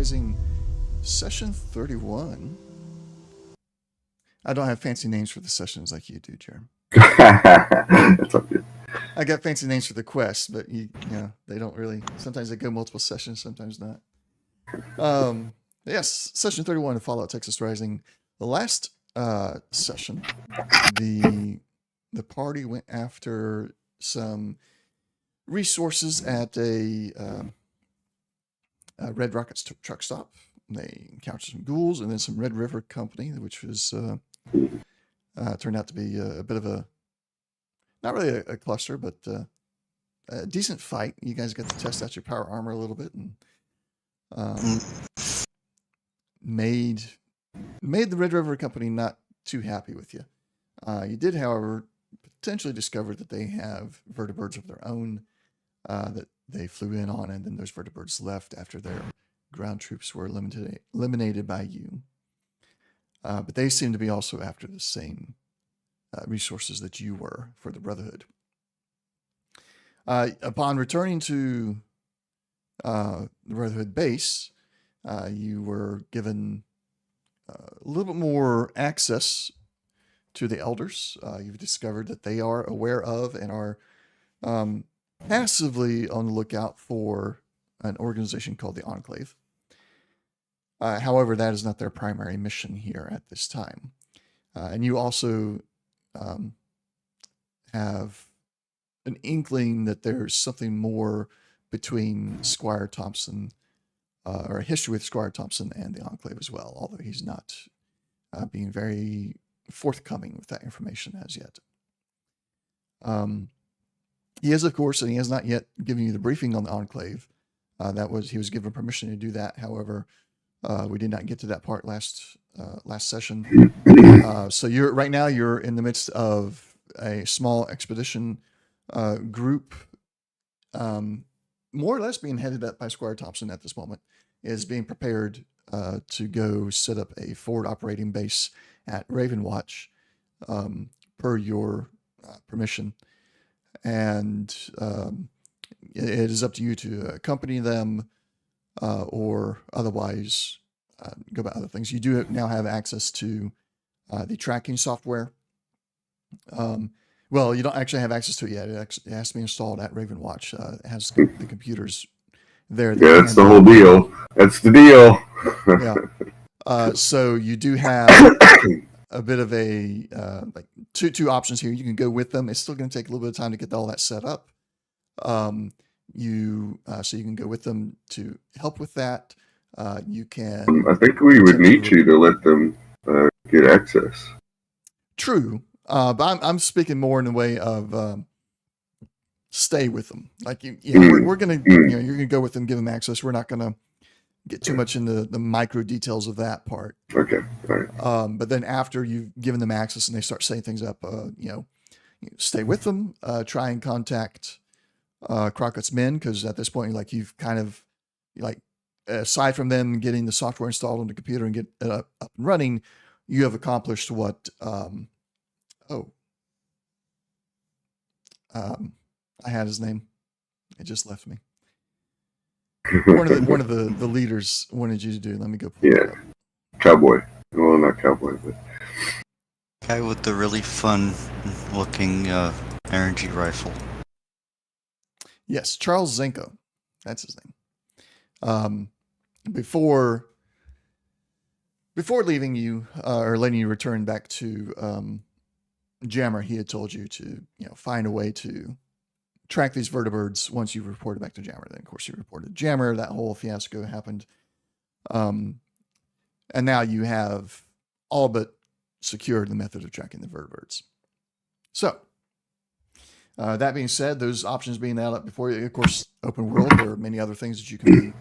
Rising Session 31. I don't have fancy names for the sessions like you do, Jeremy. That's all good. I got fancy names for the quests, but they don't really. Sometimes they go multiple sessions, sometimes not. Yes, Session 31 of Fallout Texas Rising. The last session, the party went after some resources at a Red Rockets truck stop. They encountered some ghouls and then some Red River Company, which was turned out to be a bit of a, not really a cluster, but a decent fight. You guys got to test out your power armor a little bit and made the Red River Company not too happy with you. You did, however, potentially discover that they have vertibirds of their own that they flew in on, and then those vertibirds left after their ground troops were eliminated by you. But they seem to be also after the same resources that you were for the Brotherhood. Upon returning to the Brotherhood base, you were given a little bit more access to the elders. You've discovered that they are aware of and are passively on the lookout for an organization called the Enclave. However, that is not their primary mission here at this time. And you also have an inkling that there's something more between Squire Thompson, or a history with Squire Thompson and the Enclave as well, although he's not being very forthcoming with that information as yet. He is, of course, and he has not yet given you the briefing on the Enclave. He was given permission to do that. However, we did not get to that part last session. So right now you're in the midst of a small expedition group, more or less being headed up by Squire Thompson at this moment, is being prepared to go set up a forward operating base at Ravenwatch per your permission. And it is up to you to accompany them or otherwise go about other things. You do now have access to the tracking software. Well, you don't actually have access to it yet. It has to be installed at Ravenwatch. It has the computers there. Yeah, that's the whole deal. That's the deal. Yeah. So you do have a bit of a like two options here. You can go with them. It's still going to take a little bit of time to get all that set up. So you can go with them to help with that. You can. I think we would need you to let them get access. True, but I'm speaking more in the way of stay with them. Like we're gonna you're gonna go with them, give them access. We're not gonna get too much into the micro details of that part. Okay. All right. But then after you've given them access and they start setting things up, you stay with them. Try and contact Crockett's men, because at this point, like you've kind of aside from them getting the software installed on the computer and get it up and running, you have accomplished what? I had his name. It just left me. One of the leaders wanted you to do. Let me go pull it up. Cowboy. Well, not cowboy, but guy with the really fun looking energy rifle. Yes, Charles Zenko. That's his name. Before leaving you or letting you return back to Jammer, he had told you to find a way to track these vertibirds once you reported back to Jammer. Then, of course, you reported Jammer. That whole fiasco happened. And now you have all but secured the method of tracking the vertibirds. So, that being said, those options being laid out before you, of course, open world, there are many other things that you can be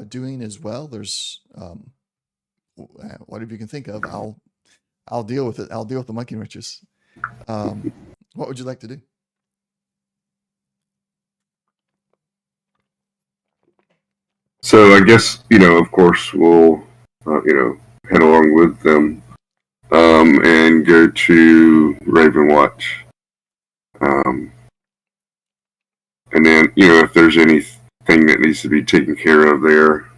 doing as well. There's whatever you can think of. I'll deal with it. I'll deal with the monkey wrenches. What would you like to do? So I guess, of course, we'll, head along with them and go to Ravenwatch. And then, if there's anything that needs to be taken care of there,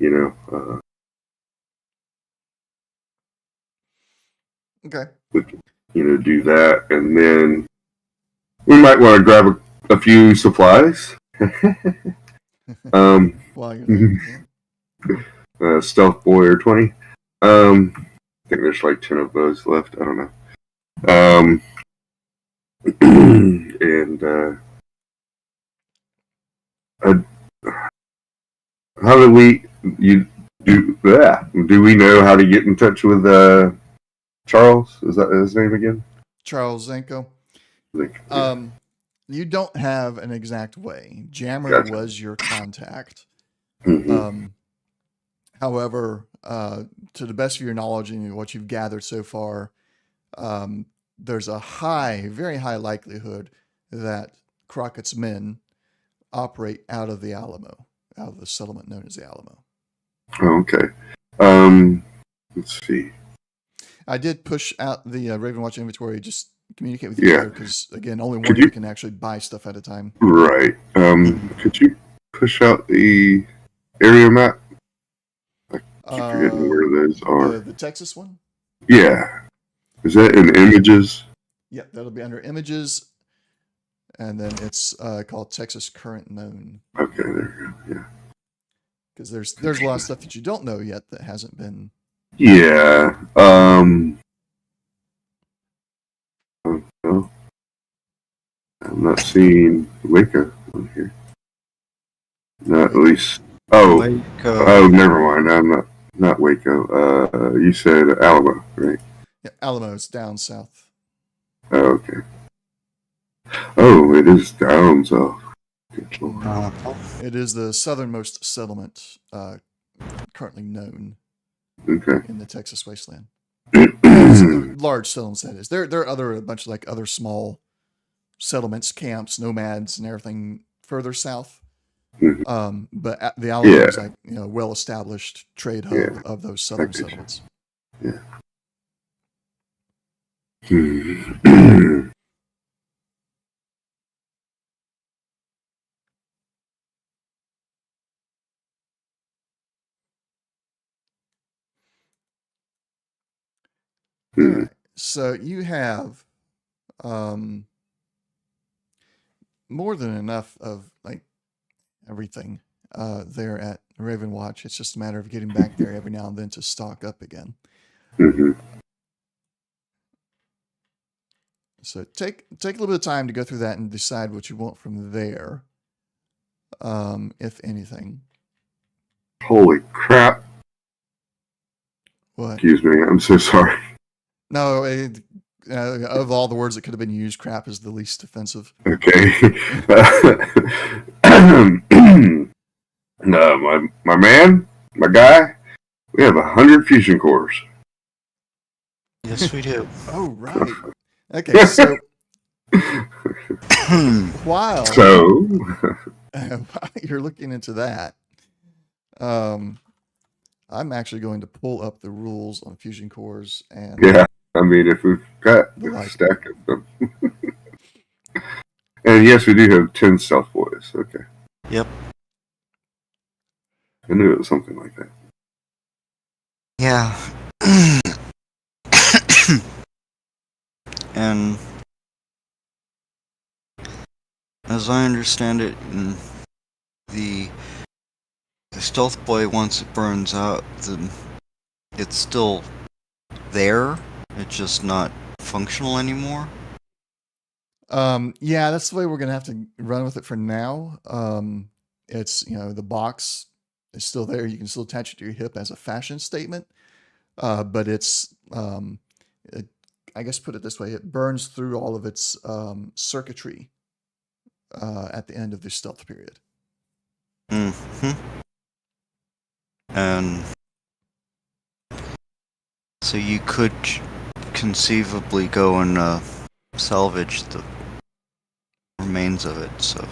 Okay. We can, do that, and then we might want to grab a few supplies. While you're there, yeah. Stealth boy or 20. I think there's like 10 of those left. I don't know. And how do we do we know how to get in touch with Charles? Is that his name again? Charles Zanko. Yeah. You don't have an exact way. Jammer Gotcha. was your contact. Mm-hmm. However, to the best of your knowledge and what you've gathered so far, there's a very high likelihood that Crockett's men operate out of the Alamo, out of the settlement known as the Alamo. Okay. Let's see. I did push out the Ravenwatch inventory, just communicate with each other, because, again, only one of you can actually buy stuff at a time. Right. Could you push out the area map? I keep forgetting where those are. The Texas one? Yeah. Is that in images? Yeah, that'll be under images, and then it's called Texas Current Known. Okay, there you go. Yeah. Because there's a lot of stuff that you don't know yet that hasn't been. Yeah. No. I'm not seeing Waco on here. Not at least. Oh. Waco. Oh, never mind. I'm not Waco. You said Alamo, right? Yeah, Alamo's down south. Oh, okay. Oh, it is down south. It is the southernmost settlement currently known in the Texas wasteland. Large settlements, that is. There are a bunch of other small settlements, camps, nomads, and everything further south. But the Alamo is well-established trade hub of those southern settlements. Yeah. All right. So you have more than enough of everything there at Ravenwatch. It's just a matter of getting back there every now and then to stock up again. So take a little bit of time to go through that and decide what you want from there, if anything. Holy crap. What? Excuse me, I'm so sorry. No, of all the words that could have been used, crap is the least offensive. Okay. No, my man, my guy, we have 100 fusion cores. Yes, we do. Oh, right. Okay, so while you're looking into that, I'm actually going to pull up the rules on fusion cores and I mean, if we've got a stack of them. And yes, we do have 10 stealth boys. Okay. Yep. I knew it was something like that. Yeah. And as I understand it, the stealth boy, once it burns out, then it's still there. It's just not functional anymore. Yeah, that's the way we're gonna have to run with it for now. It's the box is still there. You can still attach it to your hip as a fashion statement, but it's I guess put it this way: it burns through all of its circuitry at the end of the stealth period. And so you could conceivably go and salvage the remains of it, so,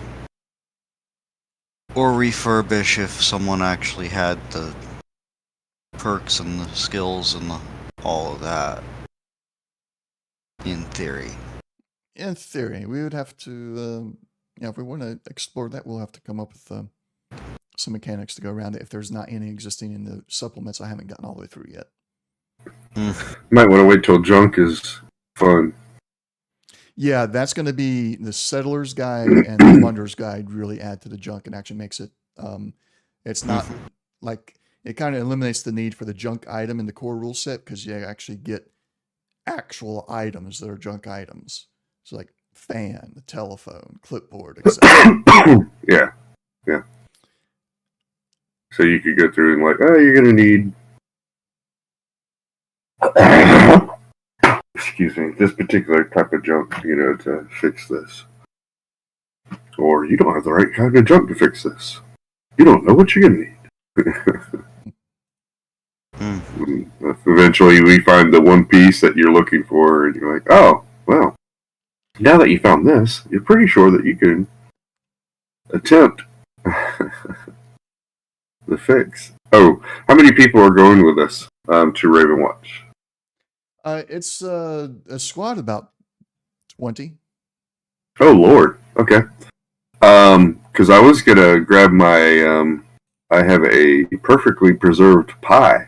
or refurbish if someone actually had the perks and the skills and all of that. In theory. In theory, we would have to, if we want to explore that, we'll have to come up with some mechanics to go around it if there's not any existing in the supplements I haven't gotten all the way through yet. Might want to wait till junk is fun. Yeah, that's going to be the Settler's Guide and the Plunderer's Guide really add to the junk and actually makes it, it's not like, it kind of eliminates the need for the junk item in the core rule set because you actually get actual items that are junk items. So like fan, the telephone, clipboard, etc. Yeah. So you could go through and like, oh, you're gonna need excuse me, this particular type of junk, to fix this. Or you don't have the right kind of junk to fix this. You don't know what you're gonna need. Eventually we find the one piece that you're looking for and you're like, oh, well, now that you found this, you're pretty sure that you can attempt the fix. Oh, how many people are going with us to Raven Watch? It's a squad about 20. Oh Lord. Okay. Because I was gonna grab my I have a perfectly preserved pie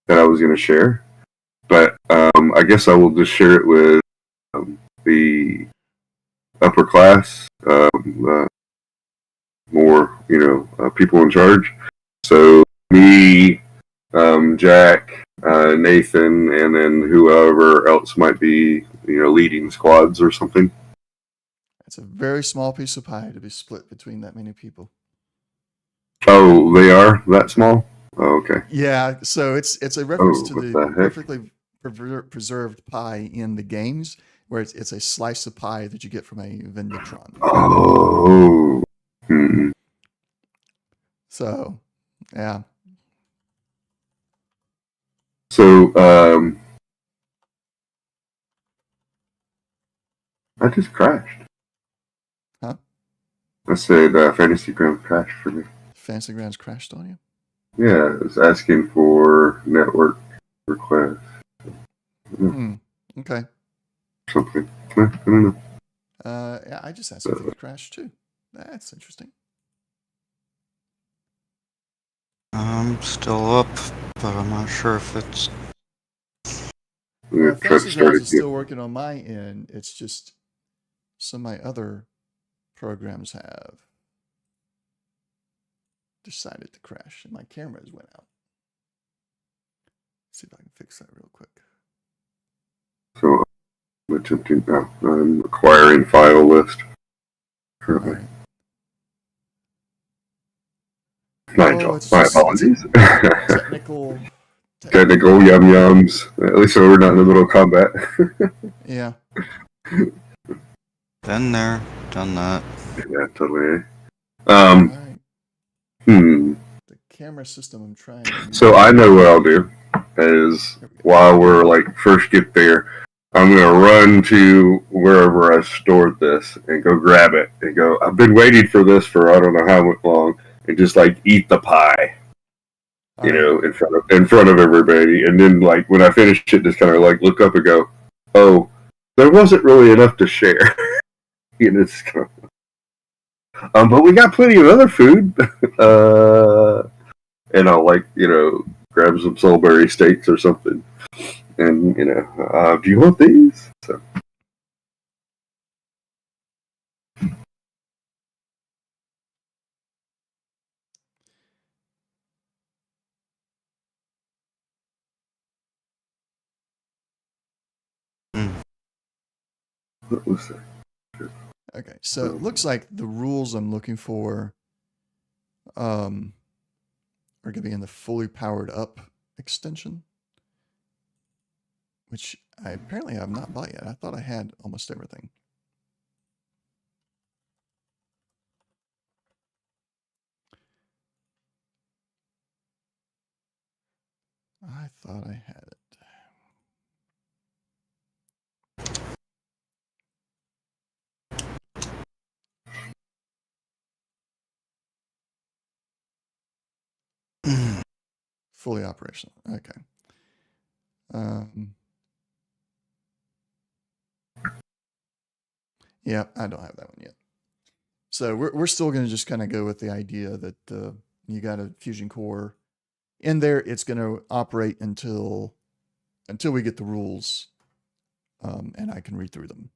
that I was gonna share, but I guess I will just share it with the upper class, more people in charge. So me, Jack, Nathan, and then whoever else might be leading squads or something. It's a very small piece of pie to be split between that many people. Oh, they are that small? Oh, okay. Yeah, so it's a reference to the heck? perfectly preserved pie in the games, where it's a slice of pie that you get from a Venditron. Oh. So, yeah. So, I just crashed. Huh? I said Fantasy Ground crashed for me. Fantasy Grounds crashed on you? Yeah, it was asking for network request. Okay. Something. I don't know. Yeah, I just had something crash too. That's interesting. I'm still up, but I'm not sure if it's. Well, Try to Fantasy start Grounds it is still working on my end. It's just some of my other programs have decided to crash, and my cameras went out. Let's see if I can fix that real quick. So I'm attempting now. I'm acquiring file list currently. Right. My apologies. Technical Technical yum yums. At least we're not in the middle of combat. Yeah. Been there, done that. Yeah, totally. Right. The camera system I'm trying to So I know what I'll do is while we're like first get there, I'm gonna run to wherever I stored this and go grab it and go. I've been waiting for this for I don't know how long, and just like eat the pie, in front of everybody, and then like when I finish it, just kind of like look up and go, oh, there wasn't really enough to share. It's kind of, but we got plenty of other food. And I'll grab some soulberry steaks or something, and do you want these? So. What was that? Okay, so it looks like the rules I'm looking for are going to be in the fully powered up extension, which I apparently have not bought yet. I thought I had almost everything. I thought I had it. Fully operational. Okay. Yeah, I don't have that one yet. So we're still going to just kind of go with the idea that you got a fusion core in there. It's going to operate until until we get the rules, and I can read through them.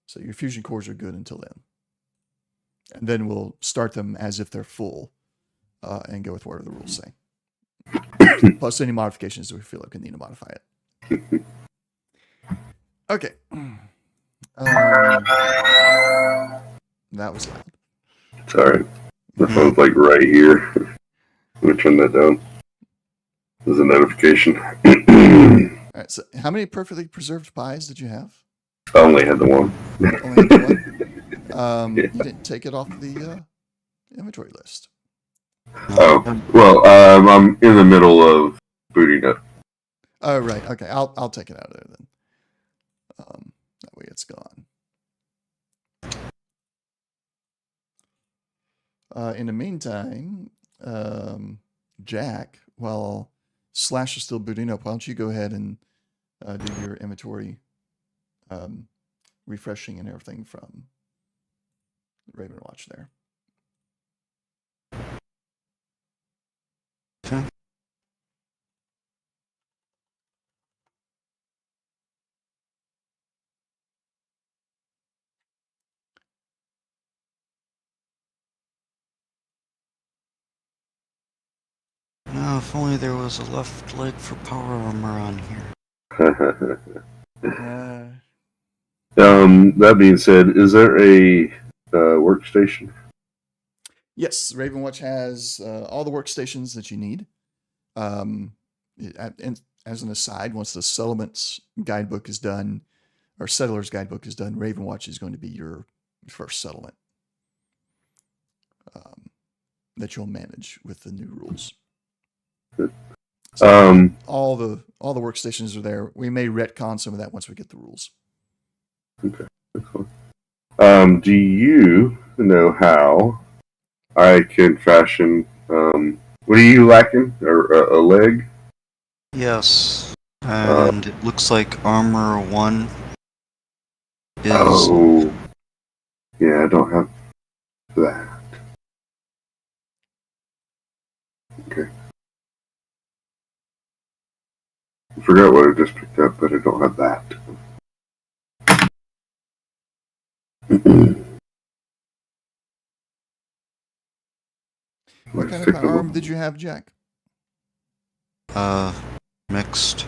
So your fusion cores are good until then. And then we'll start them as if they're full, and go with whatever the rules say. Plus any modifications that we feel like we need to modify it. Okay. That was loud. It's alright. The phone's like right here. I'm gonna turn that down. There's a notification. All right. So how many perfectly preserved pies did you have? I only had the one. Only had the one? Yeah. You didn't take it off the inventory list. Oh, well, I'm in the middle of booting it. Oh, right. Okay. I'll take it out of there then. That way it's gone. In the meantime, Jack, while Slash is still booting up, why don't you go ahead and do your inventory refreshing and everything from Ravenwatch there. Okay. Now, if only there was a left leg for power armor on here. That being said, is there a workstation? Yes, Ravenwatch has all the workstations that you need. And as an aside, once the settlements guidebook is done, or settlers guidebook is done, Ravenwatch is going to be your first settlement that you'll manage with the new rules. So all the workstations are there. We may retcon some of that once we get the rules. Okay, excellent. Do you know how I can fashion? What are you lacking? A leg? Yes, and it looks like armor 1 is. Oh, yeah, I don't have that. Okay. I forgot what I just picked up, but I don't have that. What kind of arm did you have, Jack? Mixed.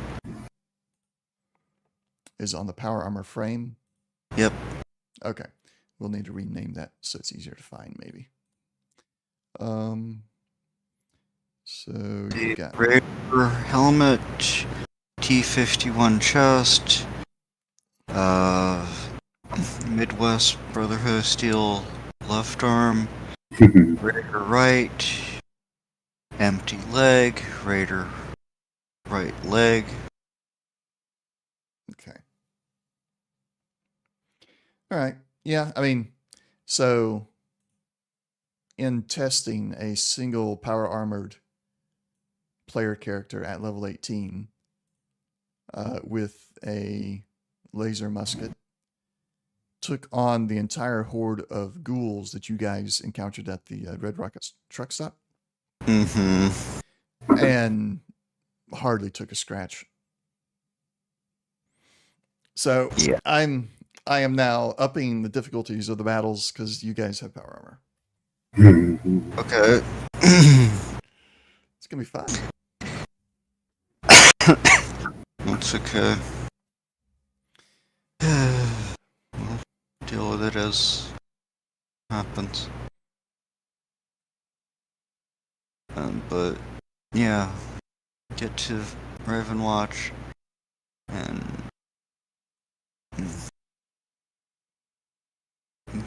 Is on the power armor frame? Yep. Okay. We'll need to rename that so it's easier to find, maybe. So you got Raider helmet, T-51 chest, Midwest Brotherhood of Steel left arm, Raider right, empty leg, Raider right leg. okay. All right. Yeah, I mean, so in testing a single power armored player character at level 18 with a laser musket, took on the entire horde of ghouls that you guys encountered at the Red Rocket truck stop. Mm-hmm. And hardly took a scratch. So yeah. I am now upping the difficulties of the battles because you guys have power armor. Okay. It's gonna be fun. That's okay. We'll deal with it as happens. But yeah, get to Ravenwatch and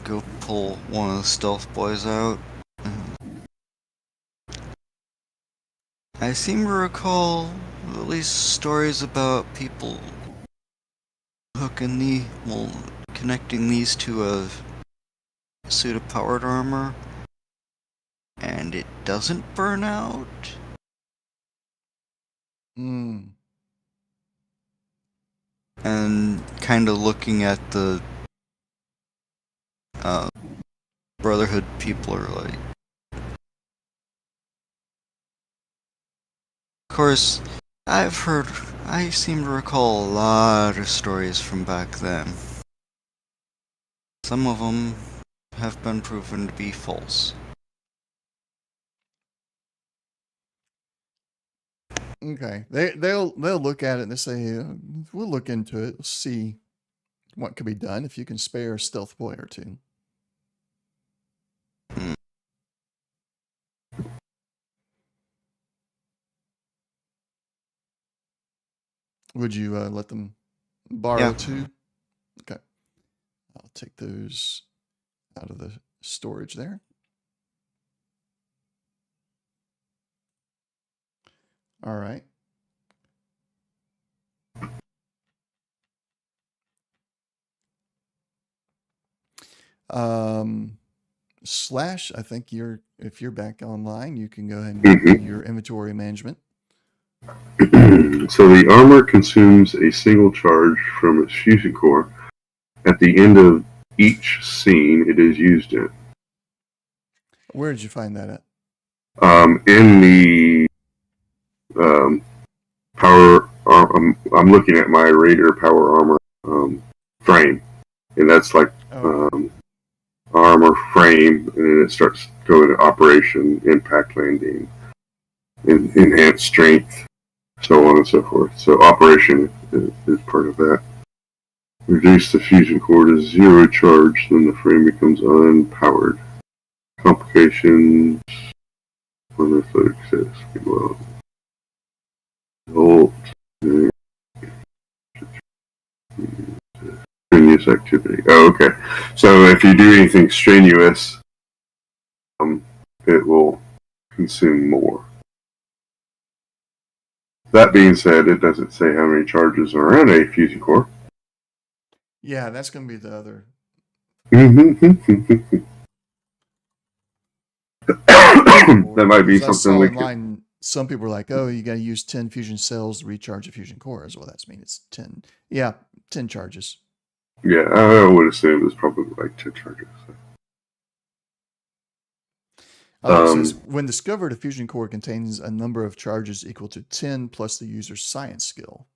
go pull one of the stealth boys out. I seem to recall at least stories about people connecting these to a suit of powered armor, and it doesn't burn out. Mm. And kind of looking at the Brotherhood people are like, of course, I seem to recall a lot of stories from back then. Some of them have been proven to be false. Okay, they'll look at it and they say, "We'll look into it. We'll see what could be done if you can spare a stealth boy or two." Hmm. Would you let them borrow Yeah. 2? Okay, I'll take those out of the storage there. All right. Slash, I think if you're back online, you can go ahead and do your inventory management. So the armor consumes a single charge from its fusion core at the end of each scene it is used in. Where did you find that at? In the power, I'm looking at my Raider power armor frame, and that's like armor frame, and then it starts going to operation, impact landing, enhanced strength, so on and so forth. So operation is part of that. Reduce the fusion core to 0 charge, then the frame becomes unpowered. Complications. Well, Volt. Strenuous activity. Oh, okay. So if you do anything strenuous, it will consume more. That being said, it doesn't say how many charges are in a fusion core. Yeah, that's going to be the other. That might be something we could. Some people are like, "Oh, you got to use 10 fusion cells to recharge a fusion core." As well, that's mean it's 10. Yeah, 10 charges. Yeah, I would assume it was probably like 10 charges. It says, when discovered, a fusion core contains a number of charges equal to 10 plus the user's science skill.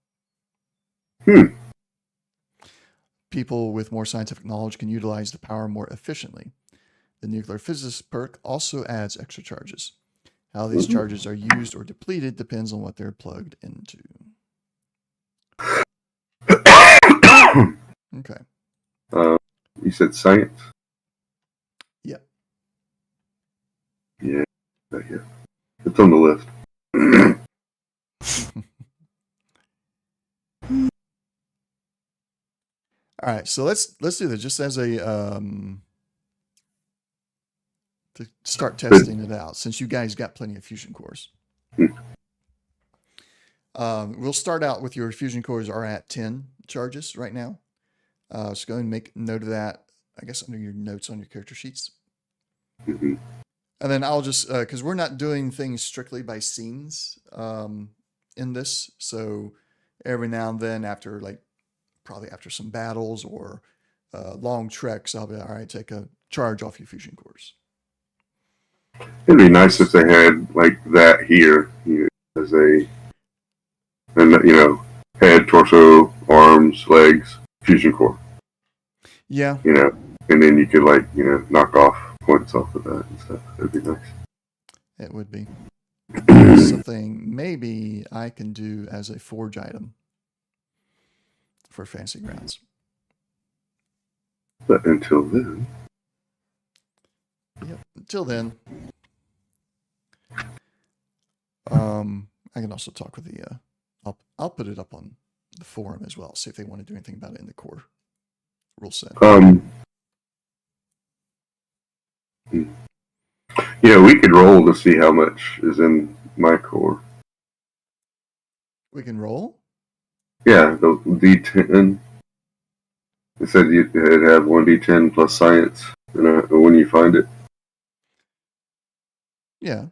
People with more scientific knowledge can utilize the power more efficiently. The nuclear physicist perk also adds extra charges. How these charges are used or depleted depends on what they're plugged into. Okay. You said science? Yeah. Yeah. It's on the list. All right, so let's do this just as a to start testing it out, since you guys got plenty of fusion cores. We'll start out with your fusion cores are at 10 charges right now. So go ahead and make note of that, I guess, under your notes on your character sheets. Mm-hmm. And then I'll just, because we're not doing things strictly by scenes in this. So every now and then probably after some battles or long treks, I'll be, all right, take a charge off your fusion cores. It'd be nice if they had like that here, as head, torso, arms, legs, fusion core. Yeah. And then you could knock off points off of that and stuff. That'd be nice. It would be. Something maybe I can do as a forge item for Fantasy Grounds. But until then. Yep. Until then. I can also talk with the I'll put it up on the forum as well, see if they want to do anything about it in the core rule set. Yeah, we could roll to see how much is in my core. We can roll? Yeah, the D10. It said you'd have 1D10 plus science when you find it. Yeah.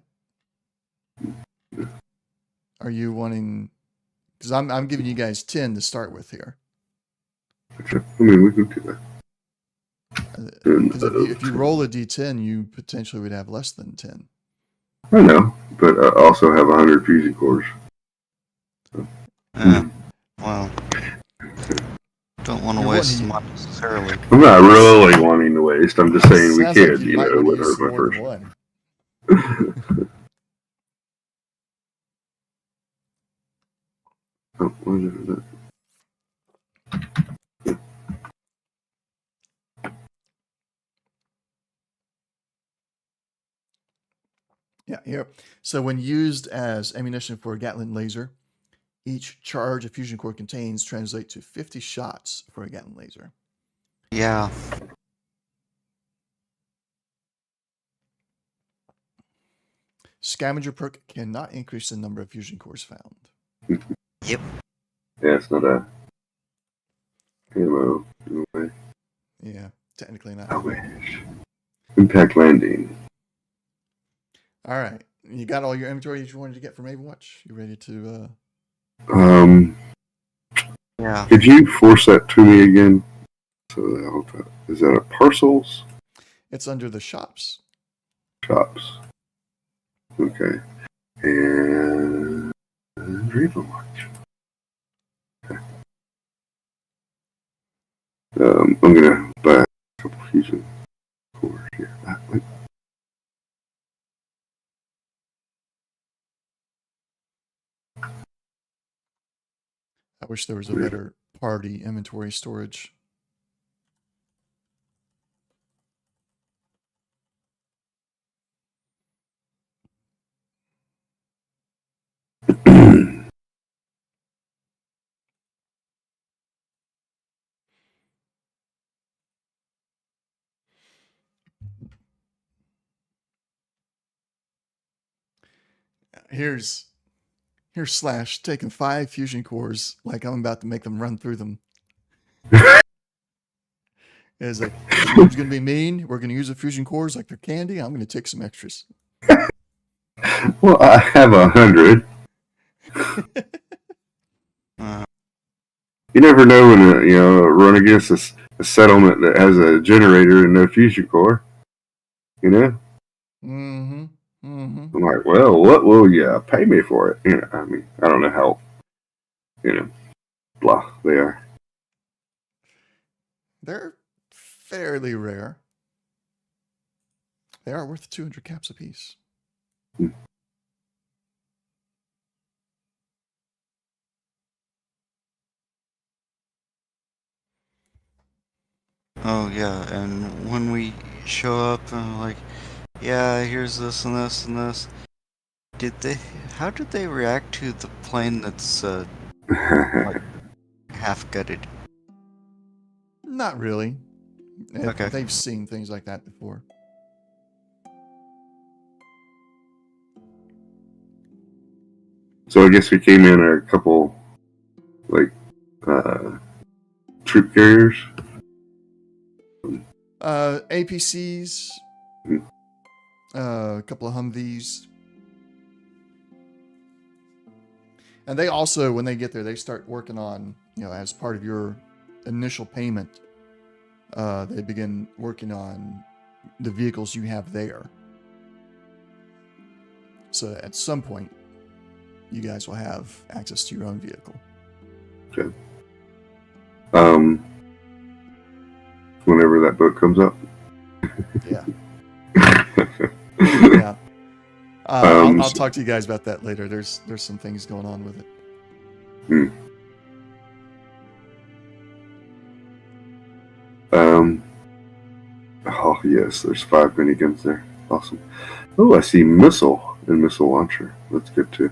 Are you wanting... Because I'm giving you guys 10 to start with here. I mean, we could do that. Because if you roll a D10, you potentially would have less than 10. I know, but I also have 100 fusion cores. Well, don't want to You're waste wanting- them unnecessarily. I'm not really wanting to waste. I'm just saying we Sounds like could, you might want to with use my more than first. one. Oh, what is it? Yeah, here. So when used as ammunition for a Gatling laser, each charge a fusion core contains translate to 50 shots for a Gatling laser. Yeah. Scavenger perk cannot increase the number of fusion cores found. Yep. Yeah, it's not a ammo. No way. Yeah, technically not. I wish. Impact landing. All right. You got all your inventory that you wanted to get from Overwatch? You ready to Yeah. Could you force that to me again? So is that a parcels? It's under the shops. Shops. Okay. And Overwatch. Okay. I'm gonna buy a couple fusion cores here. Wait. I wish there was a better party inventory storage. Here's Slash taking 5 fusion cores like I'm about to make them run through them. It's like, Steve's going to be mean. We're going to use the fusion cores like they're candy. I'm going to take some extras. Well, I have 100. You never know when run against a settlement that has a generator and no fusion core. You know. Mm-hmm. Mm-hmm. I'm like, well, what will you pay me for it? I mean, I don't know how, blah they are. They're fairly rare. They are worth 200 caps apiece. Oh yeah, and when we show up and like, yeah, here's this and this and this. How did they react to the plane that's half gutted? Not really. Okay. They've seen things like that before. So I guess we came in a couple, troop carriers. APCs, Hmm. a couple of Humvees. And they also, when they get there, they start working on, as part of your initial payment, they begin working on the vehicles you have there. So at some point, you guys will have access to your own vehicle. Okay. Whenever that book comes up. Yeah. Yeah. I'll talk to you guys about that later. There's some things going on with it. Oh yes, there's 5 miniguns there. Awesome. Oh, I see missile and missile launcher. That's good too.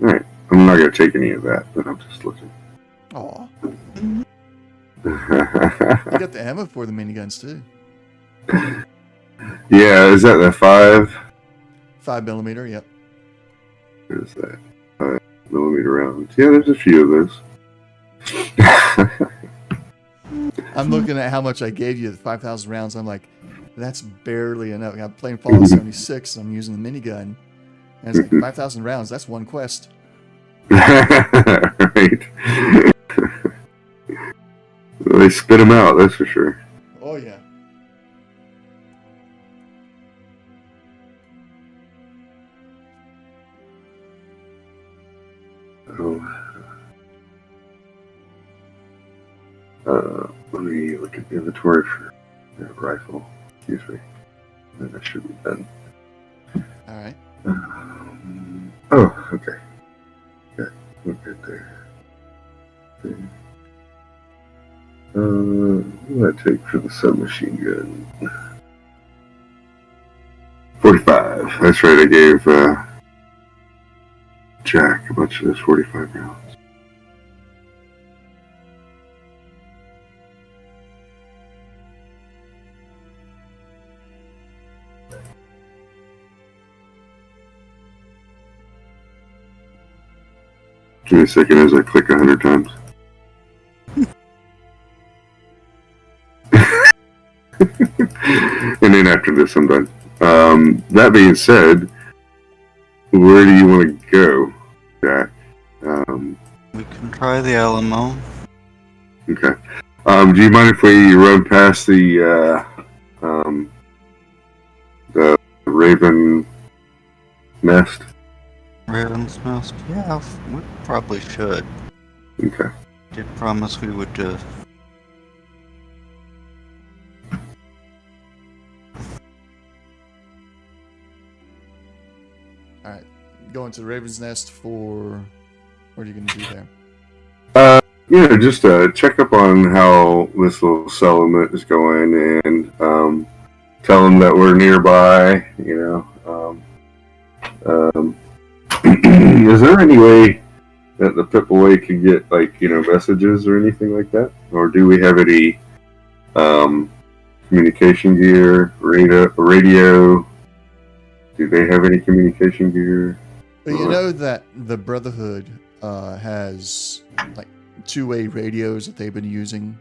All right, I'm not gonna take any of that, but I'm just looking. Aw. You got the ammo for the miniguns too. Yeah, is that the 5? 5mm, yep. What is that? 5mm rounds. Yeah, there's a few of those. I'm looking at how much I gave you, the 5,000 rounds. I'm like, that's barely enough. I'm playing Fallout 76, and I'm using the minigun. And it's like 5,000 rounds. That's one quest. Right. They spit them out, that's for sure. Oh, yeah. Let me look at the inventory for the rifle. Excuse me. Then I should be done. All right. Oh, okay. Yeah, we're good there. Okay. What did I take for the submachine gun? 45. That's right, I gave Jack a bunch of those 45 rounds. Give me a second as I click 100 times. And then after this, I'm done. That being said, where do you want to go, Jack? We can try the Alamo. Okay. Do you mind if we run past the Raven Nest? Raven's Nest? Yeah, we probably should. Okay. Did promise we would All right. Going to the Raven's Nest for... What are you going to do there? Just check up on how this little settlement is going and tell them that we're nearby, Is there any way that the Pip-Away could get, messages or anything like that? Or do we have any communication gear, radio? Do they have any communication gear? But you know that the Brotherhood has, two-way radios that they've been using.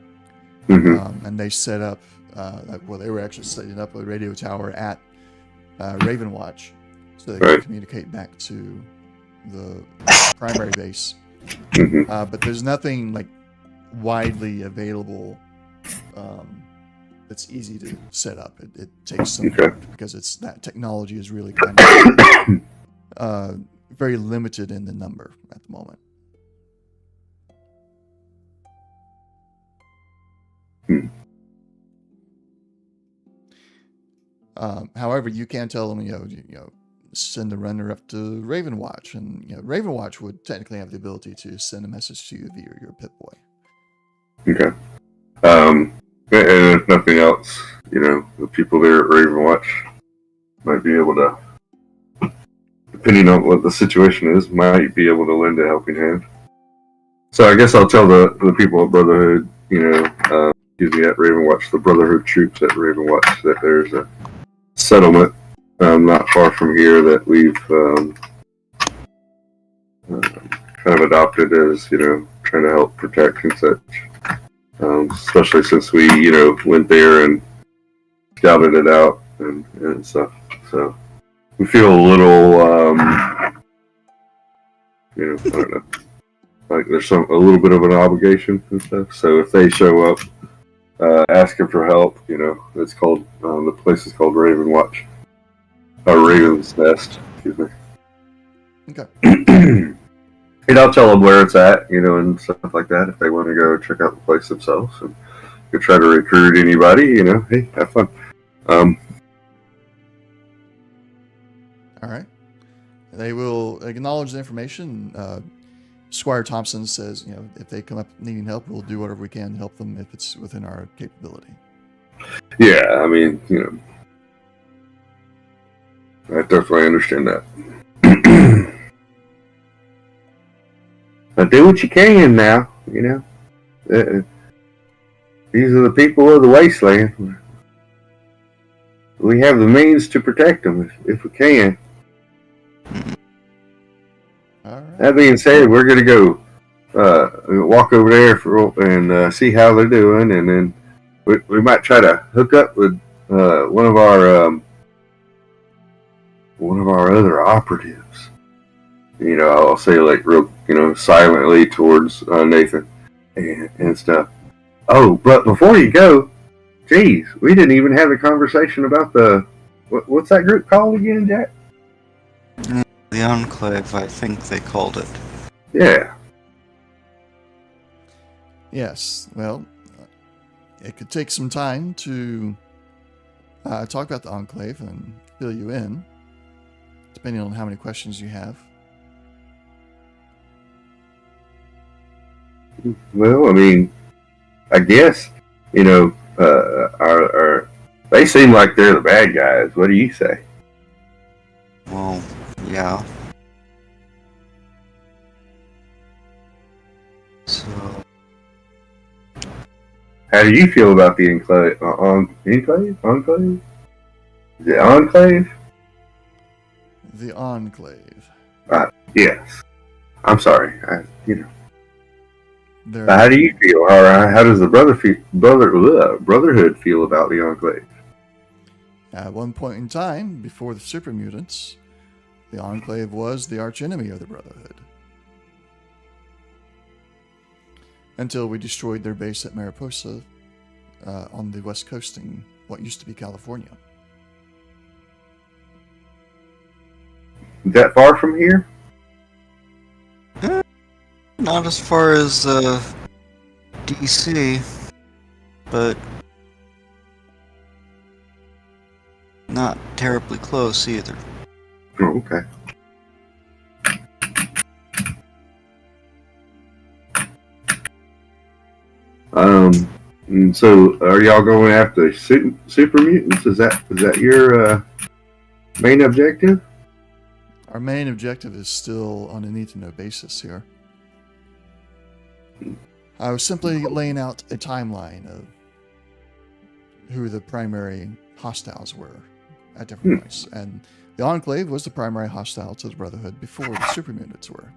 Mm-hmm. And they set up, they were actually setting up a radio tower at Ravenwatch so they could communicate back to the primary base. Mm-hmm. But there's nothing widely available that's easy to set up. It takes some work because that technology is really kind of very limited in the number at the moment. However, you can tell them, send the runner up to Ravenwatch, and Ravenwatch would technically have the ability to send a message to you via your Pip-Boy. Okay. And if nothing else, the people there at Ravenwatch might be able to, depending on what the situation is, might be able to lend a helping hand. So I guess I'll tell the people at Brotherhood, at Ravenwatch, the Brotherhood troops at Ravenwatch, that there's a settlement not far from here that we've kind of adopted as, trying to help protect and such. Especially since we, went there and scouted it out and stuff. So we feel a little, I don't know, like there's a little bit of an obligation and stuff. So if they show up asking for help, it's called, the place is called Ravenwatch. Raven's Nest, excuse me. Okay. And I'll tell them where it's at, and stuff like that if they want to go check out the place themselves and go try to recruit anybody, hey, have fun. All right. They will acknowledge the information. Squire Thompson says, if they come up needing help, we'll do whatever we can to help them if it's within our capability. Yeah, I mean, I definitely understand that. But do what you can now, These are the people of the wasteland. We have the means to protect them if we can. All right. That being said, we're going to go walk over there and see how they're doing, and then we might try to hook up with one of our other operatives. I'll say real, silently towards Nathan and stuff. Oh, but before you go, geez, we didn't even have the conversation about what's that group called again, Jack? The Enclave, I think they called it. Yeah. Yes. Well, it could take some time to talk about the Enclave and fill you in, depending on how many questions you have. Well, I mean, I guess, they seem like they're the bad guys. What do you say? Well, yeah. So, How do you feel about the enclave? Enclave? Enclave? Is it enclave? The Enclave. Yes. I'm sorry. They're, How do you feel? How does the Brotherhood feel about the enclave? at one point in time, before the super mutants, the Enclave was the archenemy of the Brotherhood. Until we destroyed their base at Mariposa on the west coast in what used to be California. Is that far from here? not as far as DC, but not terribly close either. Oh, okay. And so are y'all going after super mutants? Is that your main objective? Our main objective is still on a need-to-know basis here. I was simply laying out a timeline of who the primary hostiles were at different points. And the Enclave was the primary hostile to the Brotherhood before the super mutants were.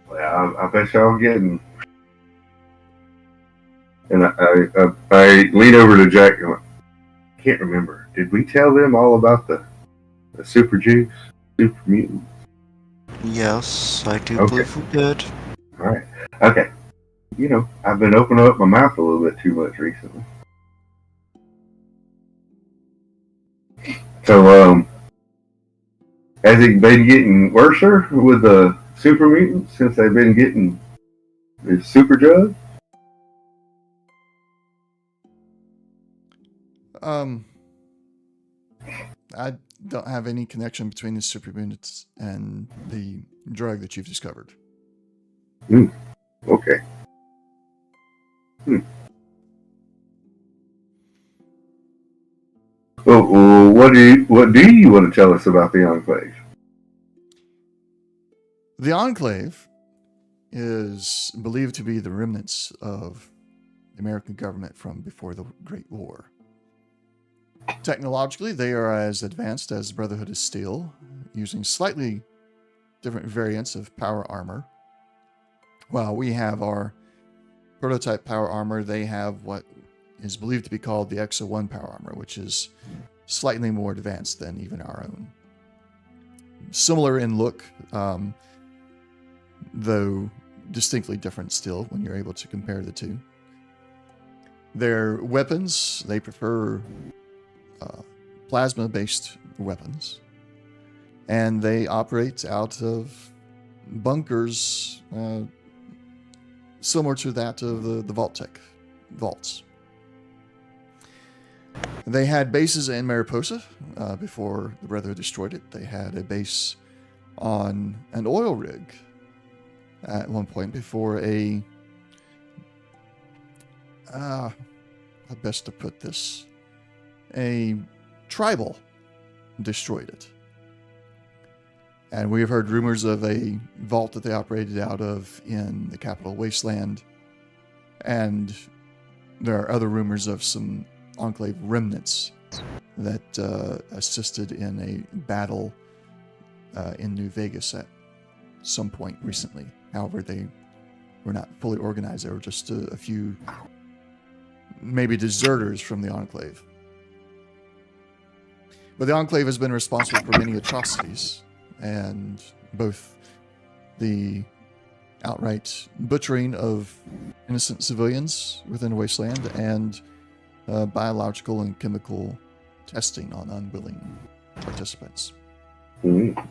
Well, I bet y'all getting. And I lean over to Jack and I can't remember. Did we tell them all about the super juice, super mutant? Yes, I do Okay. believe we did. All right. Okay. I've been opening up my mouth a little bit too much recently. So, has it been getting worse with the super mutants since they've been getting the super drug? I don't have any connection between the super mutants and the drug that you've discovered. Okay. Well, what do you want to tell us about the Enclave? The Enclave is believed to be the remnants of the American government from before the Great War. Technologically, they are as advanced as Brotherhood of Steel, using slightly different variants of power armor. While we have our prototype power armor, they have what is believed to be called the Exo-1 power armor, which is slightly more advanced than even our own. Similar in look, though distinctly different still when you're able to compare the two. Their weapons, they prefer plasma-based weapons, and they operate out of bunkers similar to that of the Vault-Tec vaults. They had bases in Mariposa before the Brotherhood destroyed it. They had a base on an oil rig at one point before how best to put this, a tribal destroyed it. And we have heard rumors of a vault that they operated out of in the capital Wasteland. And there are other rumors of some Enclave remnants that assisted in a battle in New Vegas at some point recently. However, they were not fully organized. They were just a few, maybe deserters from the Enclave. But the Enclave has been responsible for many atrocities, and both the outright butchering of innocent civilians within the Wasteland and biological and chemical testing on unwilling participants. Mm.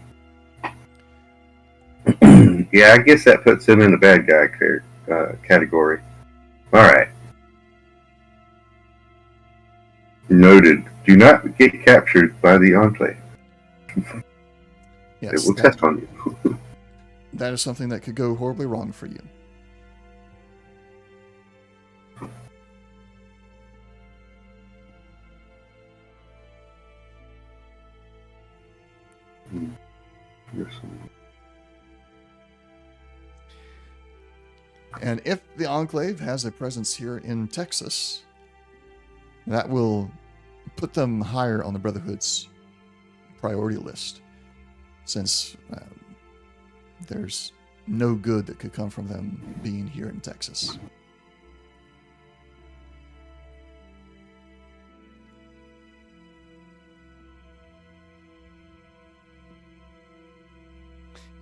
Yeah, I guess that puts him in the bad guy category. All right. Noted. Do not get captured by the Enclave. Yes, It will test on you. That is something that could go horribly wrong for you. Yes. And if the Enclave has a presence here in Texas, that will put them higher on the Brotherhood's priority list, since there's no good that could come from them being here in Texas.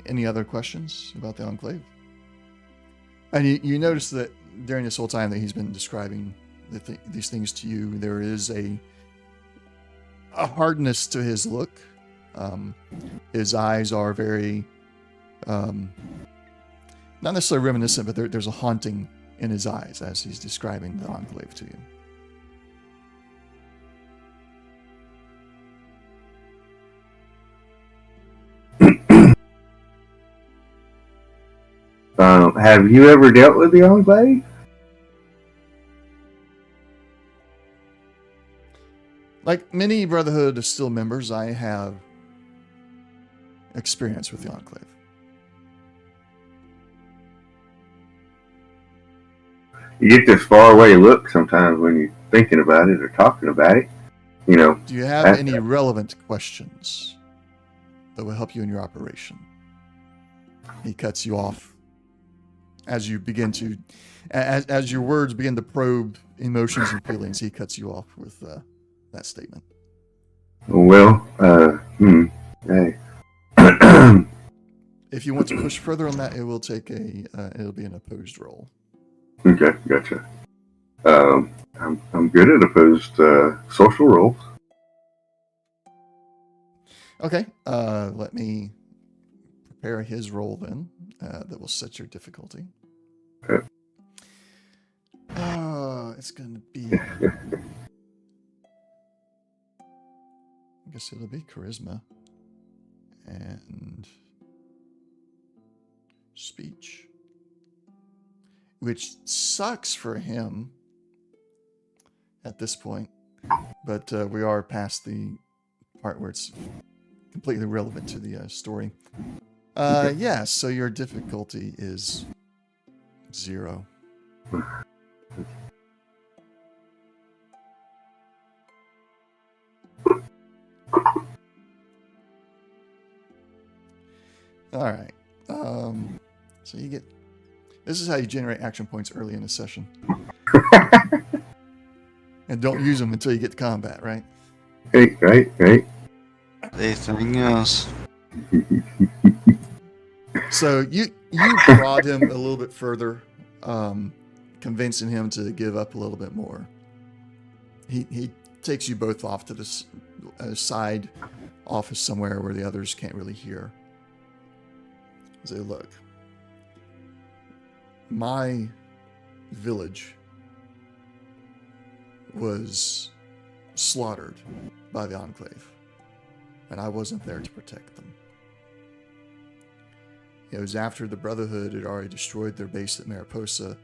Any other questions about the Enclave? And you notice that during this whole time that he's been describing these things to you, there is a hardness to his look. His eyes are very, not necessarily reminiscent, but there's a haunting in his eyes as he's describing the Enclave to you. Have you ever dealt with the Enclave? Like many Brotherhood of Steel members, I have experience with the Enclave. You get this faraway look sometimes when you're thinking about it or talking about it. You know. Do you have any relevant questions that will help you in your operation? He cuts you off as you begin to, as your words begin to probe emotions and feelings. He cuts you off with that statement. Well, hey. If you want to push further on that, it will take it'll be an opposed roll. Okay, gotcha. I'm good at opposed social roles. Okay, let me prepare his roll then. That will set your difficulty. Okay. It's going to be... I guess it'll be charisma and speech, which sucks for him at this point, but we are past the part where it's completely relevant to the story. Yeah, so your difficulty is 0. All right. So you get... This is how you generate action points early in a session. And don't use them until you get to combat, right? Right. Anything else? So you prod him a little bit further, convincing him to give up a little bit more. He takes you both off to this side office somewhere where the others can't really hear. Say, look, my village was slaughtered by the Enclave, and I wasn't there to protect them. It was after the Brotherhood had already destroyed their base at Mariposa,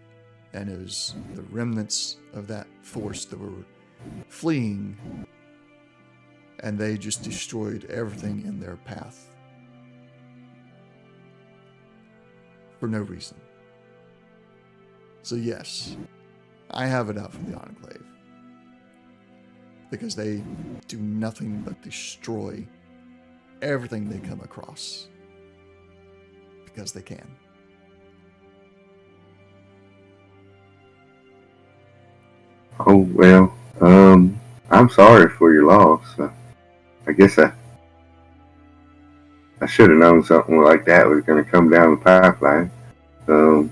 and it was the remnants of that force that were fleeing, and they just destroyed everything in their path. For no reason. So yes, I have it out for the Enclave. Because they do nothing but destroy everything they come across. Because they can. Oh, well, I'm sorry for your loss. I guess I should have known something like that was going to come down the pipeline. Well,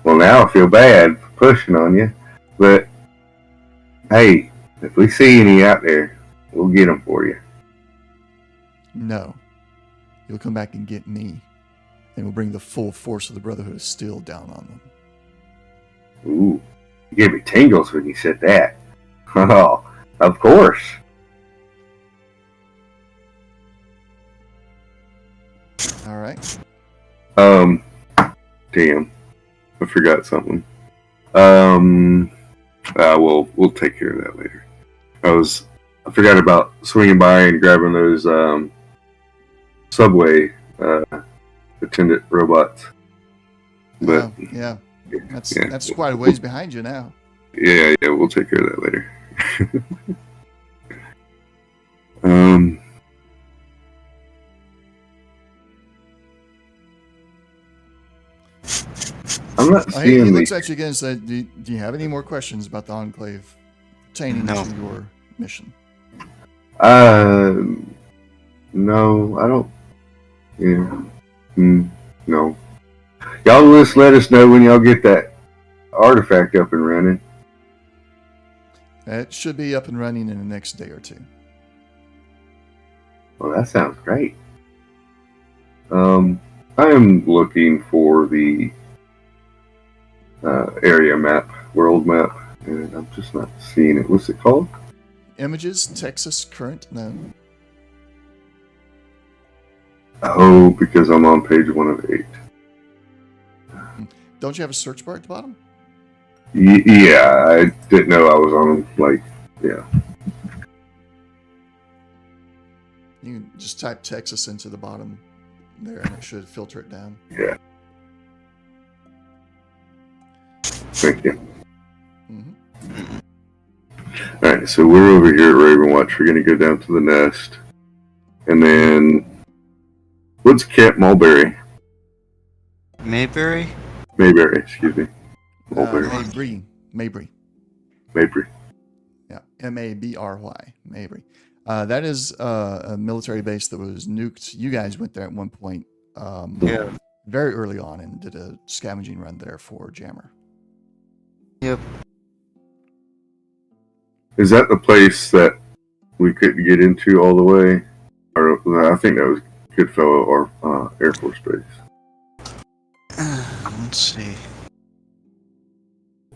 now I feel bad for pushing on you, but hey, if we see any out there, we'll get them for you. No. You'll come back and get me, and we'll bring the full force of the Brotherhood of Steel down on them. Ooh, you gave me tingles when you said that. Oh, of course. All right. Damn, I forgot something. We'll take care of that later. I forgot about swinging by and grabbing those subway attendant robots. But yeah, that's quite a ways behind you now. Yeah, we'll take care of that later. I'm not seeing he looks at you again and said, do you have any more questions about the Enclave pertaining to your mission? No, I don't. Yeah. No. Y'all just let us know when y'all get that artifact up and running. It should be up and running in the next day or two. Well, that sounds great. I am looking for the area map, world map, and I'm just not seeing it. What's it called? Images, Texas, current, no. Oh, because I'm on page 1 of 8. Don't you have a search bar at the bottom? Yeah, I didn't know I was on, yeah. You can just type Texas into the bottom there, and it should filter it down. Yeah. Thank you. Mm-hmm. Alright, so we're over here at Ravenwatch. We're going to go down to the nest. And then... What's Camp Mulberry? Mayberry? Mayberry, excuse me. Mulberry. Mabry. Mabry. Yeah, Mabry. Mabry. That is a military base that was nuked. You guys went there at one point very early on and did a scavenging run there for Jammer. Yep. Is that the place that we couldn't get into all the way? Or I think that was Goodfellow or Air Force Base. Let's see.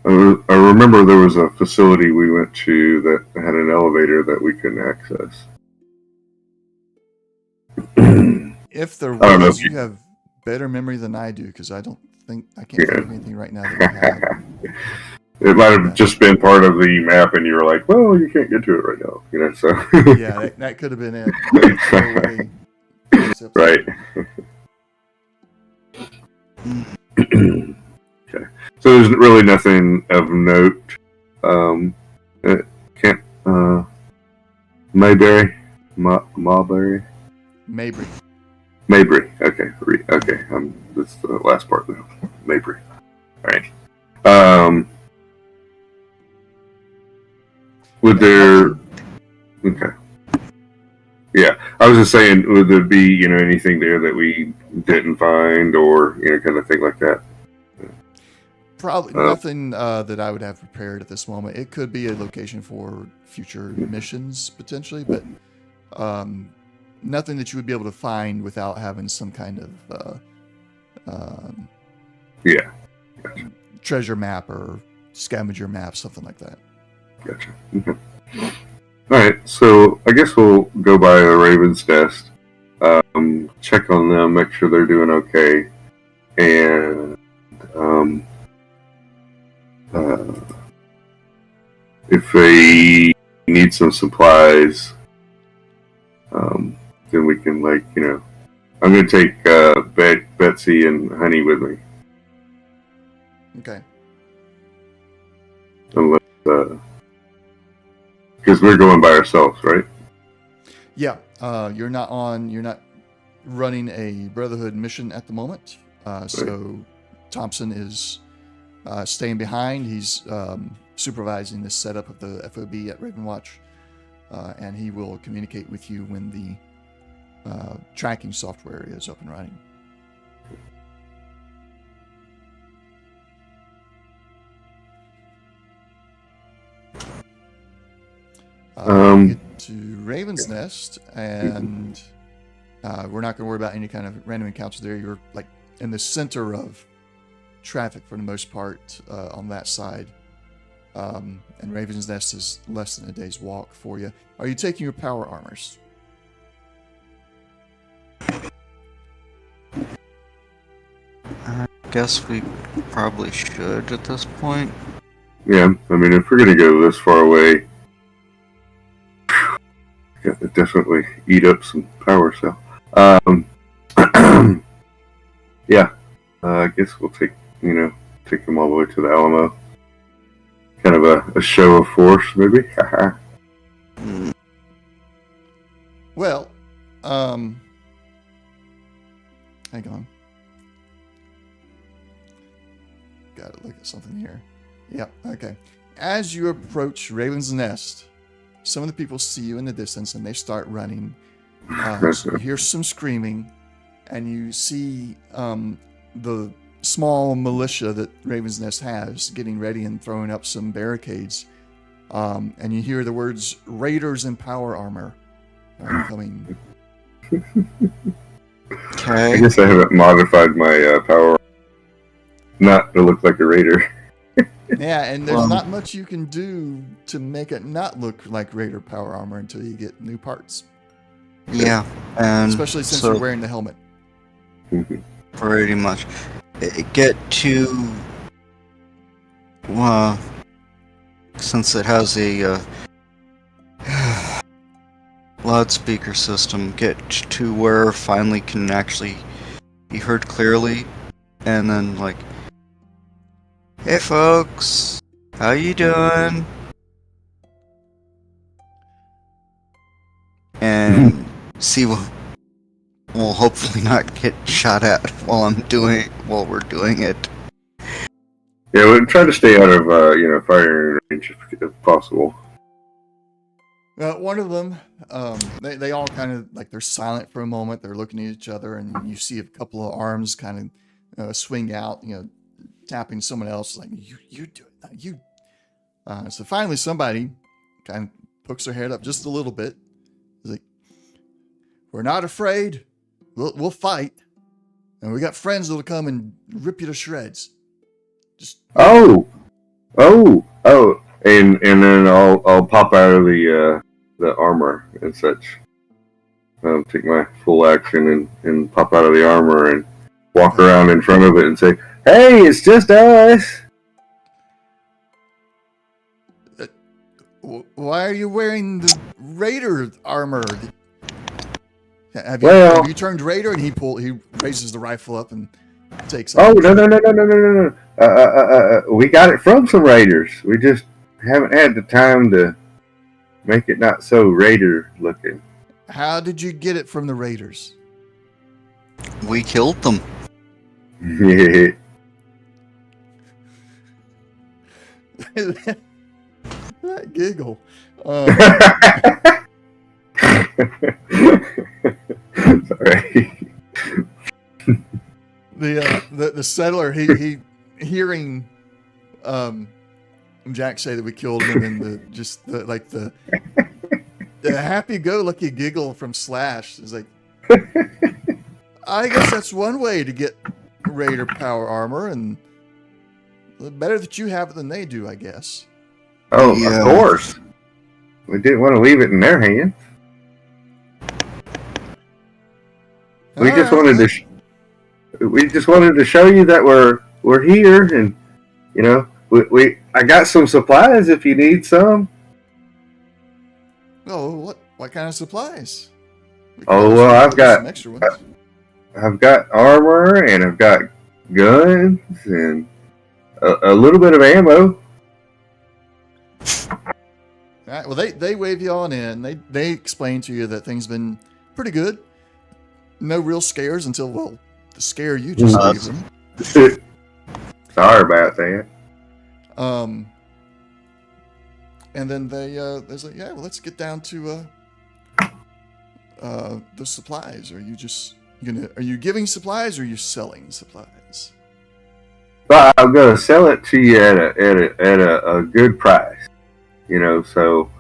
I remember there was a facility we went to that had an elevator that we couldn't access. If there was, you have better memory than I do, because I can't think of anything right now that we have. It might have just been part of the map, and you were like, "Well, you can't get to it right now," So yeah, that could have been it. Right. Okay. So there's really nothing of note. Can't Mayberry, Mulberry, Mabry. Mabry. Okay, okay. That's the last part now. Mabry. All right. Would there? Okay. Yeah, I was just saying, would there be anything there that we didn't find, or kind of thing like that? Probably nothing that I would have prepared at this moment. It could be a location for future missions potentially, but nothing that you would be able to find without having some kind of yeah, gotcha. Treasure map or scavenger map, something like that. Gotcha. Okay. All right, so I guess we'll go by the Raven's Nest, check on them, make sure they're doing okay, and if they need some supplies, then we can I'm gonna take Betsy and Honey with me. Okay. Unless, because we're going by ourselves, right? Yeah. You're not running a Brotherhood mission at the moment. So Thompson is staying behind. He's supervising the setup of the FOB at Ravenwatch, and he will communicate with you when the tracking software is up and running. Um, Get to Raven's Nest, and We're not going to worry about any kind of random encounters there. You're like in the center of traffic for the most part on that side. And Raven's Nest is less than a day's walk for you. Are you taking your power armors? I guess we probably should at this point. Yeah, I mean, if we're gonna go this far away, gotta definitely eat up some power cell. Yeah, I guess we'll take them all the way to the Alamo. Kind of a show of force, maybe. Well, hang on. Gotta look at something here. Yep, okay. As you approach Raven's Nest, some of the people see you in the distance and they start running. So you hear some screaming, and you see the small militia that Raven's Nest has getting ready and throwing up some barricades. And you hear the words "Raiders in power armor" coming. Okay. I guess I haven't modified my power not to look like a raider. Yeah, and there's not much you can do to make it not look like Raider power armor until you get new parts. Yeah, and Especially since you're wearing the helmet. pretty much get to since it has a loudspeaker system, get to where finally can actually be heard clearly, and then like, "Hey folks, how you doing?" And see we'll hopefully not get shot at while we're doing it. Yeah, we'll try to stay out of firing range if possible. One of them, they all kind of like they're silent for a moment. They're looking at each other, and you see a couple of arms kind of swing out, tapping someone else like you do it, not you. So finally, somebody kind of pokes their head up just a little bit. He's like, "We're not afraid. We'll fight, and we got friends that'll come and rip you to shreds." Just Oh, and then I'll pop out of the armor and such. Take my full action and pop out of the armor and walk around in front of it and say, "Hey, it's just us." Why are you wearing the Raider armor? Have you turned Raider? And he raises the rifle up and takes off. Oh, no. We got it from some raiders. We just haven't had the time to make it not so raider looking. How did you get it from the Raiders? We killed them. That giggle. Sorry. The settler he hearing Jack say that we killed him, and the happy-go-lucky giggle from Slash is like, I guess that's one way to get Raider power armor, and better that you have it than they do, I guess. Oh, yeah. Of course. We didn't want to leave it in their hands. We just wanted to show you that we're here, and I got some supplies if you need some. Oh, what kind of supplies? I've got some extra ones. I've got armor, and I've got guns, and a little bit of ammo. All right. Well, they wave you on in. They explain to you that things been pretty good. No real scares until the scare you just gave them. Sorry about that. And then they're like, yeah, well, let's get down to the supplies. Are you giving supplies, or are you selling supplies? Well, I'm gonna sell it to you at a good price. So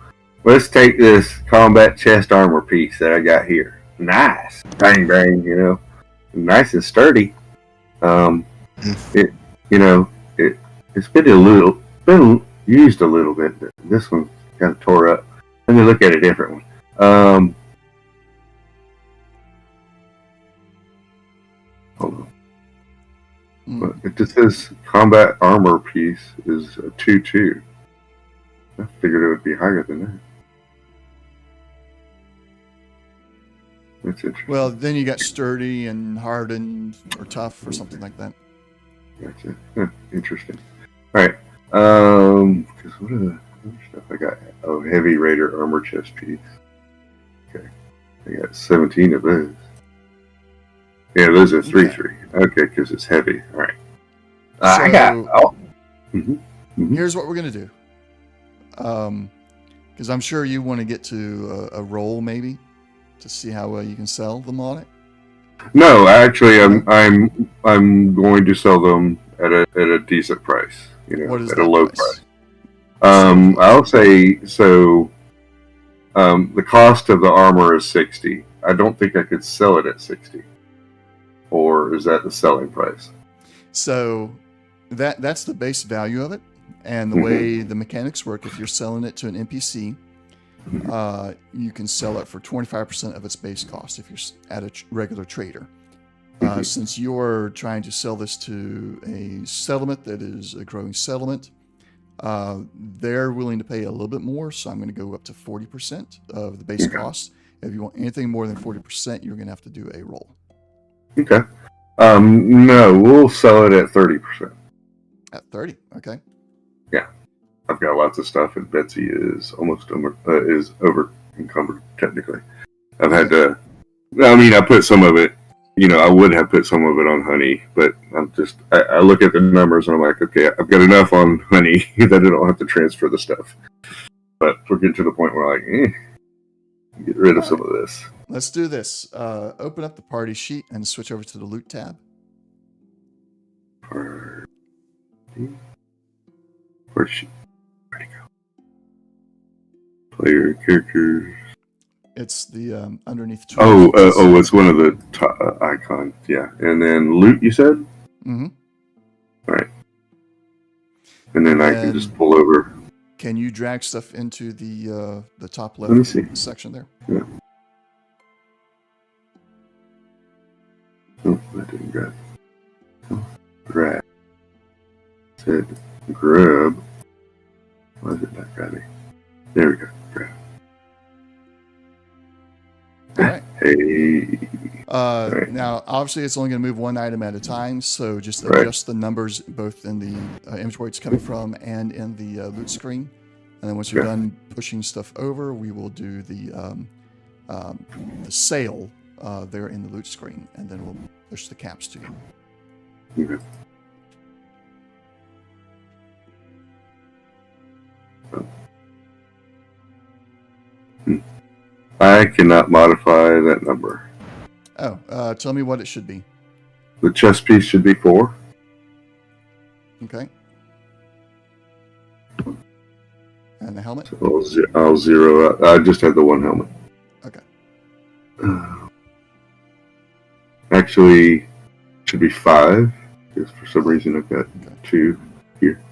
let's take this combat chest armor piece that I got here. nice, bang bang, nice and sturdy. It, you know, it's been used a little bit. But this one kind of tore up. Let me look at a different one. Hold on. But it just says combat armor piece is a 2/2. I figured it would be higher than that. That's interesting. Well, then you got sturdy and hardened or tough or something like that. Gotcha. Interesting. All right. Because what are the other stuff I got? Oh, heavy raider armor chest piece. Okay. I got 17 of those. Yeah, those are 3/3. Okay, because it's heavy. All right. I got. Oh. Here's what we're gonna do. Because I'm sure you want to get to a roll maybe to see how well you can sell them on it. No, actually, I'm going to sell them at a decent price. What is at that a low price? I'll say so. The cost of the armor is 60. I don't think I could sell it at 60. Or is that the selling price? So that's the base value of it, and the way the mechanics work. If you're selling it to an NPC, you can sell it for 25% of its base cost if you're at a regular trader. Since you're trying to sell this to a settlement that is a growing settlement, they're willing to pay a little bit more, so I'm going to go up to 40% of the base cost. If you want anything more than 40%, you're going to have to do a roll. Okay. No, we'll sell it at 30%. At 30, okay. Yeah. I've got lots of stuff, and Betsy is almost over encumbered, technically. I've had to... I put some of it... I would have put some of it on honey, but I look at the numbers and I'm like, okay, I've got enough on honey that I don't have to transfer the stuff. But we're getting to the point where get rid of some of this. Let's do this. Open up the party sheet and switch over to the loot tab. Party sheet. Where'd it go? Player characters. It's the underneath. Tools. It's one of the icons. Yeah, and then loot. You said. Mm-hmm. All right. And then I can just pull over. Can you drag stuff into the top left section there? Yeah. Oh, that didn't grab. Grab. Said grab. Why is it not grabbing? There we go. Grab. All right. Hey. Right. Now, obviously, it's only going to move one item at a time, so just adjust the numbers both in the inventory it's coming from and in the loot screen. And then once you're done pushing stuff over, we will do the sale there in the loot screen, and then we'll push the caps to you. Okay. I cannot modify that number. Oh, tell me what it should be. The chest piece should be 4. Okay. And the helmet? So I'll zero out. I just had the one helmet. Okay. Actually, it should be 5. Because for some reason I've got 2 here.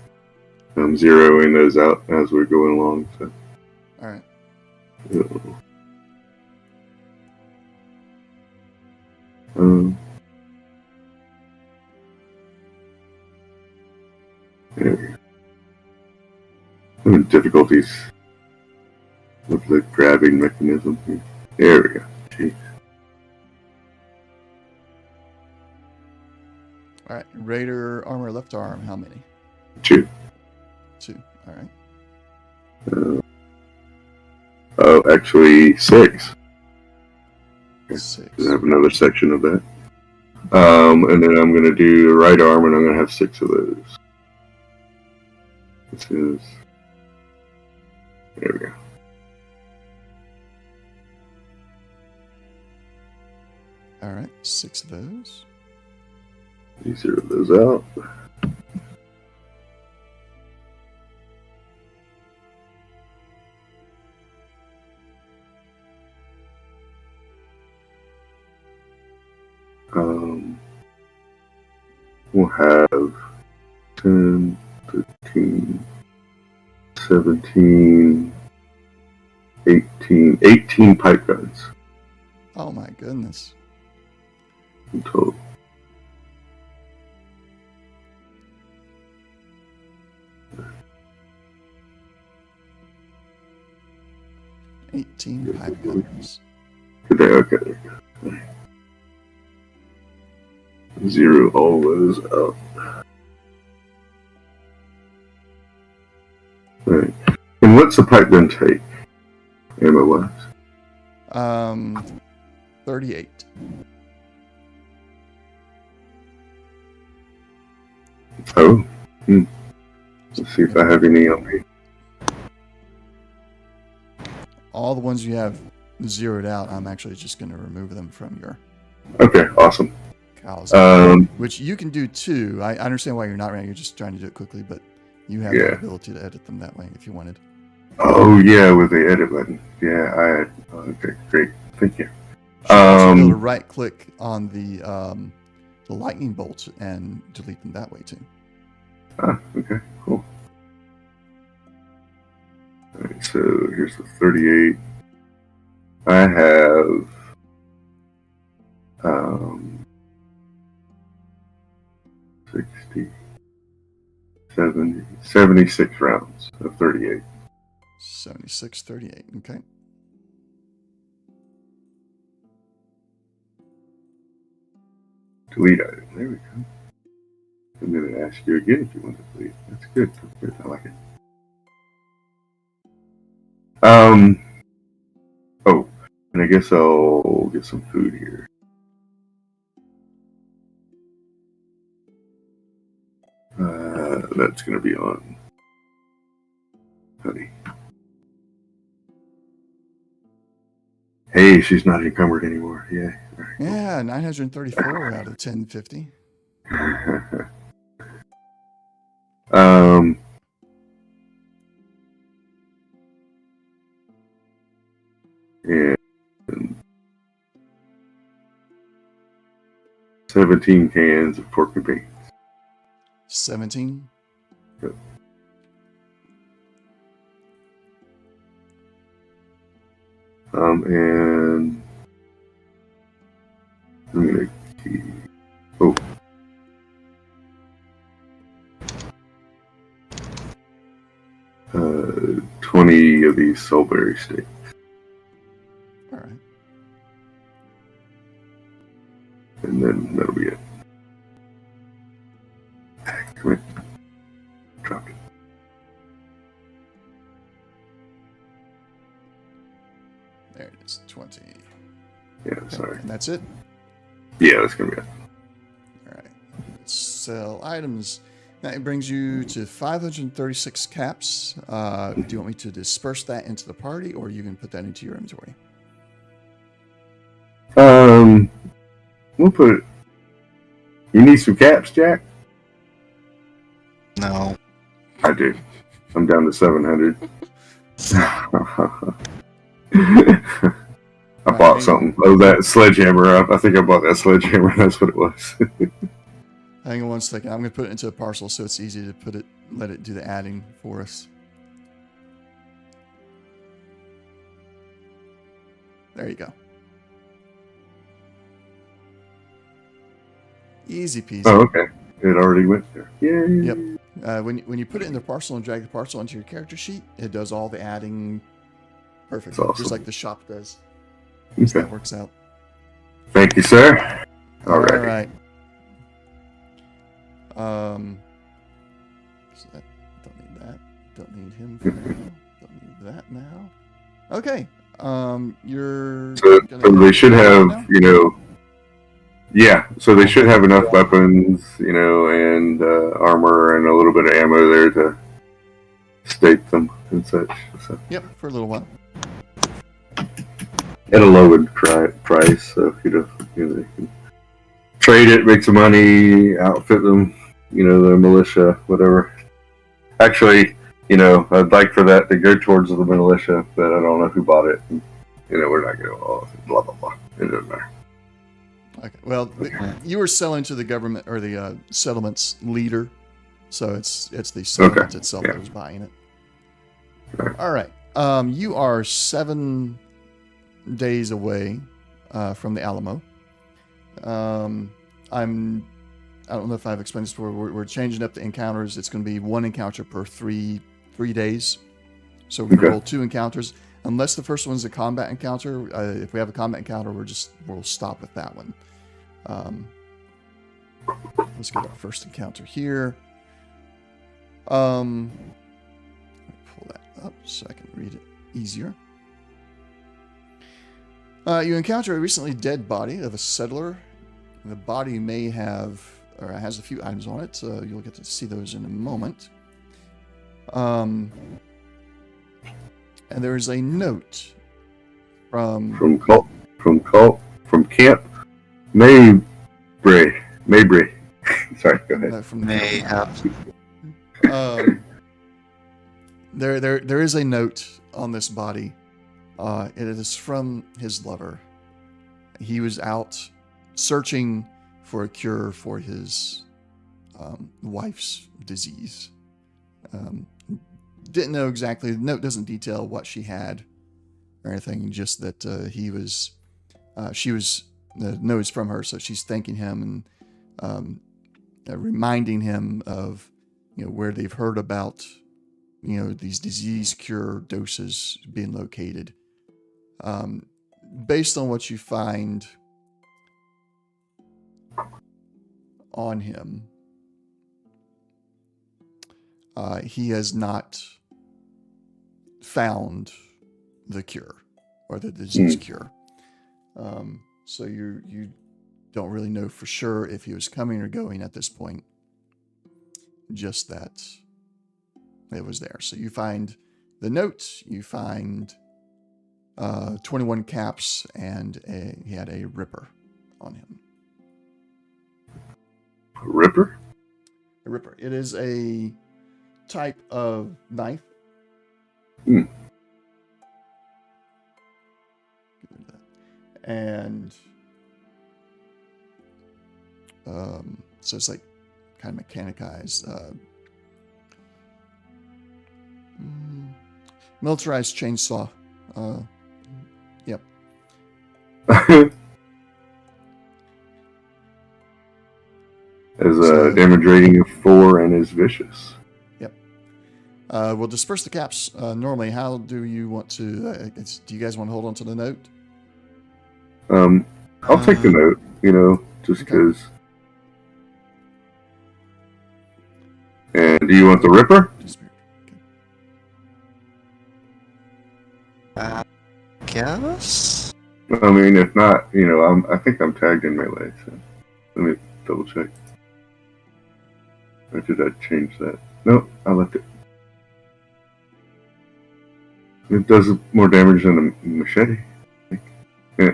I'm zeroing those out as we're going along. So. All right. There we go. I'm in difficulties with the grabbing mechanism here. There we go. Jeez. All right. Raider armor left arm. How many? 2. 2. All right. Actually 6. Okay. 6. I have another section of that. And then I'm going to do the right arm, and I'm going to have 6 of those. This is... There we go. All right. 6 of those. You zero those out. We'll have 10, 13, 17, 18 pipe guns Oh my goodness. in total. 18 pipe guns. Okay. Zero all those out. Alright. And what's the pipe gun take? Ammo wise? 38. Oh. Let's see if I have any on me. All the ones you have zeroed out, I'm actually just going to remove them from your Okay, awesome. cows. Um, Which you can do too. I understand why you're not right. You're just trying to do it quickly, but you have Yeah. the ability to edit them that way if you wanted. oh yeah, with the edit button. Yeah, okay, great. Thank you. You should also be able to Um, right click on the lightning bolts and delete them that way too. Okay, cool. Alright, so here's the 38. I have 60, 70, 76 rounds of 38. 76, 38. Okay. Delete item. There we go. And then it asks you again if you want to delete. That's good. That's good. I like it. Oh, and I guess I'll get some food here. That's gonna be on honey. Hey, she's not encumbered anymore. Yeah. Yeah, 934 out of 1050. um. And 17 cans of pork and beans. 17. Good. And I'm gonna keep. Oh. Uh, 20 of these soulberry steaks. All right. And then that'll be it. Come in. Dropped it. There it is. 20. Yeah, sorry. And that's it. Yeah, that's gonna be it. All right. Sell items. That brings you to 536 caps. Do you want me to disperse that into the party, or you can put that into your inventory? We'll put it. You need some caps, Jack? No. I do. I'm down to 700. I bought something. Oh, that sledgehammer. I think I bought that sledgehammer. That's what it was. Hang on one second. I'm going to put it into a parcel so it's easy to let it do the adding for us. There you go. Easy peasy. Oh, okay. It already went there. Yay. Yep. When you put it in the parcel and drag the parcel into your character sheet, it does all the adding perfectly, That's awesome. just like the shop does. Okay. So that works out. Thank you, sir. All right. So that, don't need that. Don't need him for now. Don't need that now. Okay. You're. So gonna they should have, now? Yeah, so they should have enough weapons, and armor and a little bit of ammo there to stake them and such. So. Yep, for a little while. At a lowered price, so they can trade it, make some money, outfit them, their militia, whatever. Actually, I'd like for that to go towards the militia, but I don't know who bought it. And, we're not going to blah blah blah. It doesn't matter. Okay, Well, you were selling to the government or the settlement's leader, so it's the settlement itself that was buying it. All right. You are 7 days away from the Alamo. I don't know if I've explained this before. We're changing up the encounters. It's going to be 1 encounter per 3 days. So we're going to roll 2 encounters. Unless the first one's a combat encounter. If we have a combat encounter, we'll stop with that one. Let's get our first encounter here. Let me pull that up so I can read it easier. You encounter a recently dead body of a settler. The body may have, or has a few items on it. You'll get to see those in a moment. And there is a note from Camp Mabry. Sorry, go ahead. There is a note on this body. It is from his lover. He was out searching for a cure for his wife's disease. Didn't know exactly. The note doesn't detail what she had or anything, just that she was, the note is from her, so she's thanking him and reminding him of, where they've heard about, these disease cure doses being located. Based on what you find on him, he has not found the cure or the disease cure. So you don't really know for sure if he was coming or going at this point. Just that it was there. So you find the note, you find 21 caps, and he had a ripper on him. A ripper? A ripper. It is a type of knife. And so it's like kind of mechanized, militarized chainsaw. Yep. Has a damage rating of 4 and is vicious. Yep. We'll disperse the caps. Normally, how do you want to? Do you guys want to hold on to the note? I'll take the note, just because. And do you want the ripper? Guess? I mean, if not, I think I'm tagged in melee, so let me double check. Or did I change that? No, I left it. It does more damage than a machete.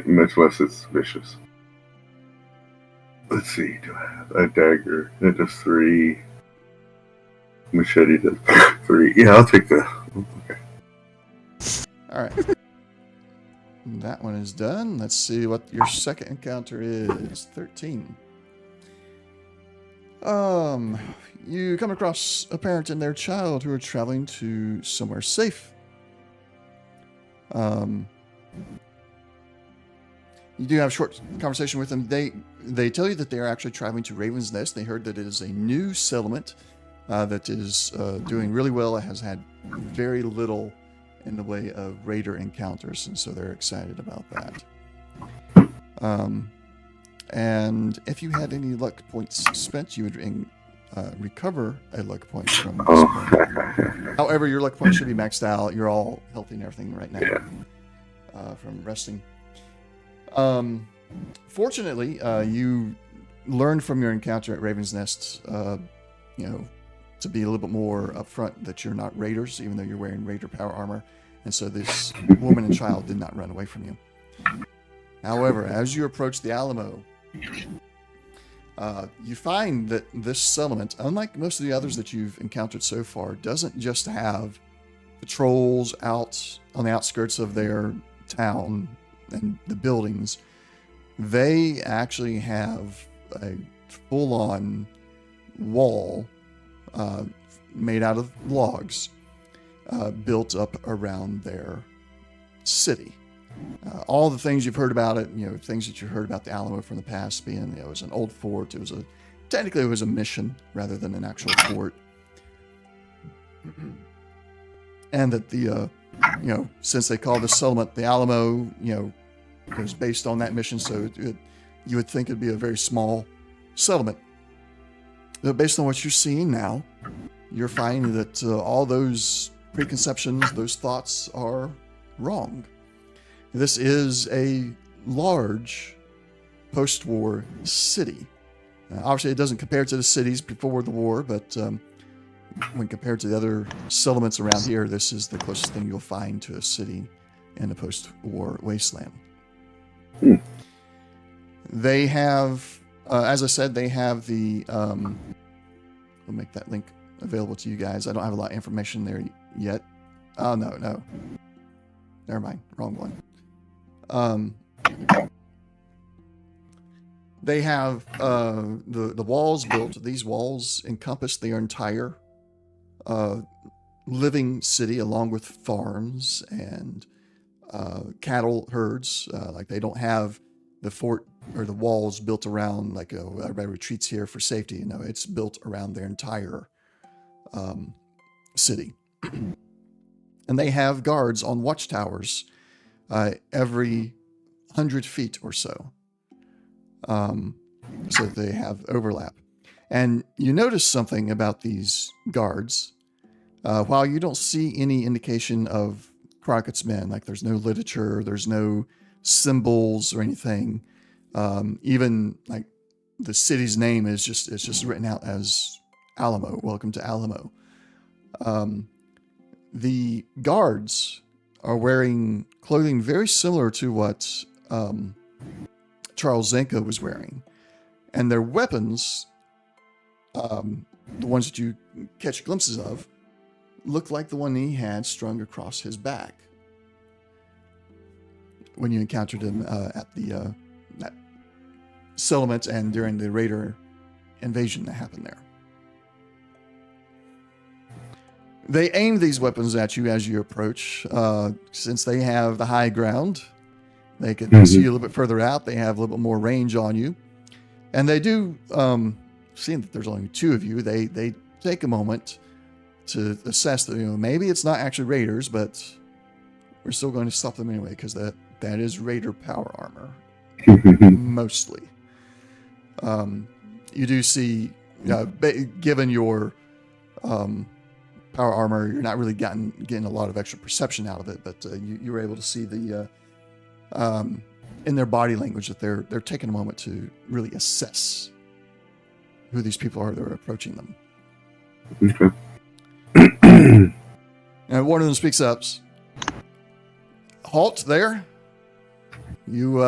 Much less it's vicious. Let's see, do I have a dagger? That does 3. Machete does 3. Yeah, I'll take the... Okay. Alright. That one is done. Let's see what your second encounter is. 13. You come across a parent and their child who are traveling to somewhere safe. You do have a short conversation with them. They tell you that they are actually traveling to Raven's Nest. They heard that it is a new settlement that is doing really well. It has had very little in the way of raider encounters, and so they're excited about that. And if you had any luck points spent, you would recover a luck point from this. However, your luck point should be maxed out. You're all healthy and everything right now from resting. Fortunately, you learned from your encounter at Raven's Nest, to be a little bit more upfront that you're not raiders, even though you're wearing raider power armor. And so this woman and child did not run away from you. However, as you approach the Alamo, you find that this settlement, unlike most of the others that you've encountered so far, doesn't just have patrols out on the outskirts of their town and the buildings. they actually have a full-on wall made out of logs built up around their city. All the things you've heard about it, things that you heard about the Alamo from the past being, it was an old fort. Technically it was a mission rather than an actual fort. And that the, since they call the settlement the Alamo, it was based on that mission. So you would think it'd be a very small settlement. But based on what you're seeing now, you're finding that all those preconceptions, those thoughts are wrong. This is a large post-war city. Obviously, it doesn't compare to the cities before the war, but when compared to the other settlements around here, this is the closest thing you'll find to a city in a post-war wasteland. They have, as I said, they have the, we'll make that link available to you guys. I don't have a lot of information there yet. Oh, no. Never mind. Wrong one. They have the walls built. These walls encompass their entire living city, along with farms and cattle herds. Like they don't have the fort or the walls built around like everybody retreats here for safety. No, it's built around their entire city. And they have guards on watchtowers every 100 feet or so. So they have overlap. And you notice something about these guards. While you don't see any indication of Crockett's men, like there's no literature, there's no symbols or anything. Even like the city's name is just written out as Alamo. Welcome to Alamo. The guards are wearing clothing very similar to what Charles Zenko was wearing. And their weapons, the ones that you catch glimpses of, look like the one he had strung across his back when you encountered him at the that settlement and during the Raider invasion that happened there. They aim these weapons at you as you approach. Since they have the high ground, they can see you a little bit further out. They have a little bit more range on you. And they do, seeing that there's only two of you, they take a moment to assess that, maybe it's not actually Raiders, but we're still going to stop them anyway, because that is Raider power armor, mostly. You do see, given your power armor, you're not really getting a lot of extra perception out of it, but you were able to see the in their body language that they're taking a moment to really assess who these people are that are approaching them. Okay. And one of them speaks up. Halt there. You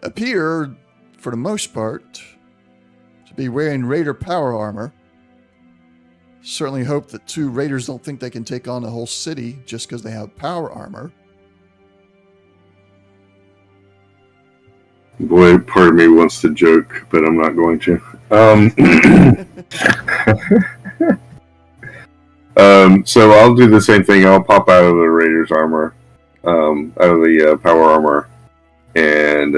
appear, for the most part, to be wearing Raider power armor. Certainly hope that two Raiders don't think they can take on a whole city just because they have power armor. Boy, part of me wants to joke, but I'm not going to. So I'll do the same thing. I'll pop out of the Raiders armor, out of the power armor, and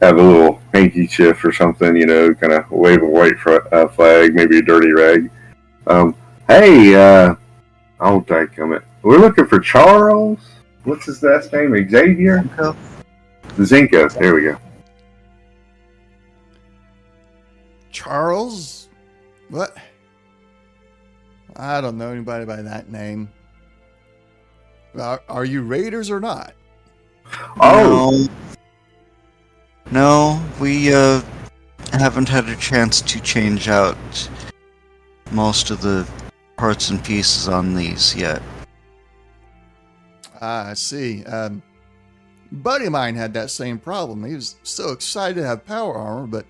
have a little handkerchief or something. Kind of wave a white flag, maybe a dirty rag. Hey, I'll take him. We're looking for Charles. What's his last name? Xavier? Zenko. There we go. Charles? What? I don't know anybody by that name. Are you Raiders or not? Oh. No, we haven't had a chance to change out most of the parts and pieces on these yet. I see. Buddy of mine had that same problem. He was so excited to have power armor, but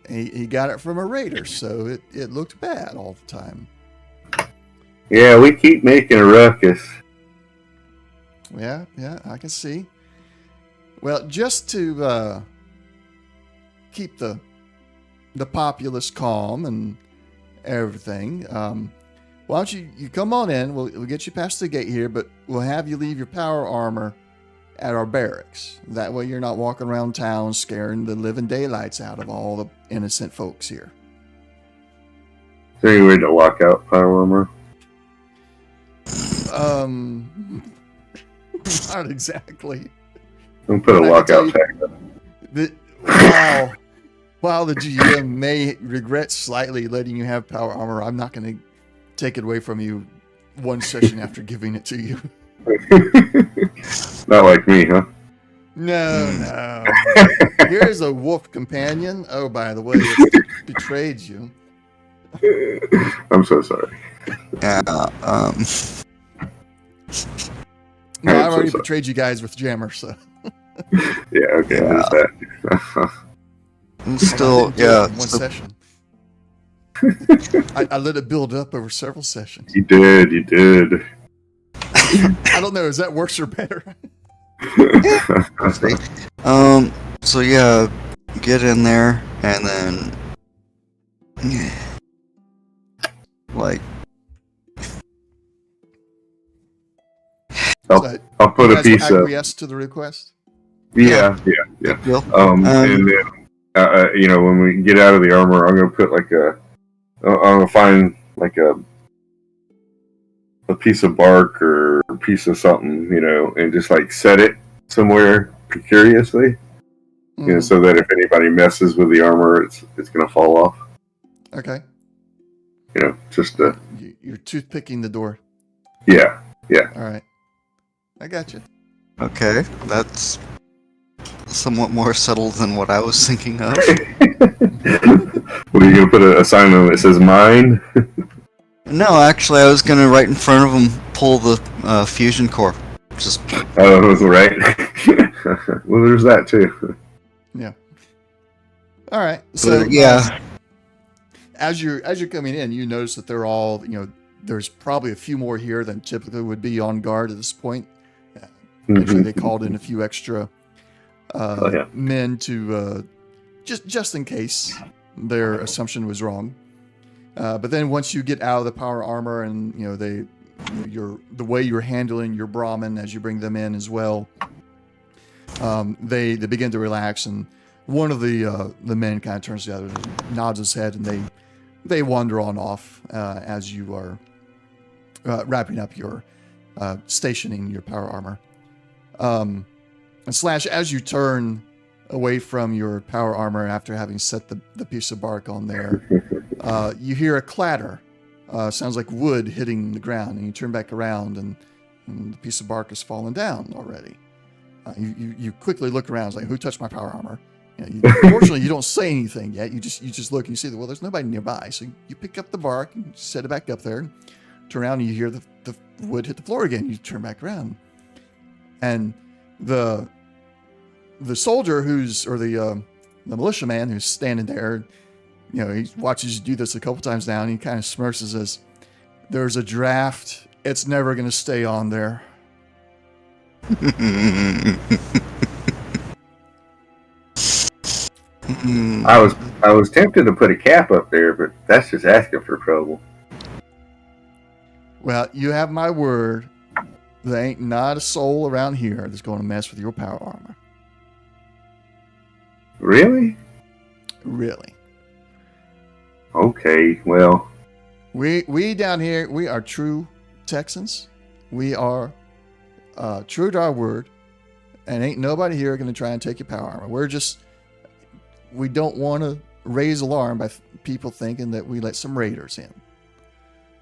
he got it from a Raider, so it looked bad all the time. Yeah, we keep making a ruckus. Yeah, I can see. Well, just to keep the populace calm and everything, why don't you come on in? We'll get you past the gate here, but we'll have you leave your power armor at our barracks. That way you're not walking around town scaring the living daylights out of all the innocent folks here. Is there any way to lock out power armor? Not exactly. Don't put a lockout tag up. While the GM may regret slightly letting you have power armor, I'm not going to take it away from you one session after giving it to you. Not like me, huh? No. Here's a wolf companion. Oh, by the way, it's betrayed you. I'm so sorry. Yeah. No, I've already betrayed you guys with Jammer, so. Yeah, okay, there's that. Still, yeah. One session. I let it build up over several sessions. You did. I don't know, is that worse or better? So yeah, get in there and then like I'll put a piece of acquiesce to the request. Yeah. deal. And then when we get out of the armor, I'm gonna put I'm gonna find like a piece of bark or a piece of something, and just like set it somewhere precariously, so that if anybody messes with the armor, it's gonna fall off. Okay. Just you're toothpicking the door. Yeah. All right. I got you. Okay, that's somewhat more settled than what I was thinking of. What are you gonna put a sign on that says mine? No, actually, I was gonna right in front of him pull the fusion core. Just Oh, right. Well, there's that too. Yeah. All right. So yeah. As you're coming in, you notice that they're all, there's probably a few more here than typically would be on guard at this point. Actually, they called in a few extra men to just in case their assumption was wrong. But then once you get out of the power armor and the way you're handling your Brahmin as you bring them in as well, they begin to relax, and one of the men kind of turns to the other, nods his head, and they wander on off as you are wrapping up your stationing your power armor. And Slash, as you turn away from your power armor after having set the piece of bark on there, you hear a clatter. Sounds like wood hitting the ground, and you turn back around, and the piece of bark has fallen down already. You quickly look around, it's like, who touched my power armor? Fortunately, you don't say anything yet. You just look and you see that, well, there's nobody nearby. So you pick up the bark and set it back up there, turn around, and you hear the wood hit the floor again. You turn back around, and the soldier the militiaman who's standing there, he watches you do this a couple times now, and he kind of smirks and says, "There's a draft. It's never going to stay on there." I was tempted to put a cap up there, but that's just asking for trouble. Well, you have my word. There ain't not a soul around here that's going to mess with your power armor. Really? Really. Okay, well. We down here, we are true Texans. We are true to our word. And ain't nobody here going to try and take your power armor. We don't want to raise alarm by people thinking that we let some raiders in.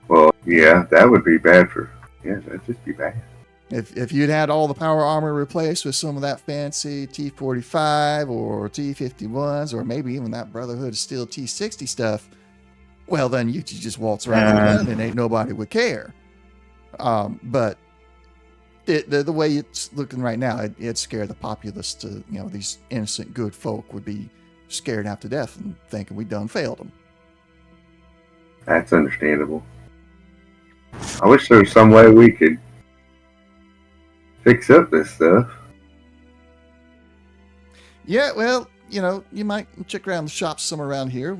Well, yeah, that would be bad that'd just be bad. If you'd had all the power armor replaced with some of that fancy T45 or T51s, or maybe even that Brotherhood of Steel T60 stuff, well, then you could just waltz around and ain't nobody would care. But the way it's looking right now, it'd scare the populace to, these innocent good folk would be scared half to death and thinking we done failed them. That's understandable. I wish there was some way we could fix up this stuff. Yeah, well, you might check around the shops somewhere around here.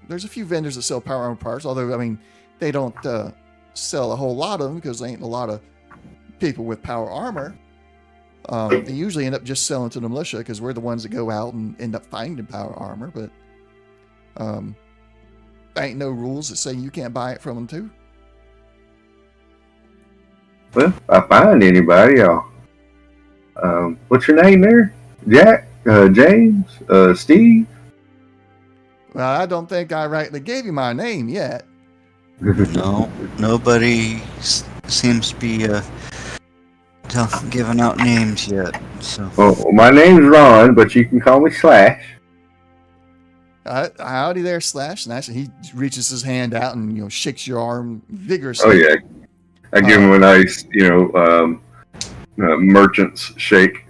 There's a few vendors that sell power armor parts, although, I mean, they don't sell a whole lot of them because there ain't a lot of people with power armor. They usually end up just selling to the militia because we're the ones that go out and end up finding power armor, but there ain't no rules that say you can't buy it from them too. Well, if I find anybody, I'll. What's your name there? Jack? James? Steve? Well, I don't think I rightly gave you my name yet. No, nobody seems to be giving out names yet. So. Well, my name's Ron, but you can call me Slash. Howdy there, Slash. And actually, he reaches his hand out and shakes your arm vigorously. Oh yeah, I give him a nice merchant's shake.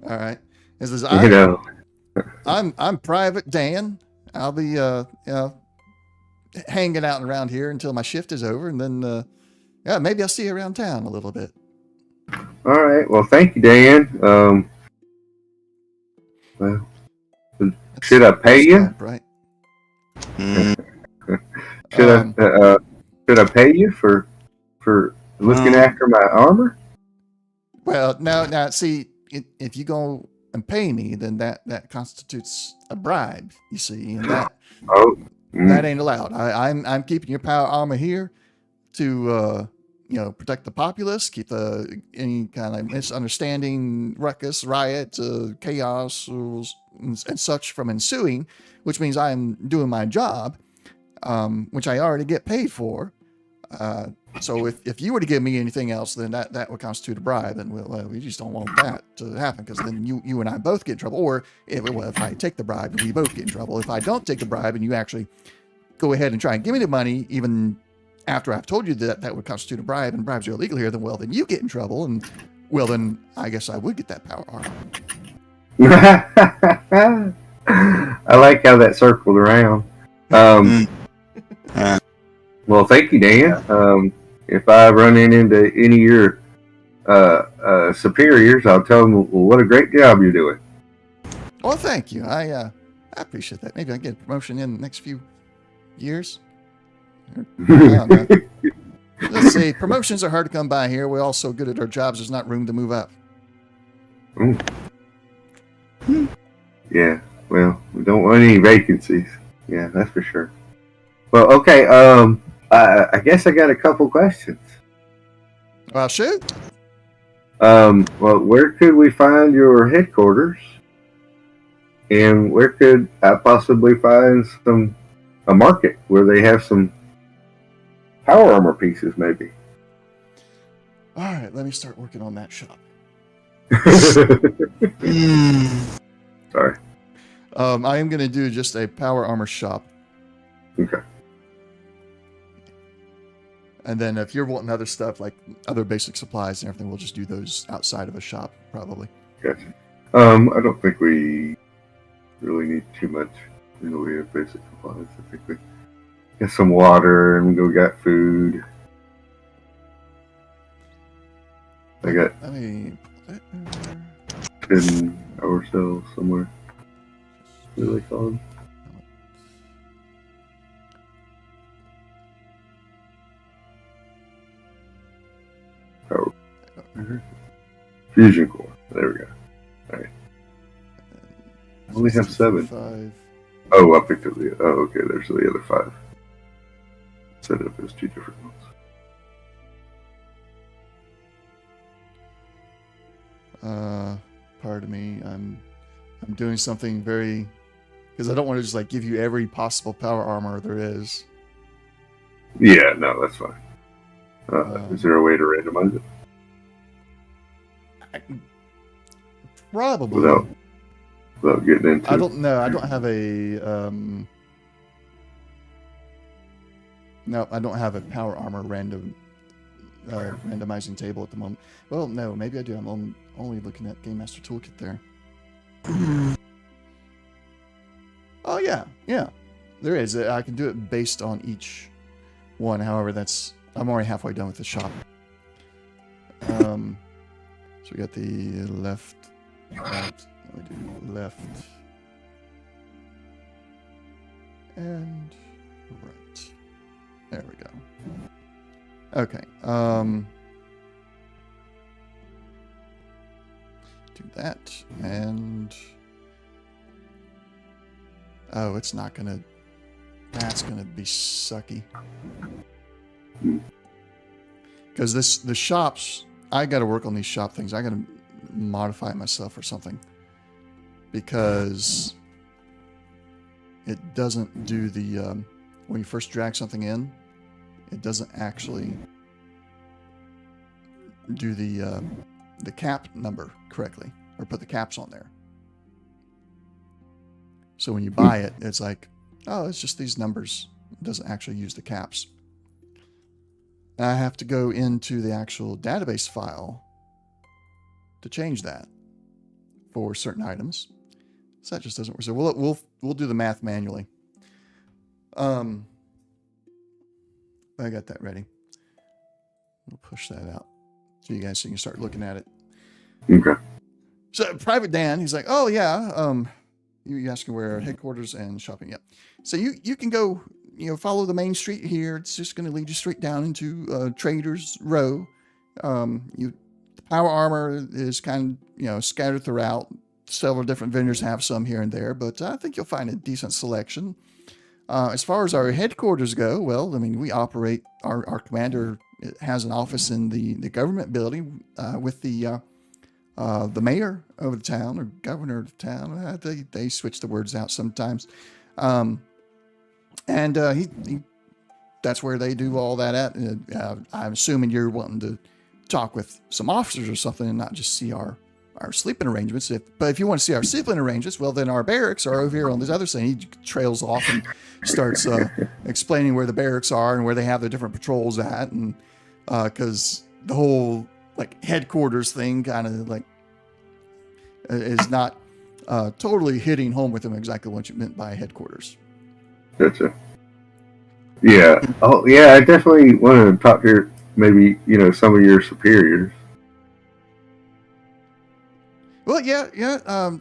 All right. He says, I'm Private Dan. I'll be hanging out around here until my shift is over, and then maybe I'll see you around town a little bit. All right. Well, thank you, Dan. Well, should I pay you? Right. Should I pay you for looking after my armor? Well, now, see, if you go and pay me, then that constitutes a bribe. You see, and that ain't allowed. I'm keeping your power armor here to protect the populace, keep any kind of misunderstanding, ruckus, riot, chaos, and such from ensuing, which means I'm doing my job, which I already get paid for. So if you were to give me anything else, then that would constitute a bribe, and we just don't want that to happen, because then you and I both get in trouble. Or if I take the bribe, we both get in trouble. If I don't take the bribe and you actually go ahead and try and give me the money, even after I've told you that would constitute a bribe, and bribes are illegal here, then you get in trouble, and then I guess I would get that power armor. I like how that circled around. Well, thank you, Dan. If I run into any of your superiors, I'll tell them, well, what a great job you're doing. Well, thank you. I appreciate that. Maybe I get a promotion in the next few years. Let's see. Promotions are hard to come by here. We're all so good at our jobs, there's not room to move up. Yeah, well, we don't want any vacancies. Yeah, that's for sure. Well, okay, I guess I got a couple questions. Well, shoot. Well, where could we find your headquarters? And where could I possibly find a market where they have some power armor pieces, maybe? All right, let me start working on that shop. Sorry. I am going to do just a power armor shop. Okay. And then if you're wanting other stuff, like other basic supplies and everything, we'll just do those outside of a shop, probably. Gotcha. I don't think we really need too much in the way of basic supplies. I think we got some water and we got food. I got Let me pull that over. 10 hour cells somewhere. What do they call them? Oh. Fusion core. There we go. All right. I only have 7. 5. Oh, I picked up the. Oh, okay. There's the other 5. Set it up as 2 different ones. Pardon me. I'm doing something very, because I don't want to just like give you every possible power armor there is. Yeah, no, that's fine. Is there a way to randomize it? Probably. Without getting into. I don't know. I don't have a. No, I don't have a power armor randomizing table at the moment. Well, no, maybe I do. I'm only looking at Game Master Toolkit there. Oh yeah, there is. I can do it based on each one. However, I'm already halfway done with the shop. So we got the left Right. We do left and right. There we go. Okay. Do that and oh, it's not gonna. That's gonna be sucky. Because the shops, I got to work on these shop things. I got to modify it myself or something. Because it doesn't do the when you first drag something in, it doesn't actually do the cap number correctly or put the caps on there. So when you buy it, it's like, oh, it's just these numbers. It doesn't actually use the caps. I have to go into the actual database file to change that for certain items. So that just doesn't work. So we'll do the math manually. I got that ready. We'll push that out so you guys can start looking at it. Okay. So Private Dan, he's like, oh yeah, you asking where headquarters and shopping? Yep. So you can go, follow the main street here. It's just going to lead you straight down into Traders Row. The power armor is kind of scattered throughout. Several different vendors have some here and there, but I think you'll find a decent selection. As far as our headquarters go, well, I mean, we operate. Our commander has an office in the government building with the mayor of the town or governor of the town. They switch the words out sometimes. And he that's where they do all that at. I'm assuming you're wanting to talk with some officers or something and not just see our sleeping arrangements. But if you want to see our sleeping arrangements, well, then our barracks are over here on this other side. He trails off and starts explaining where the barracks are and where they have the different patrols at. And because the whole headquarters thing kind of is not totally hitting home with him exactly what you meant by headquarters. Gotcha. Yeah. Oh, yeah. I definitely want to talk to maybe some of your superiors. Well, yeah.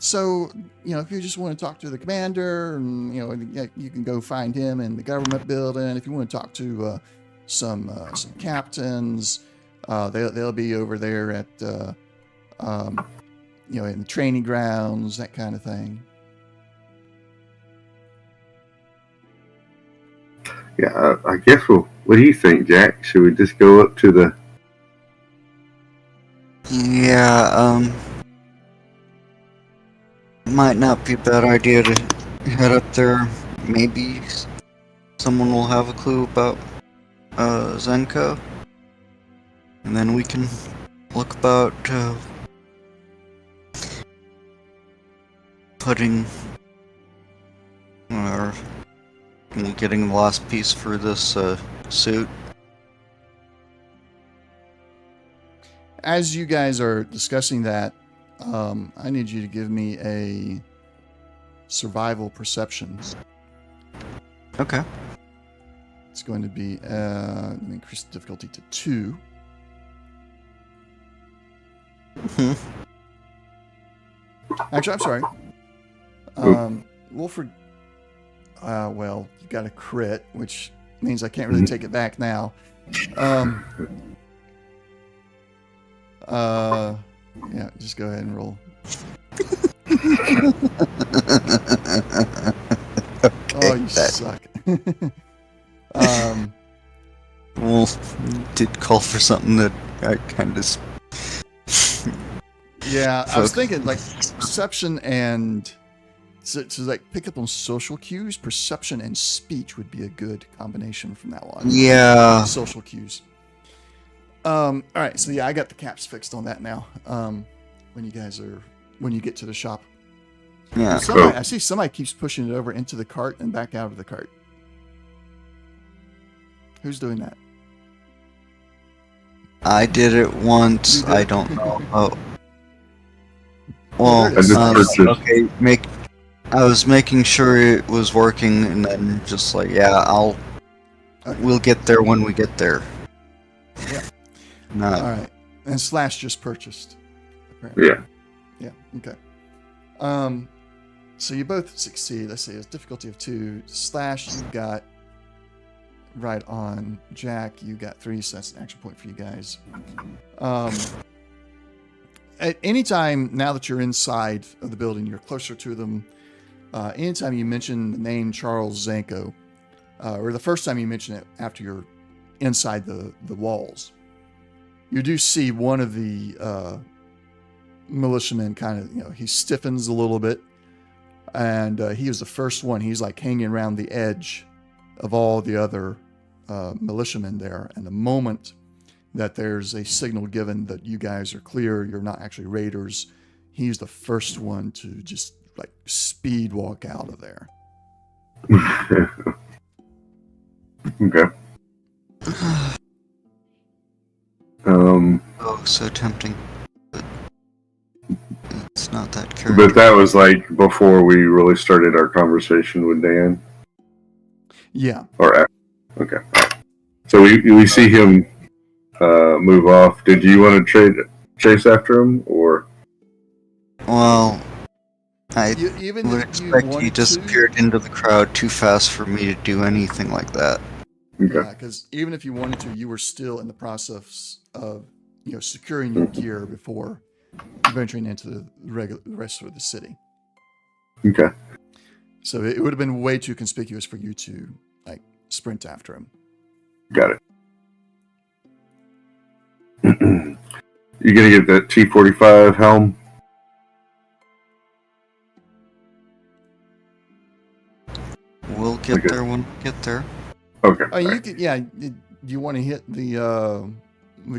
So if you just want to talk to the commander, and you can go find him in the government building. If you want to talk to some captains, they'll be over there at in the training grounds, that kind of thing. Yeah, I guess what do you think, Jack? Should we just go up to the... Yeah, might not be a bad idea to head up there. Maybe someone will have a clue about Zenko. And then we can look about putting or getting the last piece for this suit. As you guys are discussing that, I need you to give me a survival perception. Okay. It's going to be, let me increase the difficulty to 2. Actually, I'm sorry. Wolford, well, you got a crit, which means I can't really take it back now. Yeah, just go ahead and roll. Oh, you suck. Wolf did call for something that I kind of... Yeah, I was thinking perception and so pick up on social cues. Perception and speech would be a good combination from that one. Yeah. Social cues. All right, so yeah, I got the caps fixed on that now. When you get to the shop. Yeah. I see somebody keeps pushing it over into the cart and back out of the cart. Who's doing that? I did it once. I don't know. Oh. Well, okay. I was making sure it was working, and then just we'll get there when we get there. Yeah. Not. All right. And Slash just purchased. Apparently. Yeah. Yeah. Okay. So you both succeed. Let's see. It's difficulty of 2. Slash, you got right on. Jack, you got 3, so that's an action point for you guys. At any time now that you're inside of the building, you're closer to them. Anytime you mention the name Charles Zanko, or the first time you mention it after you're inside the walls, you do see one of the militiamen kind of, he stiffens a little bit, and he was the first one. He's like hanging around the edge of all the other militiamen there. And the moment that there's a signal given that you guys are clear, you're not actually raiders, he's the first one to just like speed walk out of there. Okay. Oh, so tempting. But it's not that character. But that was like before we really started our conversation with Dan? Yeah. Or after? Okay. So we see him move off. Did you want to chase after him, or? Well, I Even would if you expect he wanted disappeared into the crowd too fast for me to do anything like that. Okay. Yeah, because even if you wanted to, you were still in the process of securing your gear before venturing into the rest of the city. Okay. So it would have been way too conspicuous for you to like sprint after him. Got it. You gonna get that T-45 helm? We'll get there when we get there. Okay. You could, yeah. Do you want to hit the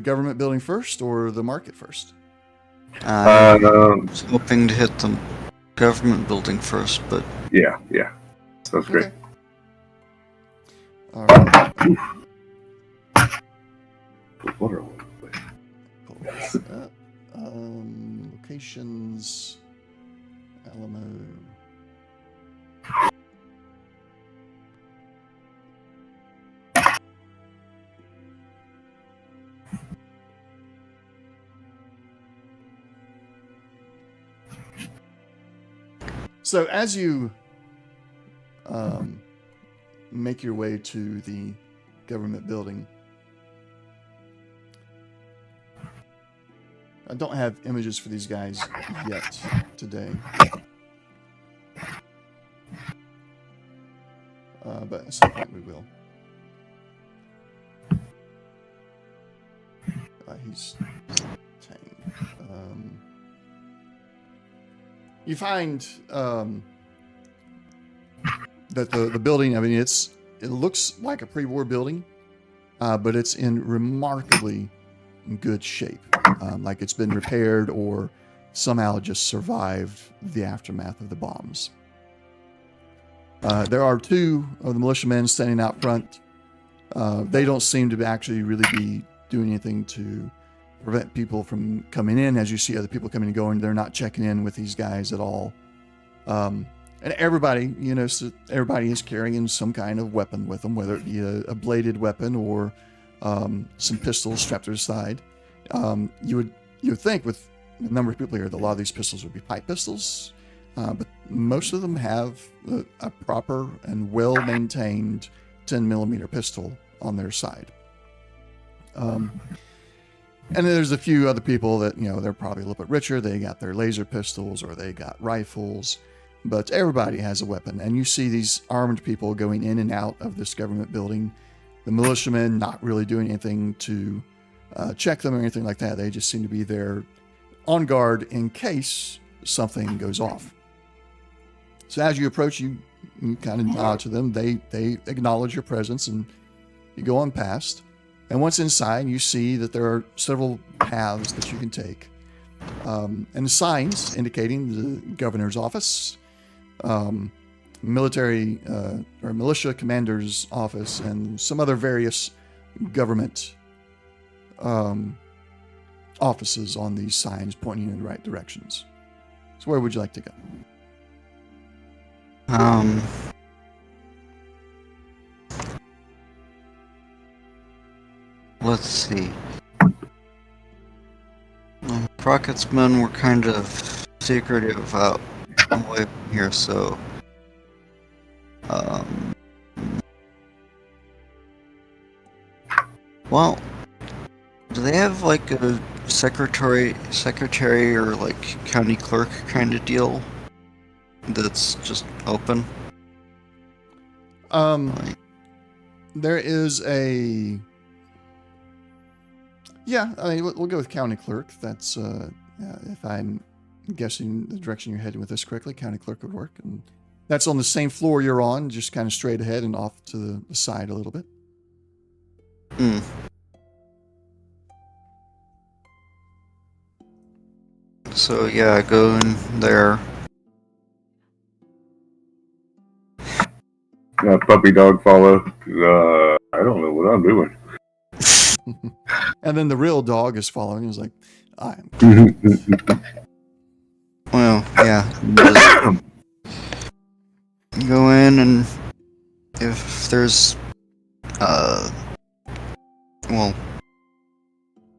government building first or the market first? I was hoping to hit the government building first, but Yeah. Sounds great. Okay. All right. Put water all over the place. Pull this up. Locations. Alamo. So as you make your way to the government building, I don't have images for these guys yet today, but at some point we will. He's tame. You find that the building, I mean, it looks like a pre-war building, but it's in remarkably good shape. Like it's been repaired or somehow just survived the aftermath of the bombs. There are 2 of the militiamen standing out front. They don't seem to actually really be doing anything to prevent people from coming in. As you see other people coming and going, they're not checking in with these guys at all. And everybody, everybody is carrying some kind of weapon with them, whether it be a bladed weapon or some pistols strapped to their side. You would think with the number of people here that a lot of these pistols would be pipe pistols, but most of them have a proper and well-maintained 10mm pistol on their side. And there's a few other people that, they're probably a little bit richer. They got their laser pistols or they got rifles, but everybody has a weapon. And you see these armed people going in and out of this government building. The militiamen not really doing anything to check them or anything like that. They just seem to be there on guard in case something goes off. So as you approach, you kind of nod to them. They acknowledge your presence and you go on past. And once inside, you see that there are several paths that you can take. And signs indicating the governor's office, military or militia commander's office, and some other various government offices on these signs pointing in the right directions. So where would you like to go? Let's see. Crockett's men were kind of secretive out away from here, so um well, do they have like a secretary or like county clerk kind of deal that's just open? Like, There is a. Yeah, I mean, we'll go with county clerk. That's if I'm guessing the direction you're heading with this correctly, county clerk would work, and that's on the same floor you're on, just kind of straight ahead and off to the side a little bit. hmm. So yeah, I go in there. Puppy dog follow. I don't know what I'm doing. And then the real dog is following. He's like, I'm. Well, yeah, just go in, and if there's well,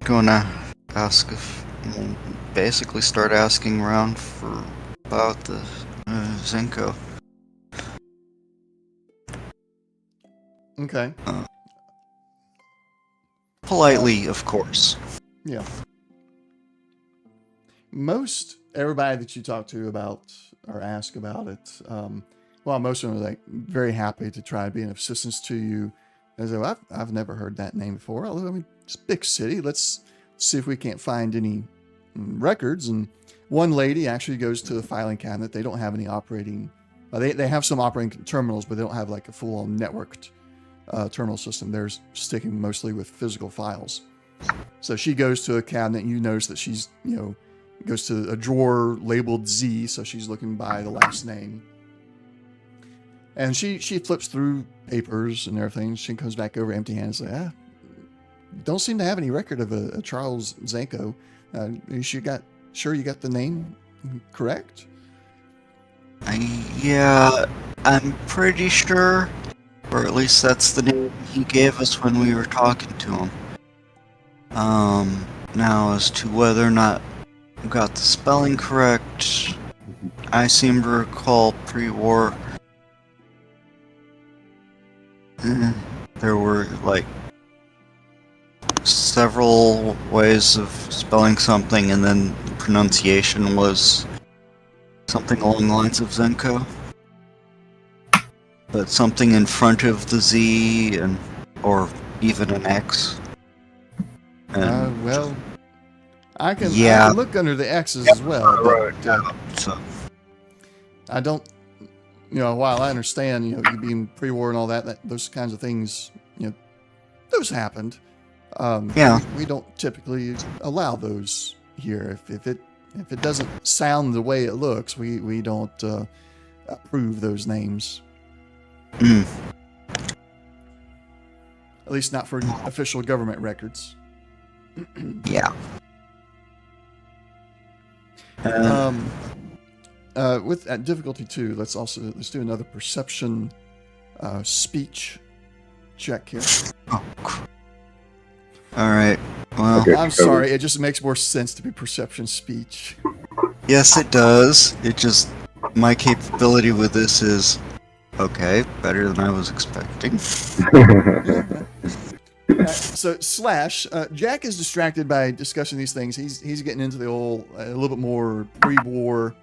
gonna ask if we'll basically start asking around for about the Zenko. Okay. Politely, of course. Yeah. Most everybody that you talk to about or ask about it, well, most of them are like very happy to try to be an assistance to you. And say, well, I've never heard that name before. Although, I mean, it's a big city. Let's see if we can't find any records. And one lady actually goes to the filing cabinet. They don't have any operating. They have some operating terminals, but they don't have like a full-on networked terminal system. They're sticking mostly with physical files. So she goes to a cabinet, and you notice that she's, goes to a drawer labeled Z, so she's looking by the last name. And she flips through papers and everything. She comes back over empty-handed and says, don't seem to have any record of a Charles Zenko. Sure you got the name correct? Yeah, I'm pretty sure, or at least that's the name he gave us when we were talking to him. Now as to whether or not we got the spelling correct, I seem to recall pre-war there were like several ways of spelling something, and then the pronunciation was something along the lines of Zenko, but something in front of the Z or even an X. Well, I can look under the X's as well. But, so I don't, while I understand, you being pre-war and all that, those kinds of things, those happened. We don't typically allow those here. If it doesn't sound the way it looks, we don't approve those names. Mm. At least not for official government records. Yeah. With difficulty 2, let's do another perception speech check here. Oh. All right. Well, Okay. I'm sorry. It just makes more sense to be perception speech. yes, it does. It just my capability with this is okay, better than I was expecting. So Slash, Jack is distracted by discussing these things. He's getting into the old a little bit more pre-war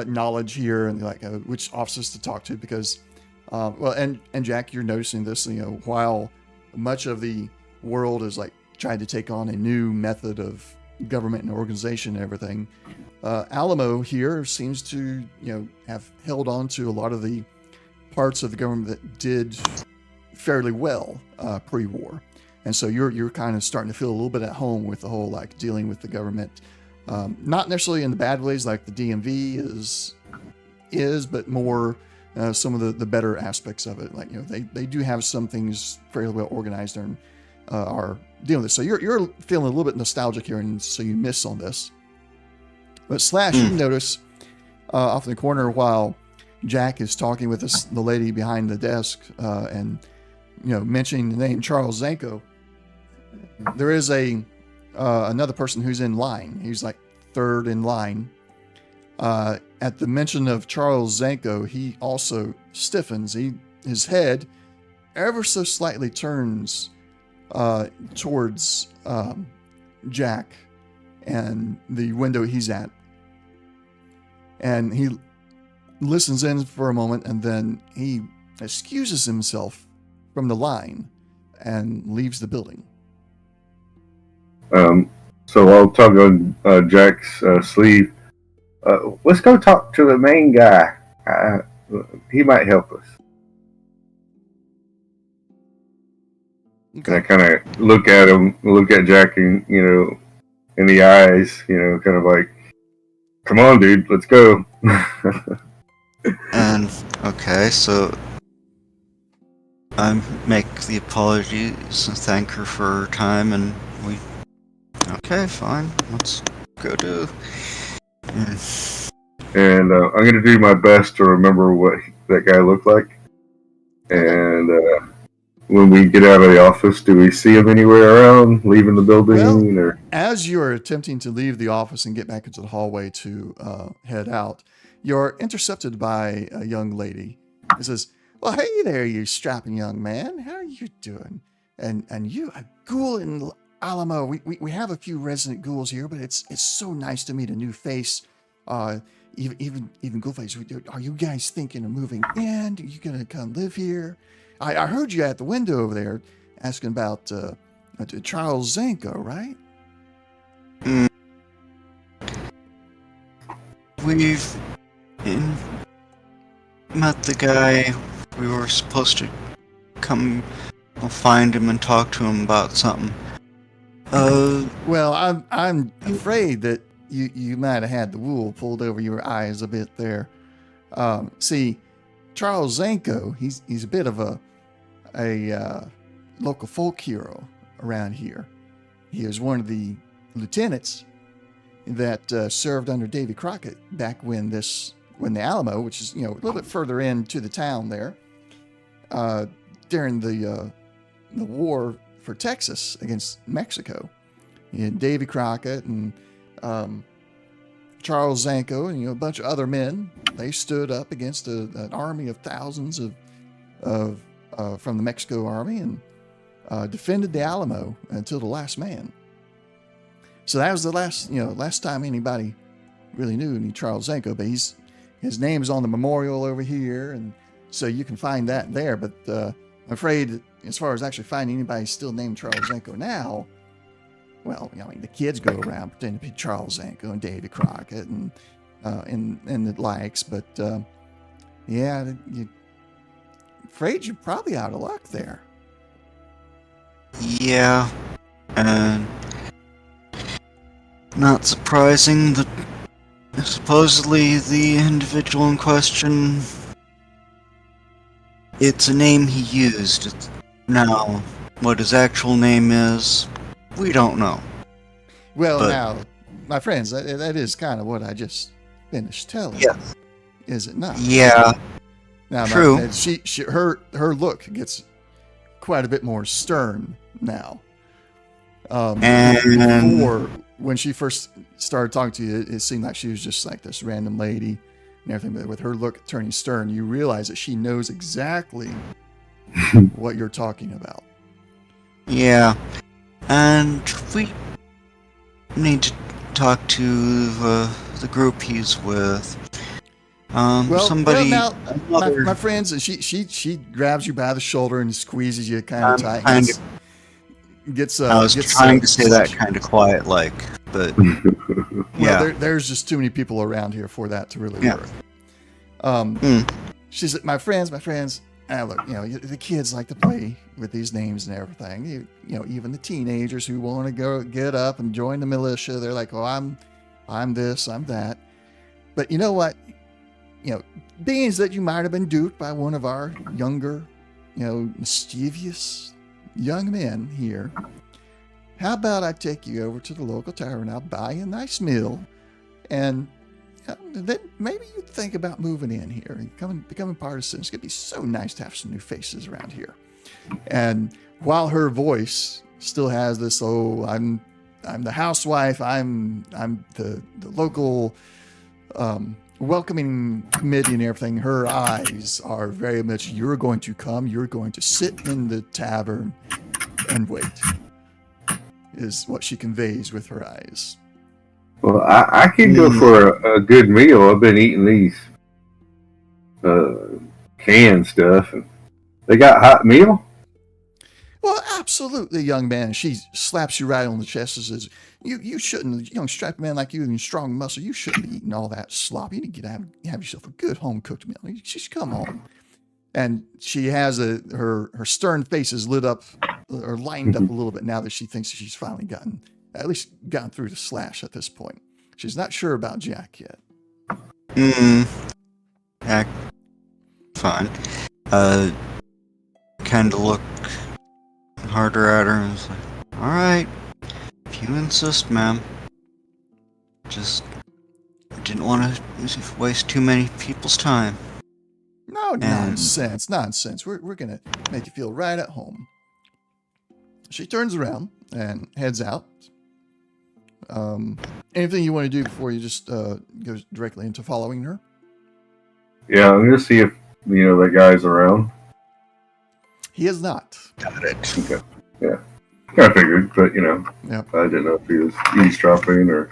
knowledge here, and like which officers to talk to, because and Jack, you're noticing this. While much of the world is like trying to take on a new method of government and organization and everything, Alamo here seems to have held on to a lot of the parts of the government that did fairly well pre-war, and so you're kind of starting to feel a little bit at home with the whole like dealing with the government, not necessarily in the bad ways like the DMV is, but more some of the better aspects of it. Like they do have some things fairly well organized and are dealing with this. So you're feeling a little bit nostalgic here, and so you miss on this. But Slash, you notice off in the corner while Jack is talking with the lady behind the desk and mentioning the name Charles Zenko, there is another person who's in line. He's like third in line, At the mention of Charles Zanko, he also stiffens. His head ever so slightly turns towards Jack and the window he's at. And he listens in for a moment, and then he excuses himself from the line and leaves the building. So I'll tug on Jack's sleeve. Let's go talk to the main guy. He might help us. Okay. And I kind of look at him, look at Jack, and in the eyes, kind of like, "Come on, dude, let's go." And okay, so I make the apologies and thank her for her time, and we. Okay, fine. Let's go do. And I'm going to do my best to remember what that guy looked like. And when we get out of the office, do we see him anywhere around, leaving the building? Well, as you are attempting to leave the office and get back into the hallway to head out, you're intercepted by a young lady. It says, "Well, hey there, you strapping young man. How are you doing? And you, a ghoul in Alamo. We have a few resident ghouls here, but it's so nice to meet a new face. Even Ghoulface. Are you guys thinking of moving in? Are you gonna come live here? I heard you at the window over there asking about Charles Zanko, right?" We've met the guy. We were supposed to come find him and talk to him about something. Well, I'm afraid that you might have had the wool pulled over your eyes a bit there. See, Charles Zanko, he's a bit of a local folk hero around here. He was one of the lieutenants that served under Davy Crockett back when the Alamo, which is a little bit further into the town there, during the war for Texas against Mexico. You had Davy Crockett and Charles Zanko and a bunch of other men. They stood up against an army of thousands from the Mexico army and defended the Alamo until the last man. So that was the last time anybody really knew any Charles Zanko. But his name is on the memorial over here, and so you can find that there. But I'm afraid, as far as actually finding anybody still named Charles Zanko now, well, the kids go around pretending to be Charles Zanko and Davy Crockett and the likes. But afraid you're probably out of luck there. Yeah, and not surprising that supposedly the individual in question, it's a name he used. Now, what his actual name is, we don't know. Well, now, my friends, that is kind of what I just finished telling you. Yes. Is it not? Yeah. Now, True. Her look gets quite a bit more stern now. And before, when she first started talking to you, it seemed like she was just like this random lady and everything. But with her look turning stern, you realize that she knows exactly what you're talking about. Yeah. And we need to talk to the group he's with. Somebody. Well, now, my friends, she grabs you by the shoulder and squeezes you kind of tight. I was trying to say that kind of quiet, but yeah. There's just too many people around here for that to really work. She said, "My friends, look, the kids like to play with these names and everything. Even the teenagers who want to go get up and join the militia, they're like, oh, I'm this, I'm that. But you know what? Being that you might have been duped by one of our younger, mischievous young men here, how about I take you over to the local tavern? I'll buy you a nice meal, and then maybe you think about moving in here and becoming part of citizens. It's gonna be so nice to have some new faces around here." And while her voice still has this, "Oh, I'm the housewife. I'm the local welcoming committee and everything, her eyes are very much, you're going to come, you're going to sit in the tavern and wait, is what she conveys with her eyes. Well, I could go for a good meal. I've been eating these canned stuff. And they got hot meal? Well, absolutely, young man. She slaps you right on the chest and says, you shouldn't, young strapped man like you and strong muscle, you shouldn't be eating all that slop. You need to get have yourself a good home-cooked meal. Just come on. And she has her stern face is lit up or lightened up a little bit now that she thinks she's finally gotten through to Slash at this point. She's not sure about Jack yet. Yeah, fine. Kind of look harder at her and was like, all right, if you insist, ma'am. Just didn't want to waste too many people's time. No, nonsense. We're going to make you feel right at home. She turns around and heads out. Anything you want to do before you just go directly into following her? Yeah, I'm going to see if, that guy's around. He is not. Got it. Okay. Yeah. I figured, but, Yep. I didn't know if he was eavesdropping or,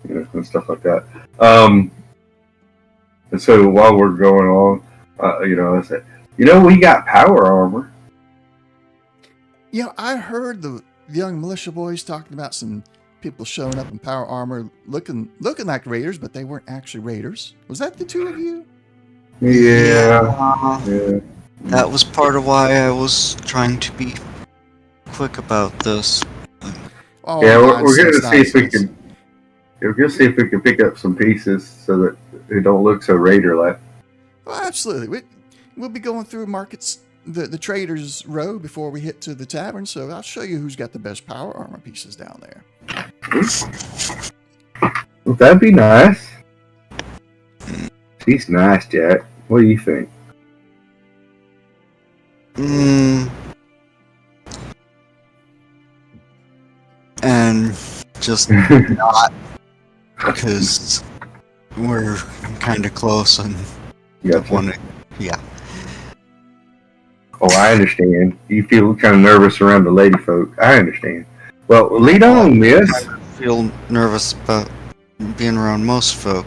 and stuff like that. And so while we're going on, I said, we got power armor. I heard the young militia boys talking about some people showing up in power armor looking like raiders, but they weren't actually raiders. Was that the two of you? Yeah. That was part of why I was trying to be quick about this. Oh, yeah, we're going to see if we can. We're going to see if we can pick up some pieces so that they don't look so raider-like. Well, absolutely. We'll be going through markets, the traders' row before we hit to the tavern. So I'll show you who's got the best power armor pieces down there. Well, that'd be nice. She's nice, Jack. What do you think? And just not, because we're kind of close and Gotcha. Yeah. Oh, I understand. You feel kind of nervous around the lady folk. I understand. Well, lead on, miss. I feel nervous about being around most folk.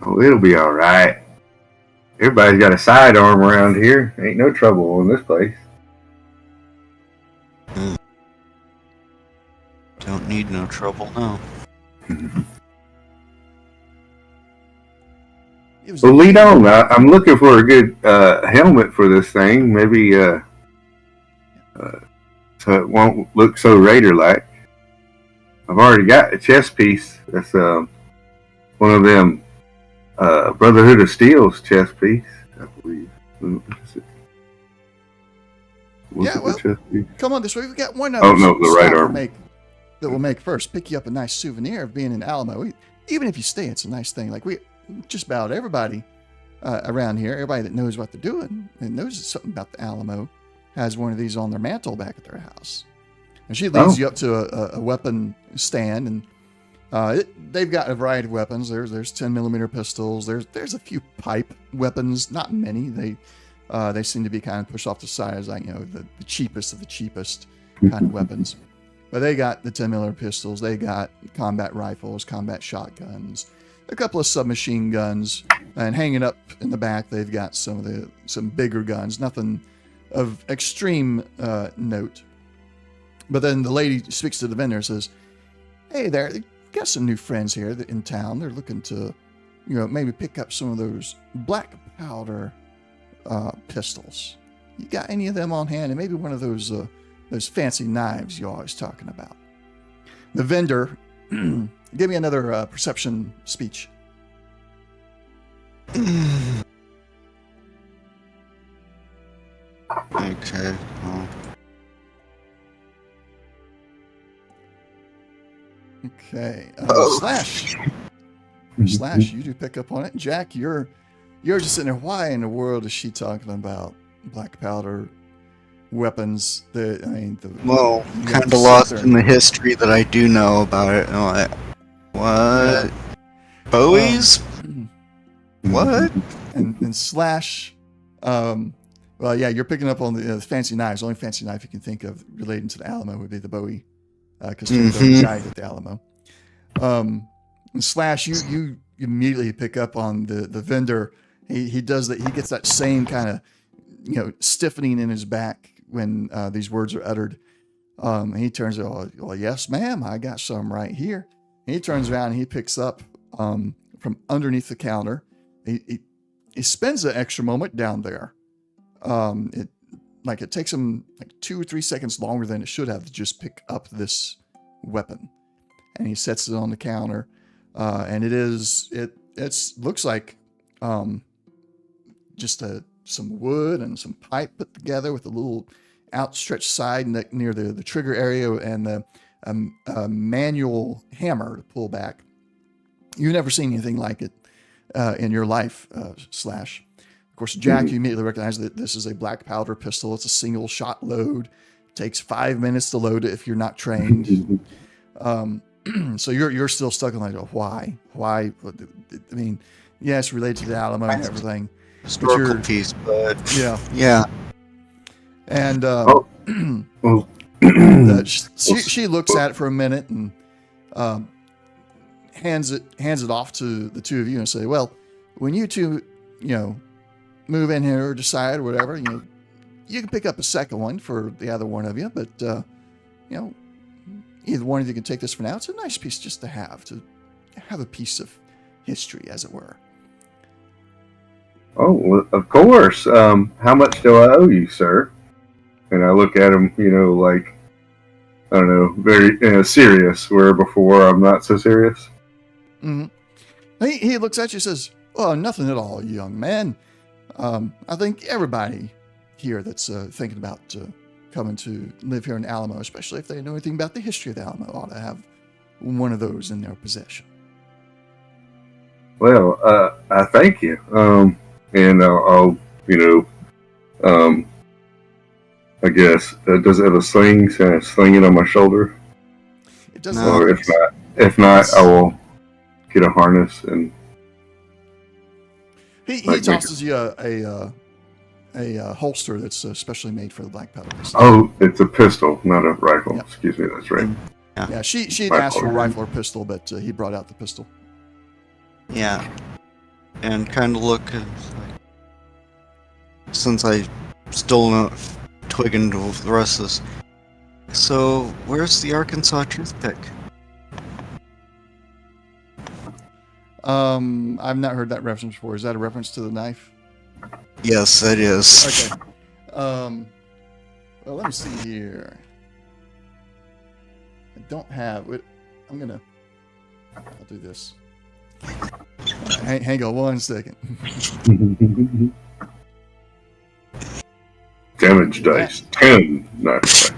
Oh, it'll be all right. Everybody's got a sidearm around here. Ain't no trouble in this place. Don't need no trouble, no. Well, lead on. I'm looking for a good helmet for this thing. Maybe so it won't look so raider-like. I've already got a chest piece. That's one of them Brotherhood of Steel's chest piece, I believe. Come on this way. We got one other. Oh no, the right arm. That will make first. Pick you up a nice souvenir of being in Alamo. Even if you stay, it's a nice thing. Like just about everybody around here, everybody that knows what they're doing and knows something about the Alamo, has one of these on their mantle back at their house. And she leads you up to a weapon stand, and they've got a variety of weapons. There's 10mm pistols. There's a few pipe weapons, not many. They seem to be kind of pushed off the side as the cheapest of the cheapest kind of weapons. But they got the 10mm pistols. They got combat rifles, combat shotguns, a couple of submachine guns, and hanging up in the back, they've got some bigger guns. Nothing of extreme note. But then the lady speaks to the vendor and says, "Hey there, they got some new friends here in town. They're looking to, maybe pick up some of those black powder pistols. You got any of them on hand? And maybe one of those fancy knives you're always talking about." The vendor, give me another perception speech. Okay. Well. Okay. Slash, you do pick up on it. Jack, you're just sitting there. Why in the world is she talking about black powder weapons. Well, you have kind to of sit lost there in the history that I do know about it. And I'm like, what? Bowies? What? And Slash, well, yeah, you're picking up on the fancy knives. The only fancy knife you can think of relating to the Alamo would be the Bowie, because Tim Bowie died at the Alamo. And Slash, you immediately pick up on the vendor. He does that. He gets that same kind of stiffening in his back when these words are uttered. And he turns, well, yes, ma'am, I got some right here. And he turns around and he picks up from underneath the counter. He spends an extra moment down there. It takes him like 2 or 3 seconds longer than it should have to just pick up this weapon, and he sets it on the counter. And it looks like just some wood and some pipe put together with a little outstretched side near the trigger area and a manual hammer to pull back. You've never seen anything like it in your life, Slash. Of course, Jack, you immediately recognize that this is a black powder pistol. It's a single shot load. It takes 5 minutes to load it if you're not trained. So you're still stuck on like, why? I mean, yes, related to the Alamo and everything. Historical piece, but yeah. And she looks at it for a minute and hands it off to the two of you and say, well, when you two, move in here or decide or whatever, you can pick up a second one for the other one of you, but either one of you can take this for now. It's a nice piece just to have a piece of history, as it were. Oh, well, of course. How much do I owe you, sir? And I look at him, like, I don't know, very serious, where before I'm not so serious. Mm-hmm. He looks at you and says, well, nothing at all, young man. I think everybody here that's thinking about coming to live here in Alamo, especially if they know anything about the history of the Alamo, ought to have one of those in their possession. Well, I thank you. And I'll I guess, does it have a sling? Can I sling it on my shoulder? It does. Or if not, I will get a harness and. He tosses you a holster that's specially made for the black powder pistol. Oh, it's a pistol, not a rifle. Yep. Excuse me, that's right. Yeah, she'd asked for a rifle or pistol, but he brought out the pistol. Yeah, and kind of look at, since I still not twigging to the rest of this. So, where's the Arkansas toothpick? I've not heard that reference before. Is that a reference to the knife? Yes, it is. Okay. Well, let me see here. I don't have it. I'll do this. Hang on 1 second. Damage dice 10. Nice.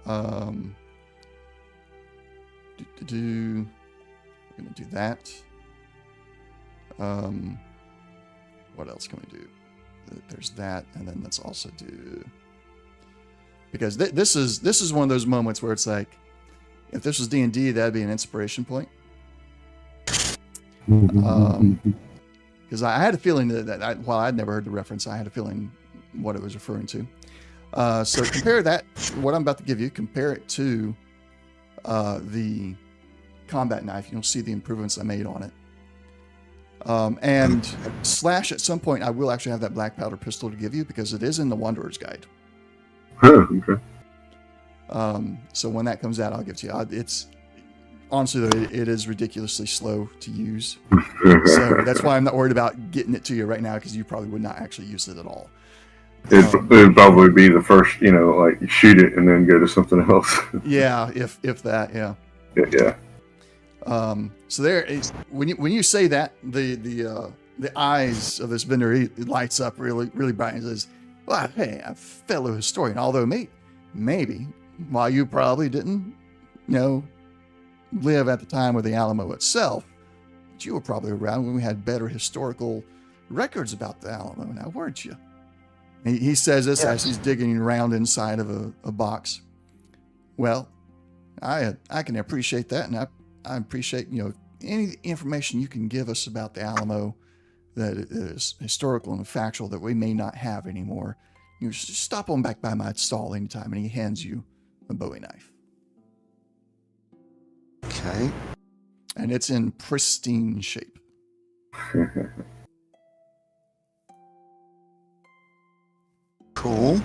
We're gonna do that. What else can we do? There's that, and then let's also do, because this is one of those moments where it's like, if this was D&D, that'd be an inspiration point. Because I had a feeling that while I'd never heard the reference, I had a feeling what it was referring to. So compare that, what I'm about to give you, compare it to the combat knife. You'll see the improvements I made on it. And Slash, at some point, I will actually have that black powder pistol to give you because it is in the Wanderer's Guide. Okay. So when that comes out, I'll give it to you. It's honestly, though, it is ridiculously slow to use. So that's why I'm not worried about getting it to you right now, because you probably would not actually use it at all. It'd probably be the first, like shoot it and then go to something else. Yeah, if that, yeah. Yeah. So there is, when you say that, the eyes of this vendor, he lights up really, really bright and says, well, hey, a fellow historian, although maybe while you probably didn't, live at the time of the Alamo itself, but you were probably around when we had better historical records about the Alamo now, weren't you? He says this as Yes. he's digging around inside of a box. Well, I can appreciate that, and I appreciate any information you can give us about the Alamo that is historical and factual that we may not have anymore. You just stop on back by my stall anytime, and he hands you a Bowie knife, Okay. and it's in pristine shape. Cool.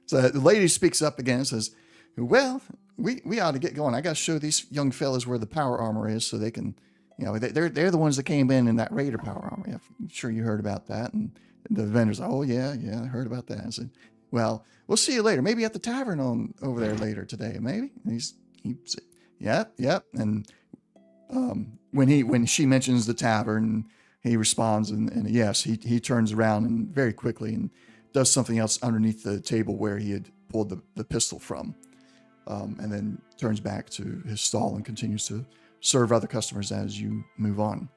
So the lady speaks up again and says, well, we ought to get going. I got to show these young fellas where the power armor is so they can, they're the ones that came in that Raider power armor. I'm sure you heard about that. And the vendor's, oh, yeah, I heard about that. I said, well, we'll see you later. Maybe at the tavern over there later today, maybe. And he said, yep. And when she mentions the tavern, he responds, and yes, he turns around and very quickly and does something else underneath the table where he had pulled the pistol from, and then turns back to his stall and continues to serve other customers as you move on.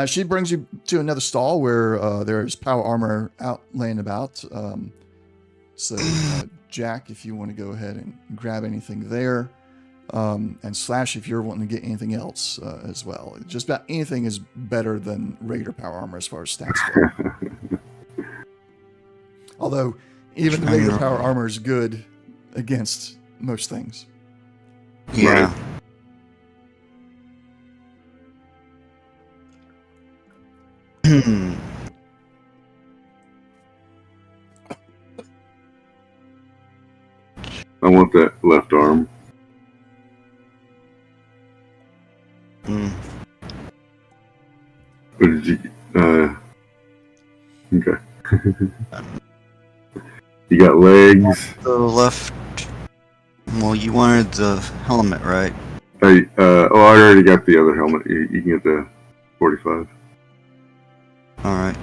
She brings you to another stall where there's power armor out laying about. So, Jack, if you want to go ahead and grab anything there, and Slash, if you're wanting to get anything else as well. Just about anything is better than Raider power armor as far as stats go. Although, even the Raider power armor is good against most things. Yeah. I want that left arm. What did you? Okay. You got legs. The left. Well, you wanted the helmet, right? I already got the other helmet. You can get the 45. All right.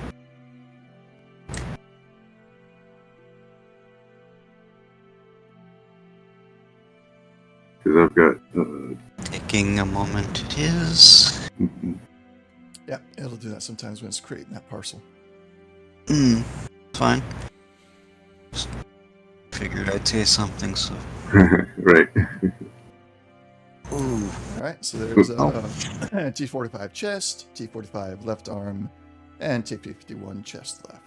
Because I've got. Taking a moment, it is. Yeah, it'll do that sometimes when it's creating that parcel. Fine. Just figured I'd say something, so. Right. Ooh. All right, so there's a T45 chest, T45 left arm, and T51 chest left.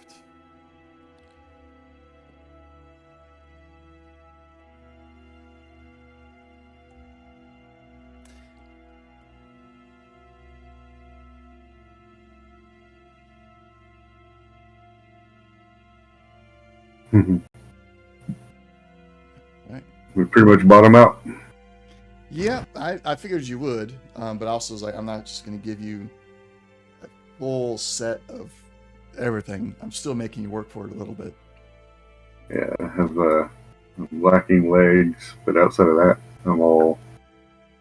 Right. We pretty much bottom out. Yeah, I figured you would, but also was like, I'm not just going to give you a full set of everything. I'm still making you work for it a little bit. Yeah, I have I'm lacking legs, but outside of that, I'm all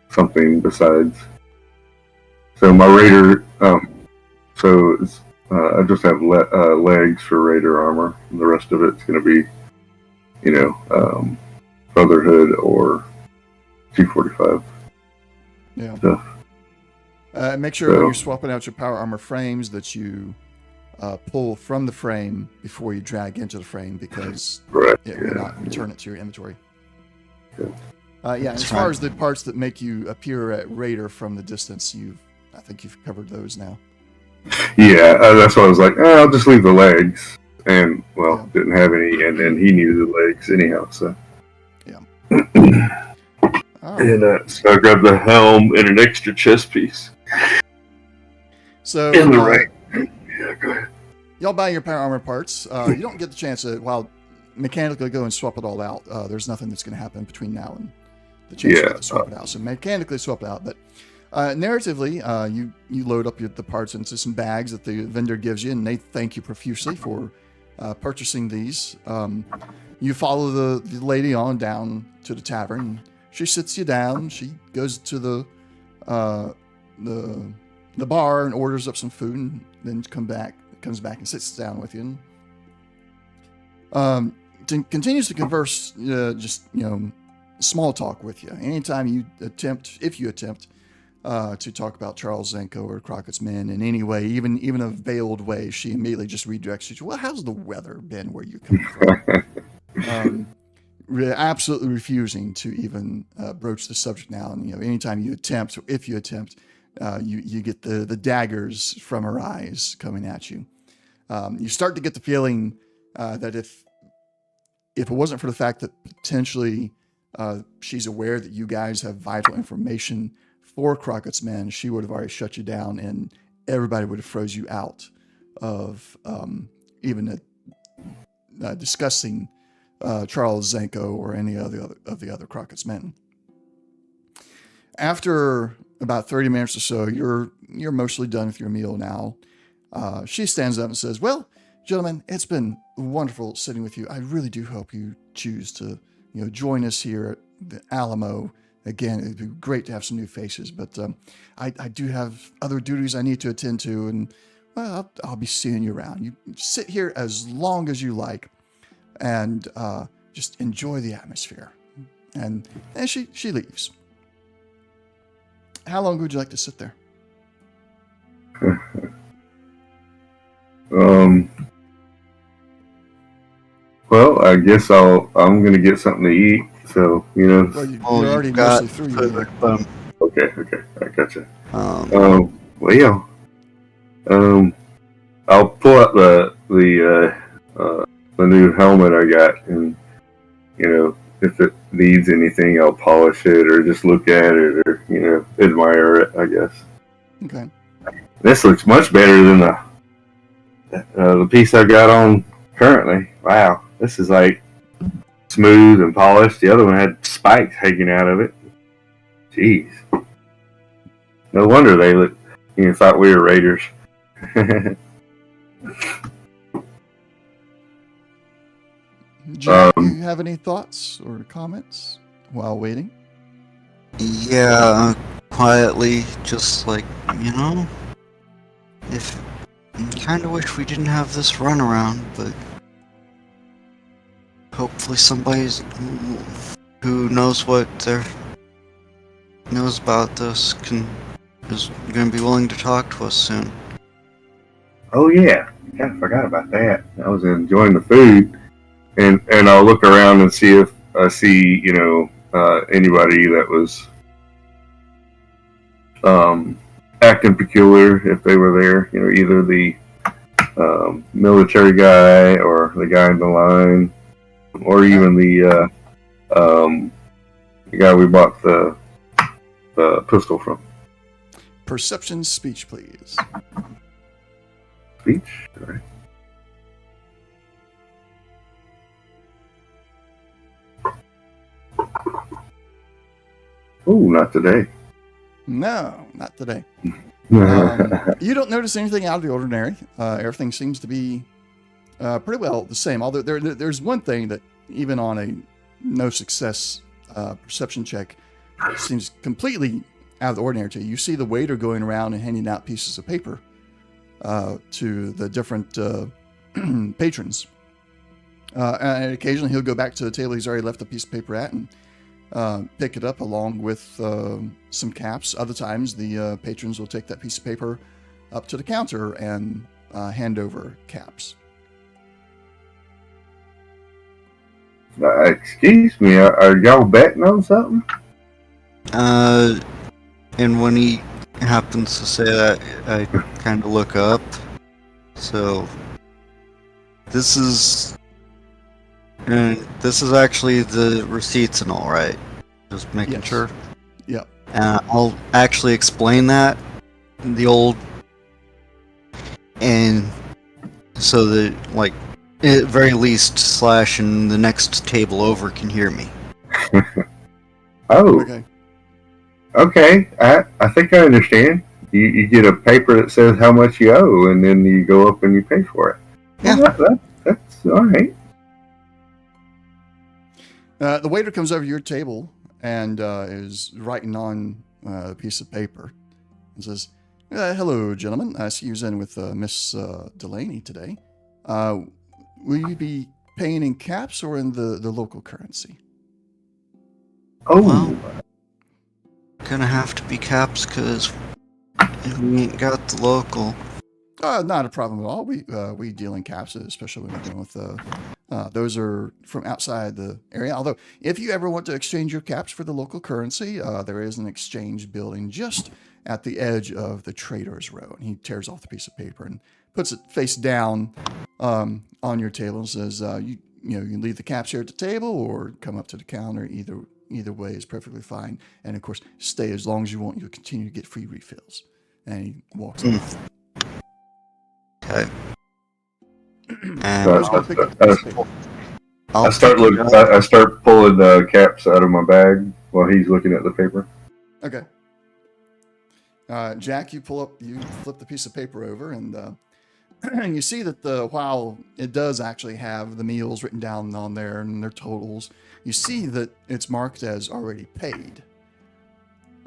something besides. So my Raider, so it's, I just have legs for Raider armor, and the rest of it's going to be, Brotherhood or T45 Yeah. stuff. Make sure when you're swapping out your power armor frames that you pull from the frame before you drag into the frame, because Right. it will not return it to your inventory. Good. As far as the parts that make you appear at Raider from the distance, I think you've covered those now. Yeah, that's why I was like, I'll just leave the legs. And, didn't have any, and he needed the legs anyhow, so. Yeah. And so I grabbed the helm and an extra chest piece. So, In the right. Yeah, go ahead. Y'all buy your power armor parts. You don't get the chance to, mechanically go and swap it all out. There's nothing that's going to happen between now and the chance to swap it out. So mechanically swap it out. But narratively, you load up the parts into some bags that the vendor gives you, and they thank you profusely for purchasing these. You follow the lady on down to the tavern. She sits you down. She goes to the bar and orders up some food, and then comes back and sits down with you. And continues to converse, small talk with you. Anytime if you attempt to talk about Charles Zanko or Crockett's Men in any way, even a veiled way, she immediately just redirects you to, well, how's the weather been where you come from? Absolutely refusing to even broach the subject now. And anytime you attempt, or if you attempt, you get the daggers from her eyes coming at you. You start to get the feeling that if it wasn't for the fact that potentially she's aware that you guys have vital information for Crockett's Men, she would have already shut you down, and everybody would have froze you out of even discussing Charles Zanko or any of the other Crockett's Men. After about 30 minutes or so, you're mostly done with your meal now. She stands up and says, well, gentlemen, it's been wonderful sitting with you. I really do hope you choose to join us here at the Alamo. Again, it'd be great to have some new faces, but I do have other duties I need to attend to, and well, I'll be seeing you around. You sit here as long as you like, and just enjoy the atmosphere. And she leaves. How long would you like to sit there? Well, I guess I'm gonna get something to eat. So Well, you're already mostly through your meal. Okay, I gotcha. Well, I'll pull out the new helmet I got, and if it needs anything, I'll polish it or just look at it or admire it, I guess. Okay. This looks much better than the piece I got on currently. Wow, this is like smooth and polished. The other one had spikes hanging out of it. Jeez. No wonder they thought we were raiders. Jack, do you have any thoughts or comments while waiting? Yeah, quietly, just like, if kind of wish we didn't have this runaround, but hopefully somebody's who knows knows about this is going to be willing to talk to us soon. Oh yeah, I forgot about that. I was enjoying the food, and I'll look around and see if I see anybody that was acting peculiar if they were there. Either the military guy or the guy in the line, or even the guy we bought the pistol from. Perception speech, please. Speech? All right. Oh, not today. No, not today. You don't notice anything out of the ordinary. Everything seems to be pretty well the same. Although there's one thing that even on a no success perception check seems completely out of the ordinary to you. You see the waiter going around and handing out pieces of paper to the different patrons. And occasionally he'll go back to the table he's already left a piece of paper at and pick it up along with some caps. Other times the patrons will take that piece of paper up to the counter and hand over caps. Excuse me, are y'all betting on something? And when he happens to say that, I kind of look up. So this is actually the receipts and all, right? Just making Yes. sure. Yep. I'll actually explain that and so that, like, at very least, Slash and the next table over can hear me. Oh, Okay. okay. I think I understand. You get a paper that says how much you owe, and then you go up and you pay for it. Yeah. Well, that's all right. The waiter comes over to your table and is writing on a piece of paper and says, hello, gentlemen. I see you're in with Miss Delaney today. Will you be paying in caps or in the local currency? Oh, Well, gonna have to be caps because we ain't got the local. Not a problem at all. We deal in caps, especially when you're dealing with those are from outside the area. Although, if you ever want to exchange your caps for the local currency, there is an exchange building just at the edge of the Traders Row. And he tears off the piece of paper and puts it face down on your table and says, "You can leave the caps here at the table or come up to the counter. Either way is perfectly fine. And of course, stay as long as you want. You'll continue to get free refills." And he walks off. Okay. So And Pick up the piece of paper. I start pulling the caps out of my bag while he's looking at the paper. Okay. Jack, you flip the piece of paper over, and and you see that while it does actually have the meals written down on there and their totals, you see that it's marked as already paid.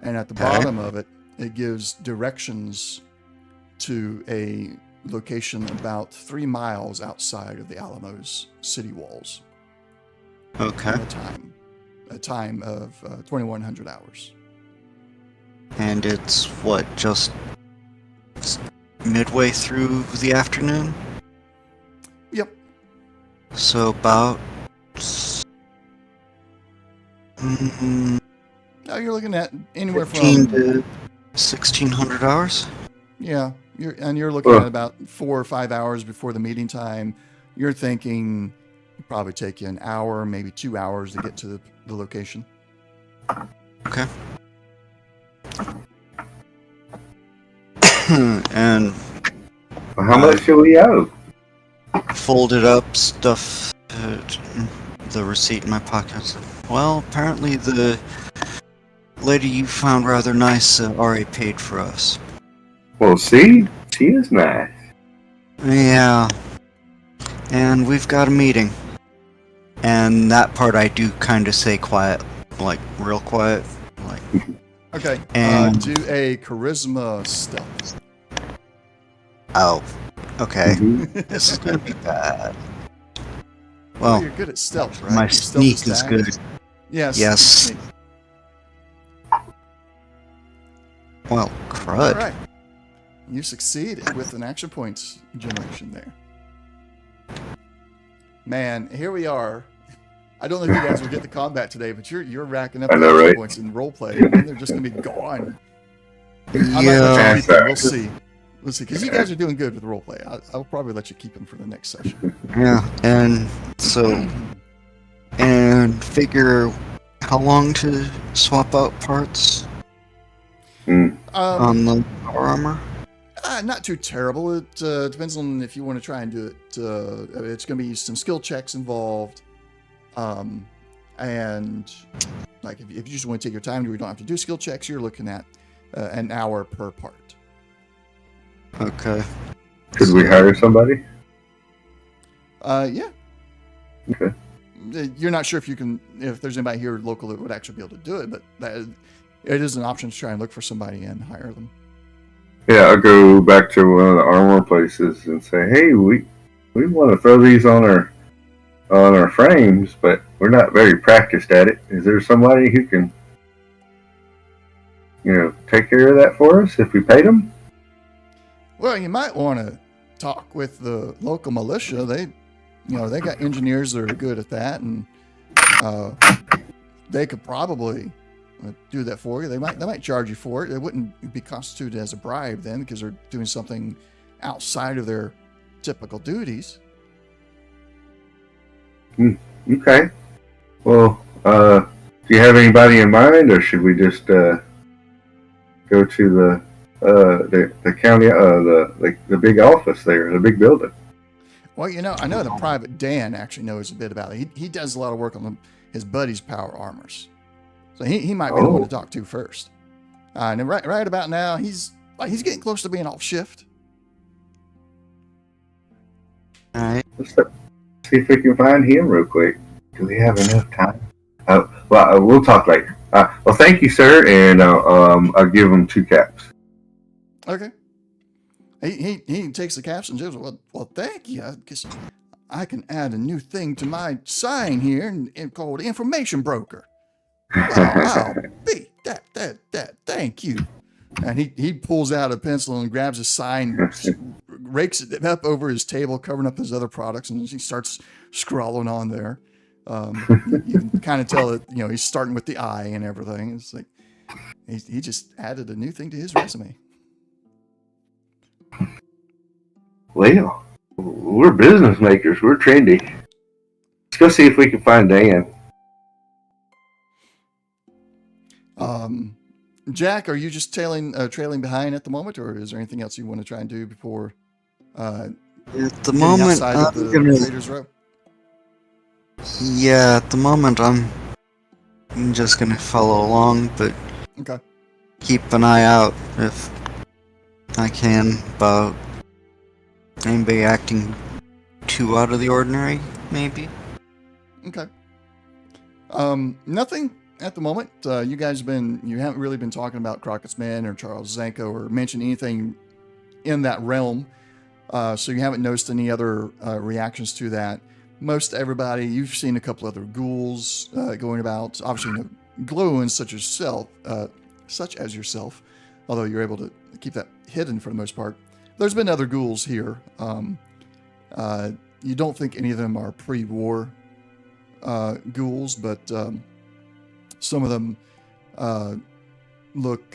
And at the bottom of it, it gives directions to a location about 3 miles outside of the Alamo's city walls. okay. And a time of 2100 hours. And it's what, just midway through the afternoon? Yep. So about Now you're looking at anywhere 15 from to 1600 hours? yeah, you're looking at about 4 or 5 hours before the meeting time. You're thinking it'd probably take you an hour, maybe 2 hours to get to the location. Okay. And How much do we owe? folded up stuff, the receipt in my pocket. Well, apparently the lady you found rather nice already paid for us. Well, see? She is nice. Yeah. And we've got a meeting. And that part I do kind of say quiet, like real quiet. Like, Okay. And- Do a charisma stealth. oh, okay. Mhm. This is gonna be bad. Well, Well, you're good at stealth, right? my Your stealth sneak is tagged. good. Yes. Yes. sneak. Well, All crud. right. You succeed with an action points generation there. Man, here we are. I don't know if you guys will get the combat today, but you're racking up I the know, action right? points in roleplay, and then they're just gonna be gone. I might let Yeah. you keep them. We'll see. We'll see, because you guys are doing good with roleplay. I'll probably let you keep them for the next session. Yeah, and so, and figure how long to swap out parts on the power armor. Not too terrible. It depends on if you want to try and do it. It's going to be some skill checks involved, and like if you just want to take your time, you don't have to do skill checks. You're looking at an hour per part. Okay. Could we hire somebody? Yeah. Okay. You're not sure if there's anybody here local that would actually be able to do it, but it is an option to try and look for somebody and hire them. Yeah, I'll go back to one of the armor places and say, "Hey, we want to throw these on our frames, but we're not very practiced at it. Is there somebody who can, take care of that for us if we paid them?" Well, you might want to talk with the local militia. They got engineers that are good at that, and they could probably do that for you. They might charge you for it. It wouldn't be constituted as a bribe then, because they're doing something outside of their typical duties. Okay. Well, do you have anybody in mind, or should we just go to the county, the big office there, the big building? Well, I know the Private Dan actually knows a bit about it. He does a lot of work on his buddy's power armors, so he might be the one to talk to first. And right about now, he's getting close to being off shift. All right. Let's see if we can find him real quick. Do we have enough time? We'll talk later. Well, thank you, sir, and I'll give him 2 caps. Okay. He takes the caps and says, well, thank you. I guess I can add a new thing to my sign here and called information broker. Well, I'll be that thank you. And he pulls out a pencil and grabs a sign, rakes it up over his table, covering up his other products, and he starts scrawling on there. You can kind of tell that, you know, he's starting with the I and everything. It's like he just added a new thing to his resume. Well, we're business makers. We're trendy. Let's go see if we can find Dan. Jack, are you just trailing behind at the moment, or is there anything else you want to try and do before At the getting moment, outside of the Trader's Row? Yeah, at the moment I'm just gonna follow along, but Okay. keep an eye out if I can about anybody acting too out of the ordinary, maybe. Okay. Nothing at the moment. You guys you haven't really been talking about Crockett's Men or Charles Zanko or mentioned anything in that realm. So you haven't noticed any other reactions to that. Most everybody, you've seen a couple other ghouls going about. Obviously, no glowings such as yourself, although you're able to keep that hidden for the most part. There's been other ghouls here. You don't think any of them are pre-war ghouls, but some of them look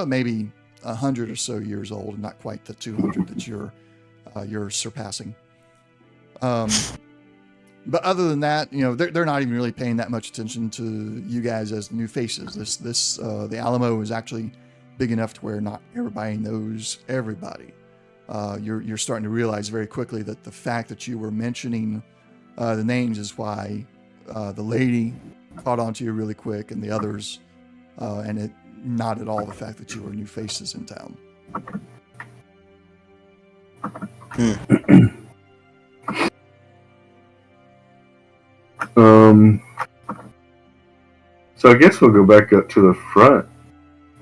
maybe 100 or so years old, and not quite the 200 that you're surpassing. But other than that, you know, they're not even really paying that much attention to you guys as new faces. The Alamo is actually big enough to where not everybody knows everybody. You're starting to realize very quickly that the fact that you were mentioning the names is why the lady caught on to you really quick, and the others, and it not at all the fact that you were new faces in town. So I guess we'll go back up to the front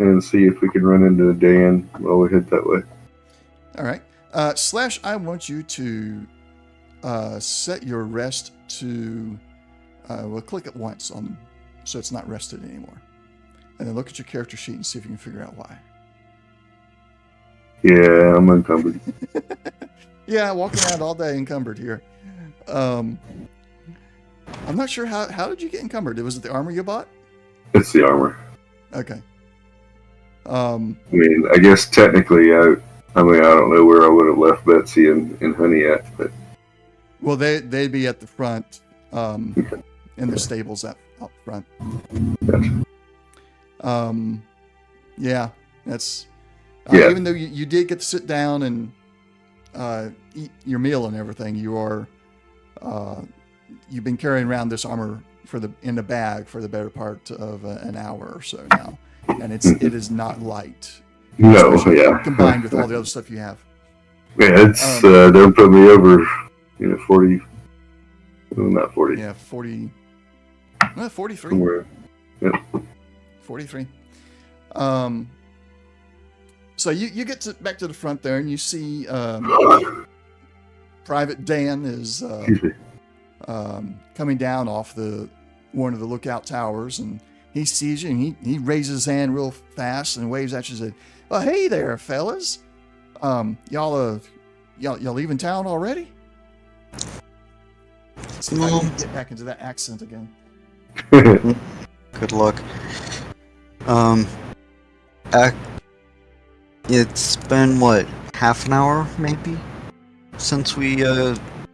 and see if we can run into Dan while we head that way. All right. Slash, I want you to set your rest to, we'll click it once so it's not rested anymore. And then look at your character sheet and see if you can figure out why. Yeah, I'm encumbered. Yeah, walking around all day encumbered here. I'm not sure how did you get encumbered? Was it the armor you bought? It's the armor. Okay. I mean, I guess technically, I don't know where I would have left Betsy and Honey at, but well, they'd be at the front, in the stables out front. Gotcha. Yeah, that's yeah. Even though you did get to sit down and eat your meal and everything, you've been carrying around this armor in the bag for the better part of an hour or so now, and it is not light. No, yeah. Combined with all the other stuff you have. Yeah, it's don't put me over, 40. Well, not 40. Yeah, 40. 43. Somewhere. Yep. 43. So you get back to the front there, and you see Private Dan is coming down off one of the lookout towers, and he sees you, and he raises his hand real fast and waves at you and says, "Well, hey there, fellas. Y'all leaving town already?" See if I can get back into that accent again. Good luck. It's been, what, half an hour, maybe? Since we,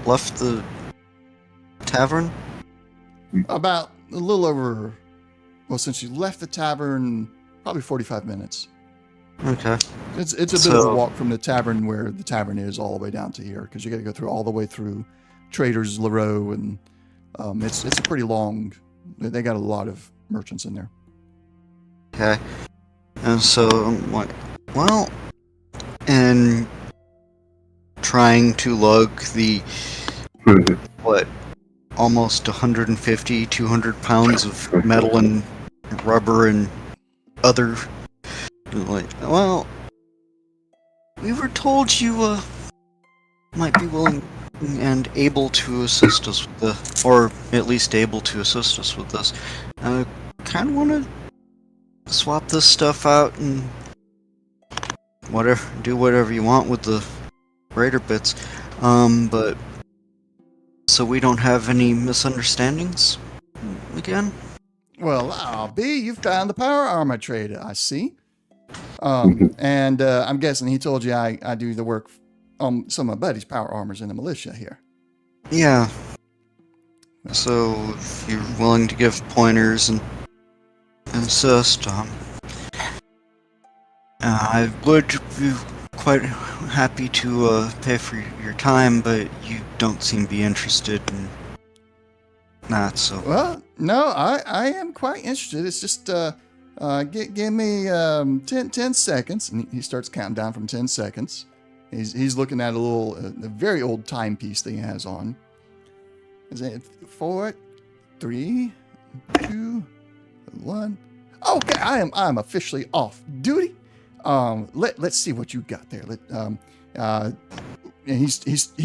left the tavern? About a little over, since you left the tavern, probably 45 minutes. Okay. It's a bit of a walk from the tavern where the tavern is all the way down to here, because you got to go through all the way through Trader's Row, and it's a pretty long. They got a lot of merchants in there. Okay. And so I'm like, well, and trying to lug the almost 150, 200 pounds of metal and rubber and other. Like, well, we were told you might be willing and able to assist us with or at least able to assist us with this. I kind of want to swap this stuff out and do whatever you want with the Raider bits. But so we don't have any misunderstandings again? Well, B, you found the power armor trader, I see. And I'm guessing he told you I do the work on some of my buddy's power armors in the militia here. Yeah. So if you're willing to give pointers and assist, I would be quite happy to pay for your time, but you don't seem to be interested in that, so... Well, no, I am quite interested. It's just, give me 10 seconds. And he starts counting down from 10 seconds. He's looking at a very old timepiece that he has on. Is it 4, 3, 2, 1? Okay, I'm officially off duty. Let's see what you got there. And he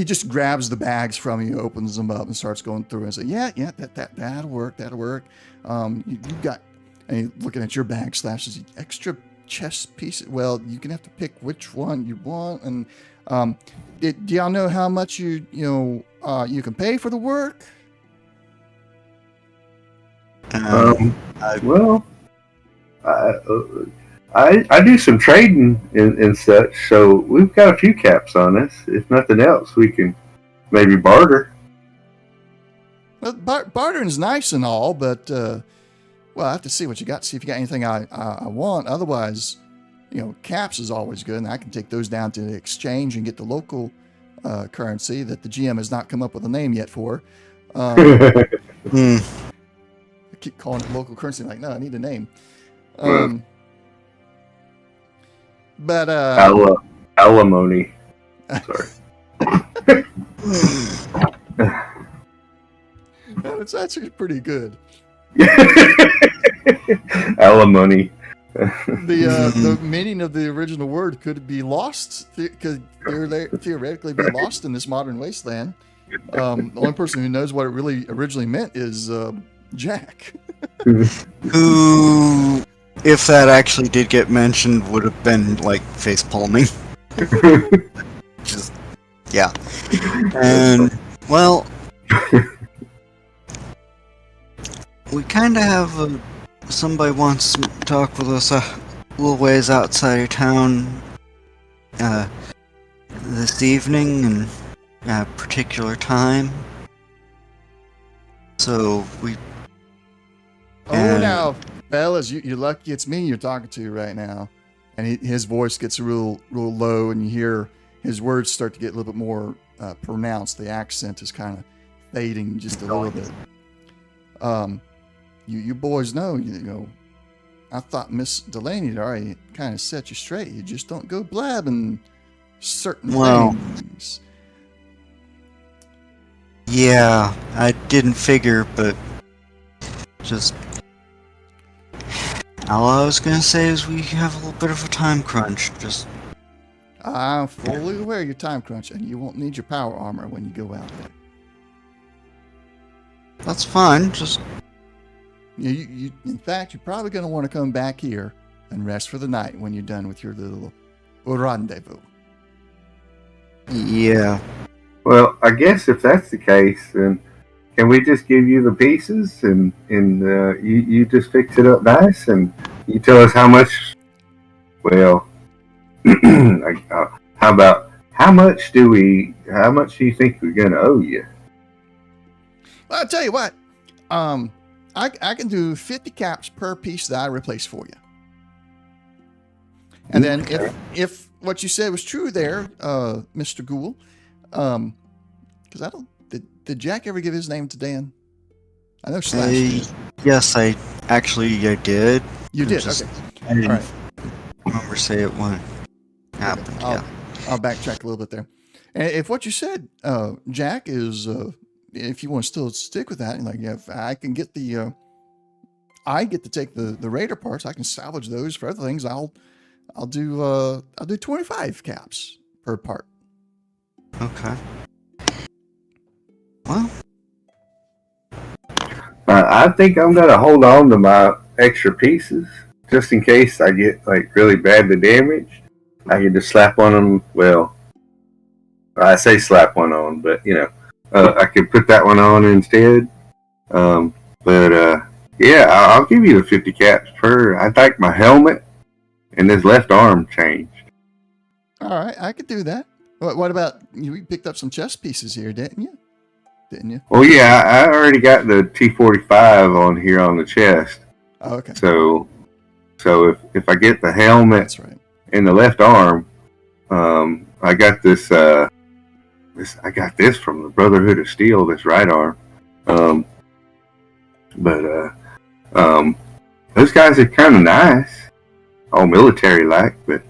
just grabs the bags from you, opens them up, and starts going through and say, yeah, that'll work. You got, and he's looking at your bag, slashes extra chest pieces. Well, you can have to pick which one you want. And do y'all know how much you can pay for the work? I do some trading and such, so we've got a few caps on us. If nothing else, we can maybe barter. Well, bartering's nice and all, but I have to see what you got. See if you got anything I want. Otherwise, caps is always good, and I can take those down to the exchange and get the local currency that the GM has not come up with a name yet for. I keep calling it local currency. I'm like, no, I need a name. But alimony. Sorry. It's actually pretty good. Alimony. The meaning of the original word could be lost, could theoretically be lost in this modern wasteland. The only person who knows what it really originally meant is Jack. Who, if that actually did get mentioned, would have been like face palming. Just, yeah. And, well, we kind of have somebody wants to talk with us a little ways outside of town this evening and at a particular time. So we... now, fellas, you're lucky it's me you're talking to right now. And his voice gets real low, and you hear his words start to get a little bit more pronounced. The accent is kind of fading just a little bit. You boys know, I thought Miss Delaney had already kind of set you straight. You just don't go blabbing certain things. Yeah, I didn't figure, but just... All I was gonna say is we have a little bit of a time crunch, just... I'm fully aware of your time crunch, and you won't need your power armor when you go out there. That's fine, just... You, in fact, you're probably going to want to come back here and rest for the night when you're done with your little rendezvous. Yeah. Well, I guess if that's the case, then can we just give you the pieces and you just fix it up nice and you tell us how much? Well, how about how much do you think we're going to owe you? Well, I'll tell you what. I can do 50 caps per piece that I replace for you. And then if what you said was true there, Mr. Ghoul, because I don't, did Jack ever give his name to Dan? I know Slash. Yes, I did. You did, just, okay. I didn't All right. remember say it when it happened, yeah. I'll backtrack a little bit there. And if what you said, Jack, is... if you want to still stick with that, like if I can get I get to take the Raider parts, I can salvage those for other things. I'll do 25 caps per part. Okay. Well, I think I'm gonna hold on to my extra pieces just in case I get like really badly damaged, I can just slap one on. Well, I say slap one on, but I could put that one on instead. But yeah, I'll give you the 50 caps per. I think my helmet and his left arm changed. All right, I could do that. What about you? Picked up some chess pieces here, didn't you? Didn't you? Well, yeah, I already got the T45 on here on the chest. Oh, okay. So if I get the helmet That's right. and the left arm, I got this. I got this from the Brotherhood of Steel. This right arm. But those guys are kind of nice, all military like. But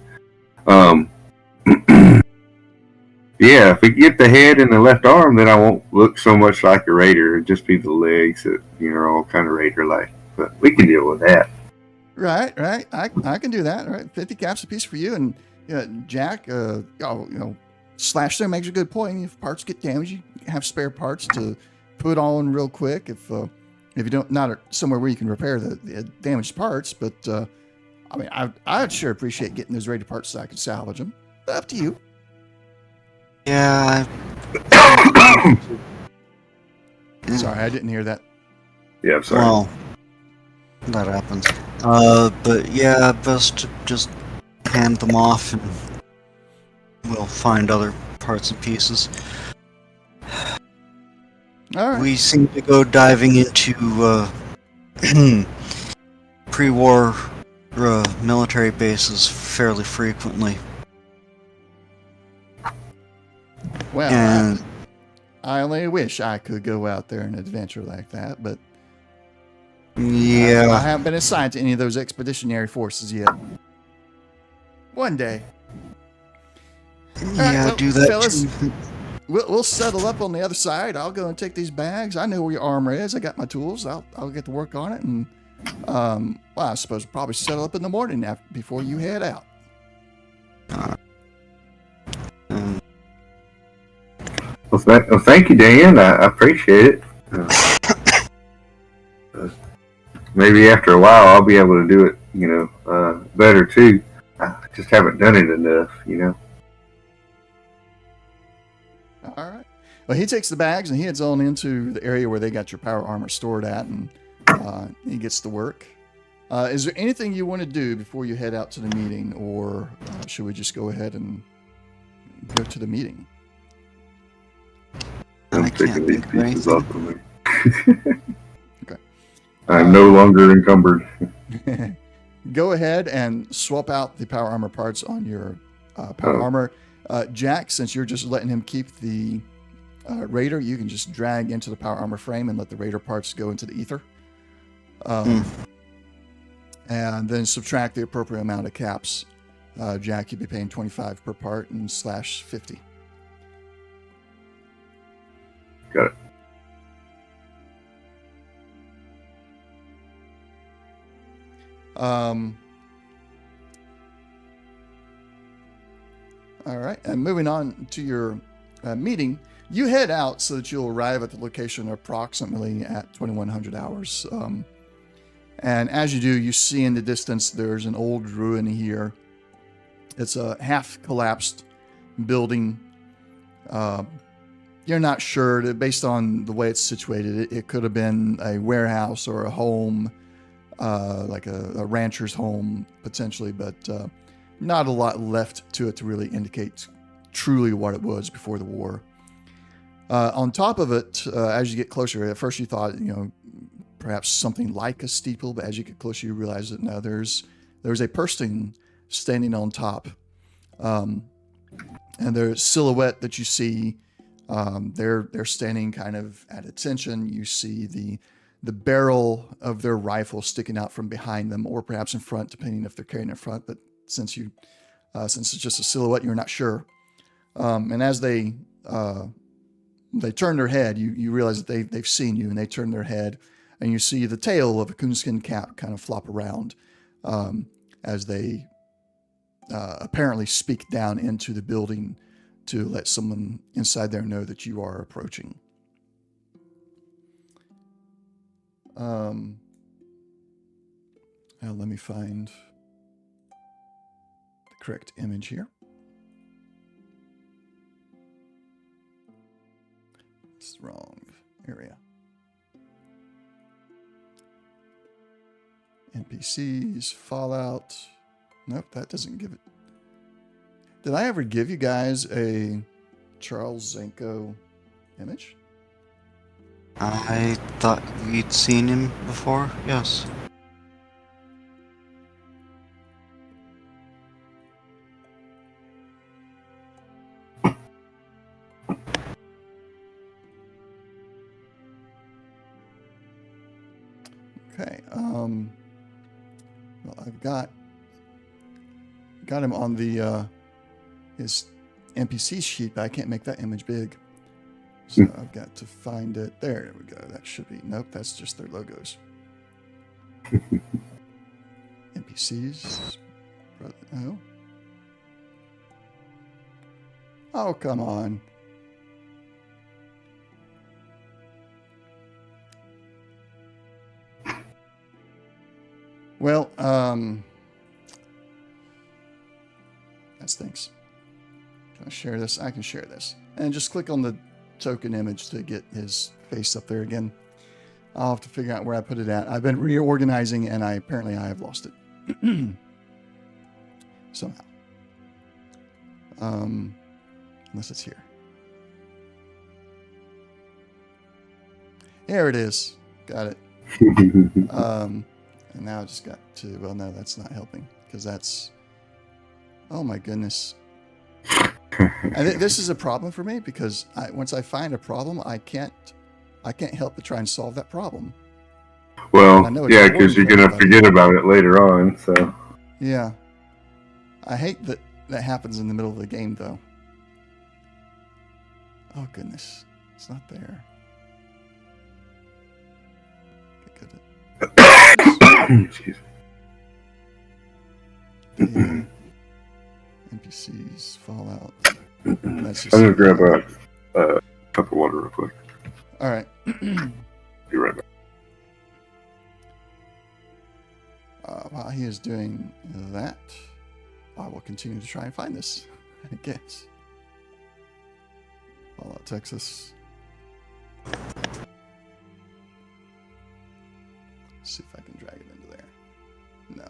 yeah, if we get the head and the left arm, then I won't look so much like a raider. It'll just be the legs that are all kind of raider like. But we can deal with that. Right. I can do that. Right, 50 caps a piece for you, and Jack. Slash there makes a good point. If parts get damaged, you have spare parts to put on real quick. If you don't, not somewhere where you can repair the damaged parts, but I mean, I'd sure appreciate getting those ready parts so I can salvage them. But up to you. Yeah. Sorry, I didn't hear that. Yeah, I'm sorry. Well, that happens. But yeah, best to just hand them off and we'll find other parts and pieces. All right. We seem to go diving into pre-war military bases fairly frequently. Well, And I only wish I could go out there and adventure like that, but I yeah, haven't been assigned to any of those expeditionary forces yet. One day. yeah, well, do that fellas. too. We'll settle up on the other side. I'll go and take these bags. I know where your armor is. I got my tools. I'll get to work on it, and I suppose we'll probably settle up in the morning before you head out. Well, thank you, Dan. I appreciate it. Maybe after a while, I'll be able to do it, better too. I just haven't done it enough, All right. Well, he takes the bags and he heads on into the area where they got your power armor stored at, and he gets to work. Is there anything you want to do before you head out to the meeting, or should we just go ahead and go to the meeting? I'm I taking can't these think of pieces anything. off of me. Okay. I'm no longer encumbered. Go ahead and swap out the power armor parts on your power armor. Jack, since you're just letting him keep the Raider, you can just drag into the power armor frame and let the Raider parts go into the ether. And then subtract the appropriate amount of caps. Jack, you'd be paying 25 per part and slash 50. Got it. All right, and moving on to your meeting, you head out so that you'll arrive at the location approximately at 2100 hours. And as you do, you see in the distance there's an old ruin here. It's a half-collapsed building. You're not sure, based on the way it's situated, it could have been a warehouse or a home, like a rancher's home, potentially, but not a lot left to it to really indicate truly what it was before the war. On top of it, as you get closer, at first you thought, perhaps something like a steeple, but as you get closer, you realize that no, there's a person standing on top. And their silhouette that you see, they're standing kind of at attention. You see the barrel of their rifle sticking out from behind them, or perhaps in front, depending if they're carrying it in front. But since it's just a silhouette, you're not sure. And as they turn their head, you realize that they've seen you, and they turn their head, and you see the tail of a coonskin cap kind of flop around as they apparently speak down into the building to let someone inside there know that you are approaching. Now let me find the correct image here. It's the wrong area. NPCs, Fallout. Nope, that doesn't give it. Did I ever give you guys a Charles Zanko image? I thought we'd seen him before. Yes. Okay. Well, I've got him on the his NPC sheet, but I can't make that image big. So I've got to find it. There we go. That should be. Nope, that's just their logos. NPCs. Oh. Oh, come on. Well, that stinks. Can I share this? I can share this. And just click on the token image to get his face up there again. I'll have to figure out where I put it at. I've been reorganizing and apparently I have lost it. Somehow. Unless it's here. There it is. Got it. And now I just got to, well, no, that's not helping because that's, oh my goodness. This is a problem for me because once I find a problem, I can't help but try and solve that problem. Well, yeah, because you're going to forget about it later on, so. Yeah. I hate that that happens in the middle of the game, though. Oh, goodness. It's not there. Okay, good. Jeez. Yeah. NPCs, Fallout. I'm going to grab a cup of water real quick. All right. Be right back. While he is doing that, I will continue to try and find this, I guess. Fallout, Texas. See if I can drag it into there. No.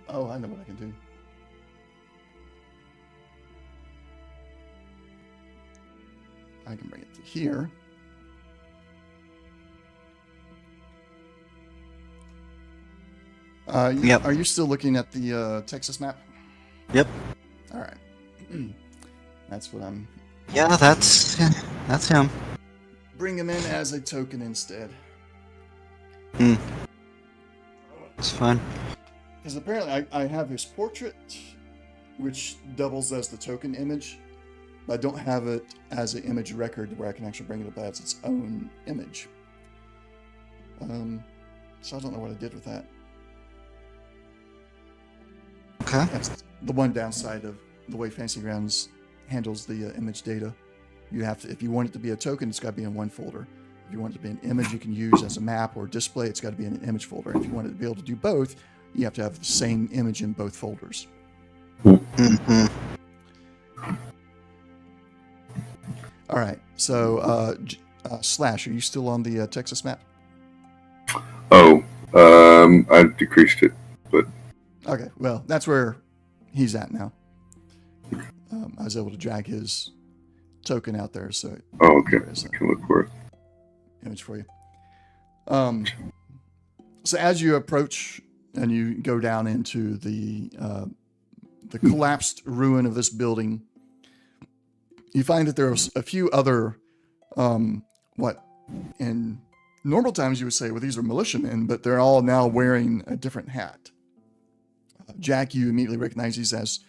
Oh, I know what I can do. I can bring it to here. Yep. Are you still looking at the Texas map? Yep. All right. That's what I'm... Yeah, that's him. Bring him in as a token instead. It's fine. Because apparently I have his portrait, which doubles as the token image, but I don't have it as an image record where I can actually bring it up as its own image. So I don't know what I did with that. Okay. That's the one downside of the way Fantasy Grounds handles the image data. You have to, if you want it to be a token, it's got to be in one folder. If you want it to be an image you can use as a map or display, it's got to be in an image folder. If you want it to be able to do both, you have to have the same image in both folders. Mm-hmm. All right. So, Slash, are you still on the Texas map? Oh, I decreased it, but... Okay. Well, that's where he's at now. I was able to drag his token out there, so... Oh, okay. I can look for it. Image for you. So as you approach and you go down into the collapsed ruin of this building, you find that there's a few other, what in normal times you would say, well, these are militiamen, but they're all now wearing a different hat. Jack, you immediately recognize these as,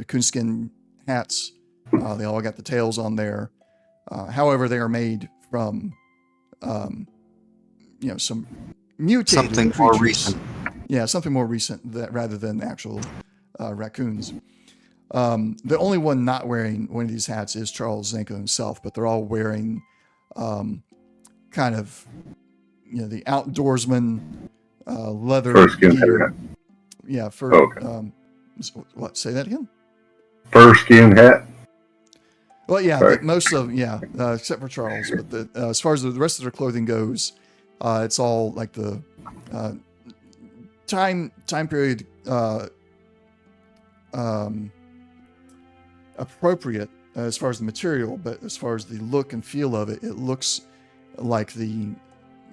coonskin hats. They all got the tails on there. However, they are made from, some mutated Something creatures. more recent. Yeah, something more recent rather than actual raccoons. The only one not wearing one of these hats is Charles Zanko himself, but they're all wearing kind of, the outdoorsman leather Fur skin gear. hat. Yeah, fur. Oh, okay. What? Say that again. Fur skin hat. Well, yeah, Sorry. most of except for Charles, but as far as the rest of their clothing goes, it's all like the time period appropriate as far as the material, but as far as the look and feel of it, it looks like the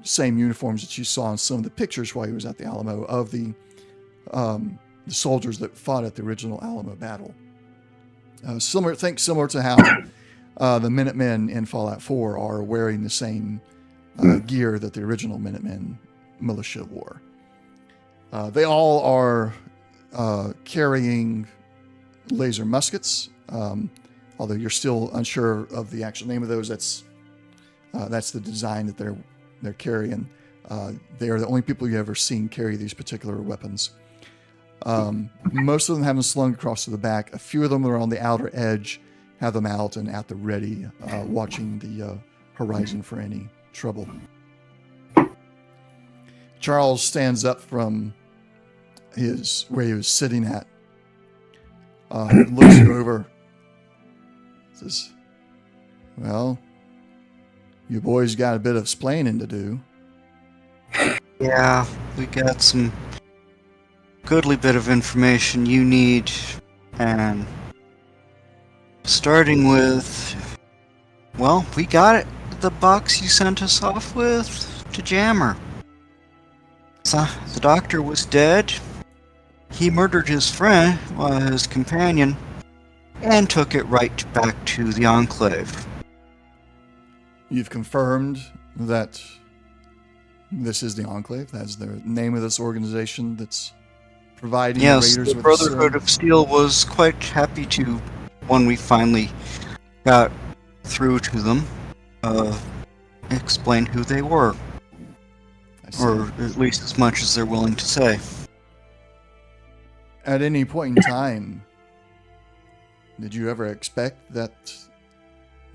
same uniforms that you saw in some of the pictures while he was at the Alamo of the soldiers that fought at the original Alamo battle. Similar to how the Minutemen in Fallout 4 are wearing the same gear that the original Minutemen militia wore. They all are carrying laser muskets, although you're still unsure of the actual name of those. That's the design that they're carrying. They are the only people you ever seen carry these particular weapons. Most of them have them slung across to the back. A few of them are on the outer edge, have them out and at the ready, watching the horizon for any trouble. Charles stands up from where he was sitting at, looks you over, says, "Well, you boys got a bit of splaining to do." Yeah, we got some goodly bit of information you need, and starting with, well, we got it. The box you sent us off with to Jammer. So, the doctor was dead. He murdered his friend, his companion, and took it right back to the Enclave. You've confirmed that this is the Enclave. That's the name of this organization that's providing Yes, raiders the with Brotherhood of Steel was quite happy to, when we finally got through to them, explain who they were. Or at least as much as they're willing to say. At any point in time, did you ever expect that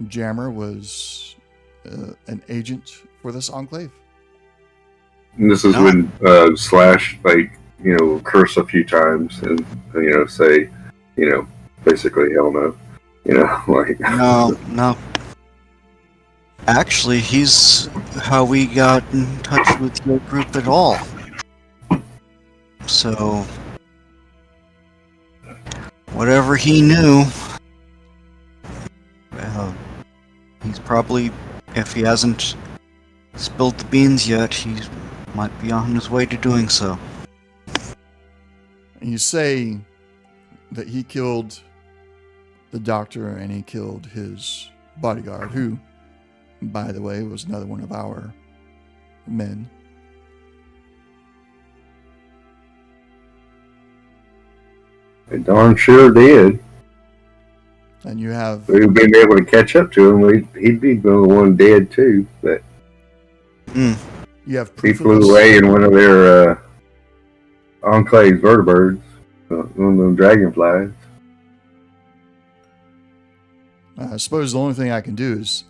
Jammer was an agent for this Enclave? And this is when Slash, curse a few times and, say, basically, hell no. No. Actually, he's how we got in touch with your group at all. So, whatever he knew, he's probably, if he hasn't spilled the beans yet, he might be on his way to doing so. And you say that he killed the doctor and he killed his bodyguard, who, by the way, was another one of our men. They darn sure did. And you have... We've been able to catch up to him. He'd be the one dead, too. But you have he proof flew away in one of their Enclave vertibirds, one of them dragonflies. I suppose the only thing I can do is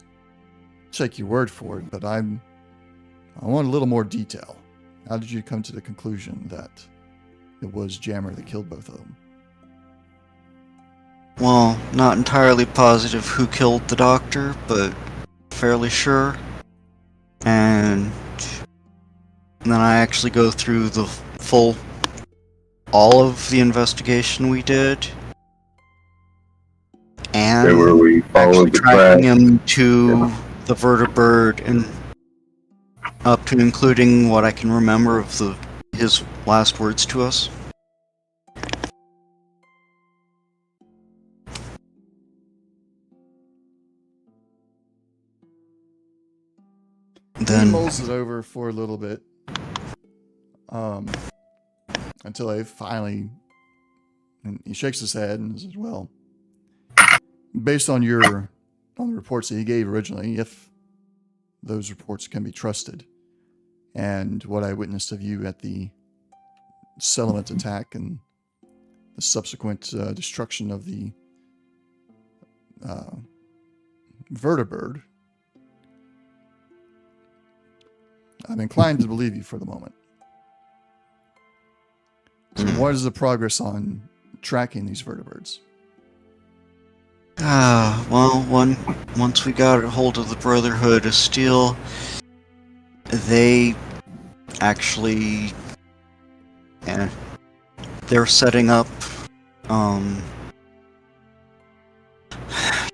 take your word for it, but I want a little more detail. How did you come to the conclusion that it was Jammer that killed both of them? Well, not entirely positive who killed the doctor, but fairly sure. And then I actually go through the all of the investigation we did. And where we followed the tracking track. him to the vertibird, and up to including what I can remember of his last words to us. Then he mulls it over for a little bit, until they finally, and he shakes his head and says, "Well, based on the reports that he gave originally, if those reports can be trusted, and what I witnessed of you at the settlement attack and the subsequent destruction of the vertibird, I'm inclined to believe you for the moment." What is the progress on tracking these vertibirds? Well, once we got a hold of the Brotherhood of Steel, they actually, they're setting up,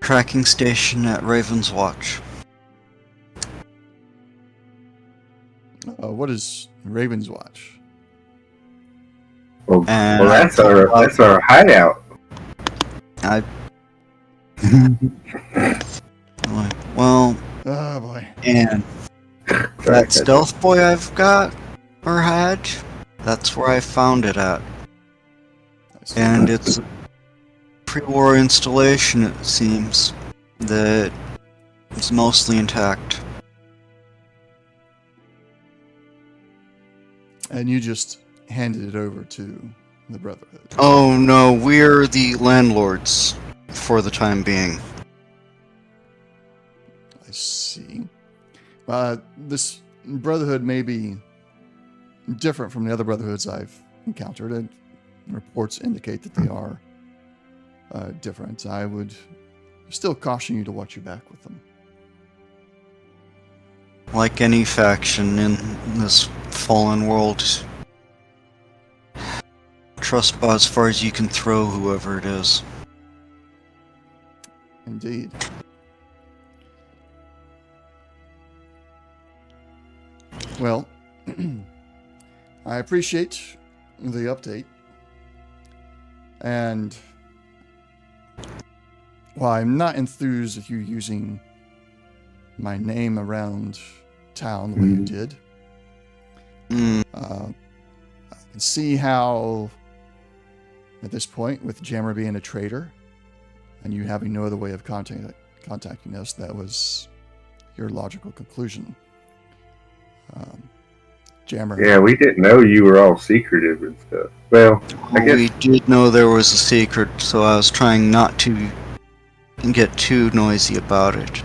tracking station at Raven's Watch. What is Raven's Watch? Well, And that's our hideout. Well, Oh boy. and that stealth boy I've got, or had, that's where I found it at. I see. And it's a pre-war installation, it seems, that is mostly intact. And you just handed it over to the Brotherhood. Oh no, we're the landlords for the time being. I see. This Brotherhood may be different from the other Brotherhoods I've encountered, and reports indicate that they are different. I would still caution you to watch your back with them. Like any faction in this fallen world, trust about as far as you can throw whoever it is. Indeed. Well, I appreciate the update. And while I'm not enthused with you using my name around town the way you did, I can see how, at this point, with Jammer being a traitor and you having no other way of contacting us, that was your logical conclusion. Jammer. Yeah, we didn't know you were all secretive and stuff. Well, I guess We did know there was a secret, so I was trying not to get too noisy about it.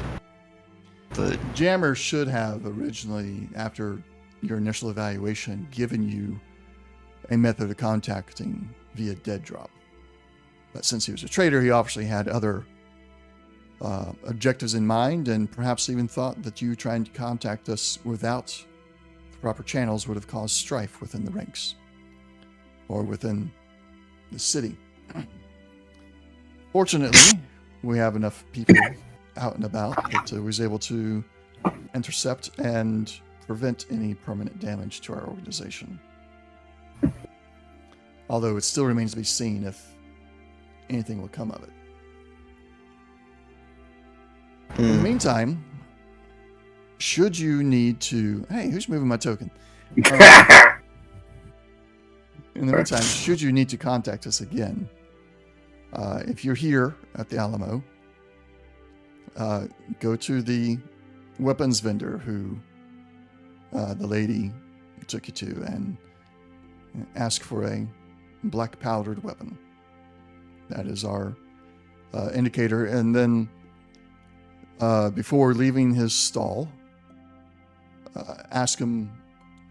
But Jammer should have originally, after your initial evaluation, given you a method of contacting via dead drop. But since he was a traitor, he obviously had other objectives in mind, and perhaps even thought that you trying to contact us without the proper channels would have caused strife within the ranks or within the city. Fortunately, we have enough people out and about that was able to intercept and prevent any permanent damage to our organization. Although it still remains to be seen if anything will come of it. In the meantime, should you need to... Hey, who's moving my token? In the meantime, should you need to contact us again, if you're here at the Alamo, go to the weapons vendor who the lady took you to and ask for a black powdered weapon. That is our indicator. And then before leaving his stall, ask him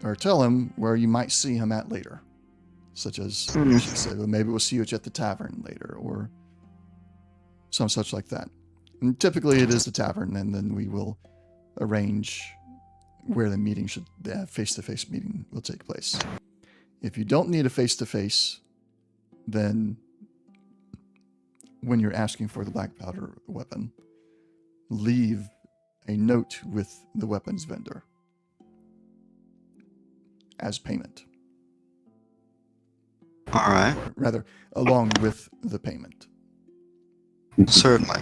or tell him where you might see him at later. Such as, she said, well, maybe we'll see you at the tavern later, or some such like that. And typically it is the tavern, and then we will arrange where the meeting should, the face-to-face meeting will take place. If you don't need a face-to-face, then when you're asking for the black powder weapon, leave a note with the weapons vendor as payment. all right, Or rather, along with the payment. certainly.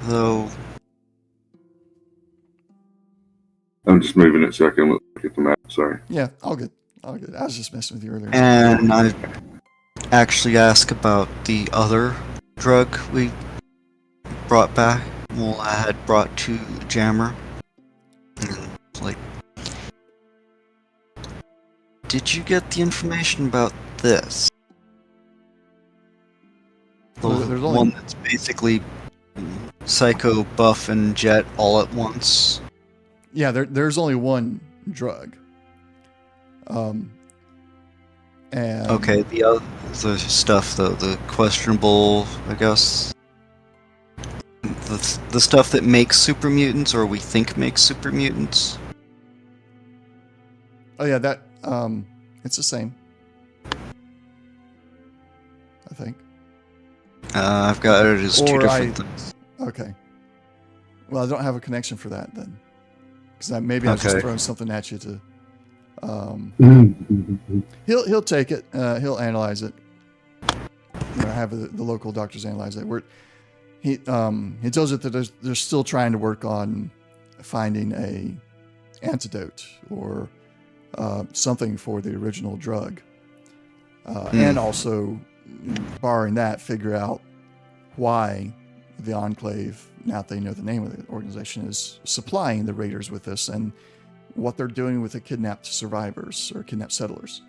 Though I'm just moving it so I can look at the map. Sorry. Yeah, all good. All good. I was just messing with you earlier. And I actually asked about the other drug we brought back. Well, I had brought to Jammer. And it's like, did you get the information about this? The Well, there's only- one that's basically Psycho, Buff, and Jet all at once. Yeah, there's only one drug. And Okay, the stuff, the questionable, I guess. The stuff that makes super mutants, or we think makes super mutants. Oh yeah, that it's the same. I think. I've got it as two Or different things. Okay. Well, I don't have a connection for that then, because maybe I was just Okay. throwing something at you to. Mhm. He'll take it. He'll analyze it. Have the local doctors analyze it. He tells it that they're still trying to work on finding a antidote or something for the original drug, and also, barring that, figure out why the Enclave, now that they know the name of the organization, is supplying the raiders with this and what they're doing with the kidnapped survivors or kidnapped settlers.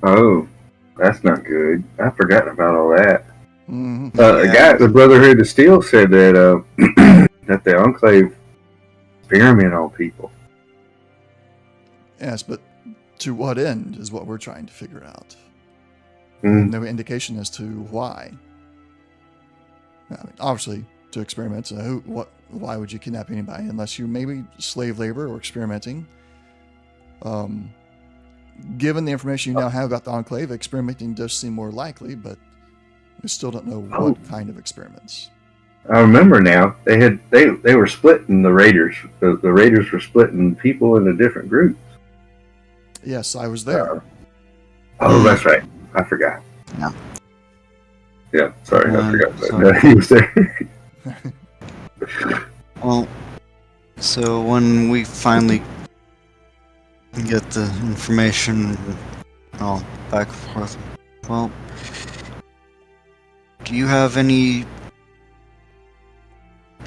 Oh, that's not good. I've forgotten about all that. Mm-hmm. A guy at the Brotherhood of Steel said that that the Enclave experiment on people. Yes, but to what end is what we're trying to figure out. Mm. No indication as to why. I mean, obviously, to experiment. Why would you kidnap anybody unless you maybe slave labor or experimenting? Given the information you now have about the Enclave, experimenting does seem more likely, but we still don't know what kind of experiments. I remember now. They were splitting the Raiders. The Raiders were splitting people into different groups. Yes, I was there. Oh, that's right. I forgot. Yeah. Yeah, sorry, I forgot. So- He was there. Well, so when we finally get the information all back and forth, well, do you have any